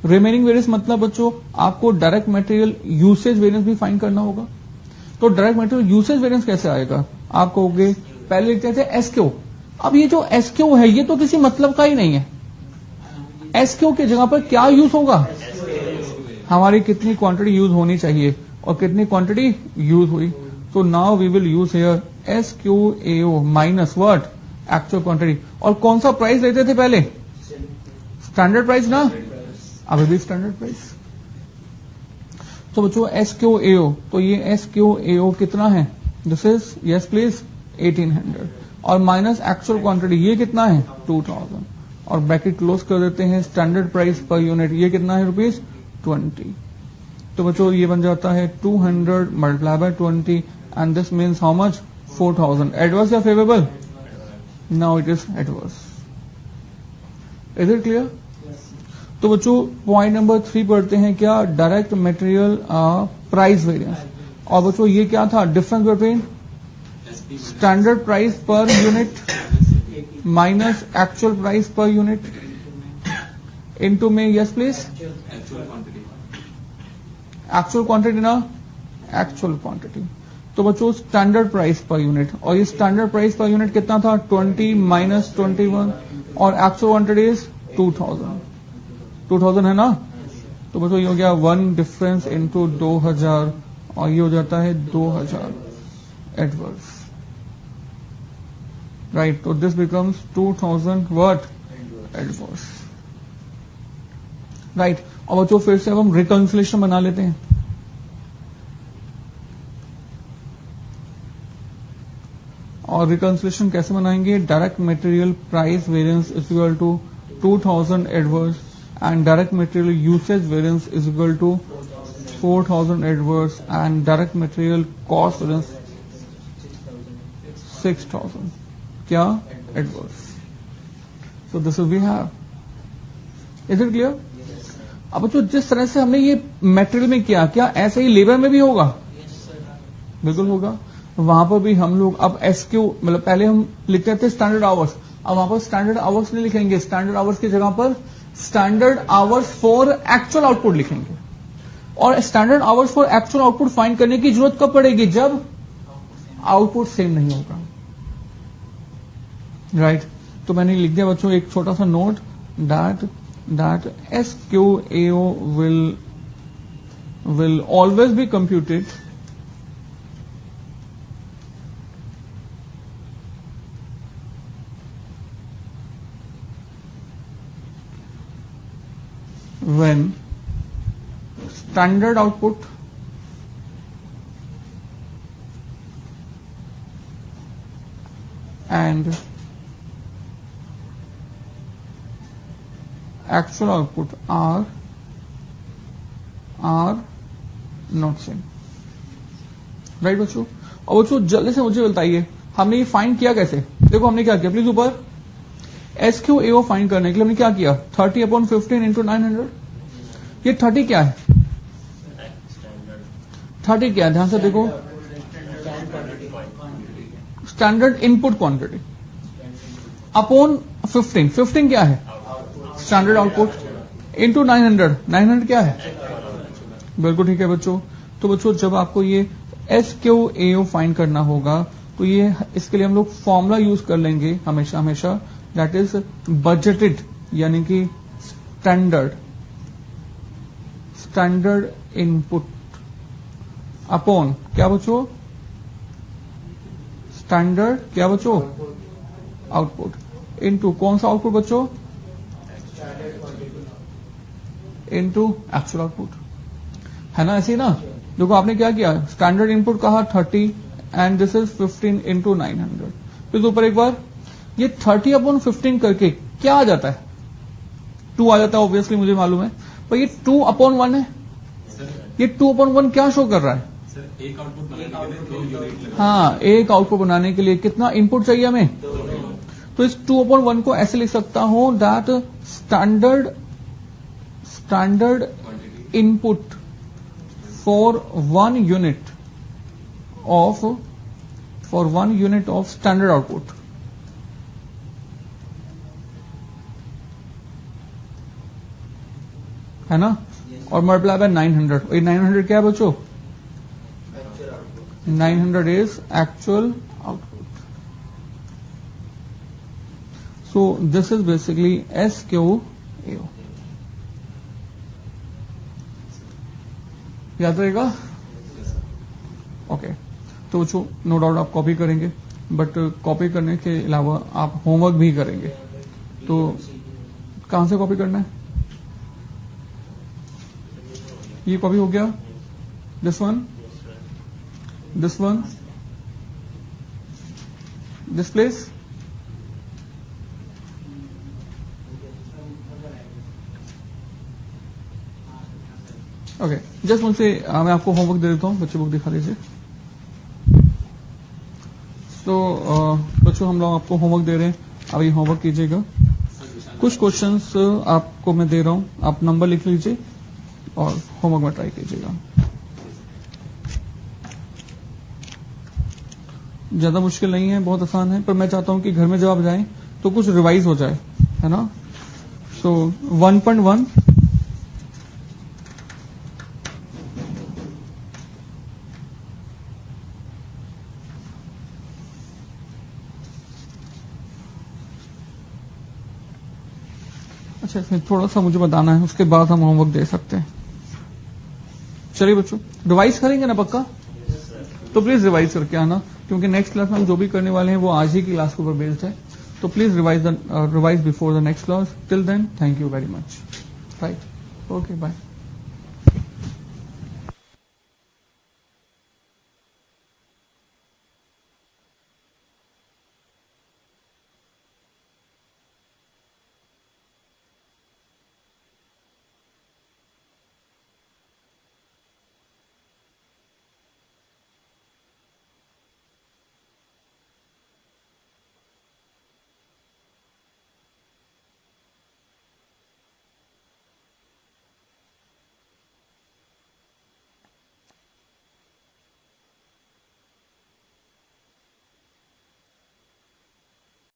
Remaining variance मतलब बच्चों आपको डायरेक्ट मटेरियल यूसेज वेरिएंस भी फाइंड करना होगा। तो डायरेक्ट मटेरियल यूसेज वेरिएंस कैसे आएगा? आप कहोगे पहले लिखते थे एसक्यू। अब ये जो एसक्यू है ये तो किसी मतलब का ही नहीं है। एसक्यू की जगह पर क्या यूज होगा? हमारी कितनी क्वांटिटी यूज होनी चाहिए और कितनी क्वांटिटी यूज हुई। तो now we will use here SQAO minus what? Actual quantity. और कौन सा प्राइस लेते थे पहले? स्टैंडर्ड प्राइस ना, अभी भी स्टैंडर्ड प्राइस। तो बच्चों एसक्यूएओ, तो ये एसक्यूएओ कितना है? दिस इज यस प्लीज 1800 और माइनस एक्चुअल क्वांटिटी ये कितना है? 2000 और ब्रैकेट क्लोज कर देते हैं। स्टैंडर्ड प्राइस पर यूनिट ये कितना है? ₹20। तो बच्चों ये बन जाता है 200 multiply by 20 and this means how much? 4000। Adverse या favourable? Now it is adverse. Is it clear? तो बच्चों पॉइंट नंबर 3 पढ़ते हैं क्या? Direct material price variance. और बच्चों ये क्या था? Difference between standard price per unit minus actual price per unit into में यस प्लीज एक्चुअल क्वांटिटी ना, एक्चुअल क्वांटिटी। तो बच्चों स्टैंडर्ड प्राइस पर यूनिट, और ये स्टैंडर्ड प्राइस पर यूनिट कितना था? 20 माइनस 21 और एक्चुअल क्वांटिटी इज 2000 है ना। तो बच्चों ये हो गया 1 डिफरेंस इंटू 2000 और ये हो जाता है 2000 एडवर्स, राइट। तो this becomes 2000 what? Adverse, right. और बच्चों फिर से अब हम रिकंसिलेशन बना लेते हैं। और रिकंसिलेशन कैसे बनाएंगे? Direct material price variance is equal to 2000 adverse and direct material usage variance is equal to 4000 adverse and direct material cost variance 6000 क्या? adverse. So this is we have. Is it clear? अब जो जिस तरह से हमने ये material में किया, क्या ऐसे ही लेबर में भी होगा? बिल्कुल होगा। वहां पर भी हम लोग अब एसक्यू मतलब पहले हम लिखते थे स्टैंडर्ड आवर्स, अब वहां पर स्टैंडर्ड आवर्स नहीं लिखेंगे। स्टैंडर्ड आवर्स की जगह पर standard hours for actual output लिखेंगे। और standard hours for actual output find करने की जरूरत कब पड़ेगी? जब आउटपुट सेम नहीं होगा, राइट। तो मैंने लिख दिया बच्चों एक छोटा सा note that SQAO will always be computed when standard output and actual output are not same, right बच्चों। और बच्चों जल्दी से मुझे बताइए हमने ये फाइंड किया कैसे? देखो हमने क्या किया, प्लीज ऊपर एसक्यूएओ फाइंड करने के लिए हमने क्या किया? 30/15 इंटू 900। ये 30 क्या है? 30 क्या है, ध्यान से देखो, स्टैंडर्ड इनपुट क्वांटिटी अपॉन 15, 15 क्या है, स्टैंडर्ड आउटपुट इंटू 900, 900 क्या है, बिल्कुल ठीक है बच्चों। तो बच्चों जब आपको ये SQAO फाइंड करना होगा तो ये इसके लिए हम लोग फॉर्मूला यूज कर लेंगे हमेशा हमेशा, दैट इज बजटेड यानी कि स्टैंडर्ड इनपुट अपॉन क्या बच्चों, स्टैंडर्ड क्या बच्चों, आउटपुट इनटू कौन सा आउटपुट बच्चों, इनटू एक्चुअल आउटपुट, है ना, ऐसे ही ना। देखो आपने क्या किया, स्टैंडर्ड इनपुट कहा 30 एंड दिस इज 15 इंटू 900। फिर ऊपर एक बार ये 30 अपॉन 15 करके क्या आ जाता है, 2 आ जाता है ऑब्वियसली, मुझे मालूम है, पर ये 2 अपॉन 1 है, ये 2 अपॉन 1 क्या शो कर रहा है, सर एक आउटपुट बनाने के लिए 2 यूनिट लगा। हाँ, एक आउटपुट बनाने के लिए कितना इनपुट चाहिए हमें, तो इस 2 अपॉन 1 को ऐसे लिख सकता हूं that standard input for 1 unit of standard output, है ना, और मल्टीप्लाई बाय 900, और 900 क्या है बच्चों, 900 is actual output. So this is basically SQAO। याद रहेगा, ओके। तो बच्चों नो डाउट आप कॉपी करेंगे, बट कॉपी करने के अलावा आप होमवर्क भी करेंगे। तो कहां से कॉपी करना है, ये कॉपी हो गया, this one, this place, okay. Just मुझसे मैं आपको होमवर्क दे देता हूं, बच्चे बुक दिखा दीजिए। तो बच्चों हम लोग आपको होमवर्क दे रहे हैं, अब ये होमवर्क कीजिएगा। कुछ क्वेश्चंस आपको मैं दे रहा हूं, आप नंबर लिख लीजिए और होमवर्क में ट्राई कीजिएगा। ज्यादा मुश्किल नहीं है, बहुत आसान है, पर मैं चाहता हूं कि घर में जब आप जाएं तो कुछ रिवाइज हो जाए, है ना। सो 1.1 अच्छा, फिर थोड़ा सा मुझे बताना है, उसके बाद हम होमवर्क दे सकते हैं। चलिए बच्चों, रिवाइज करेंगे ना पक्का, तो प्लीज रिवाइज करके आना, क्योंकि नेक्स्ट क्लास में हम जो भी करने वाले हैं वो आज ही की क्लास के ऊपर बेस्ड है। तो please revise before the next class. Till then thank you very much, right, okay, bye.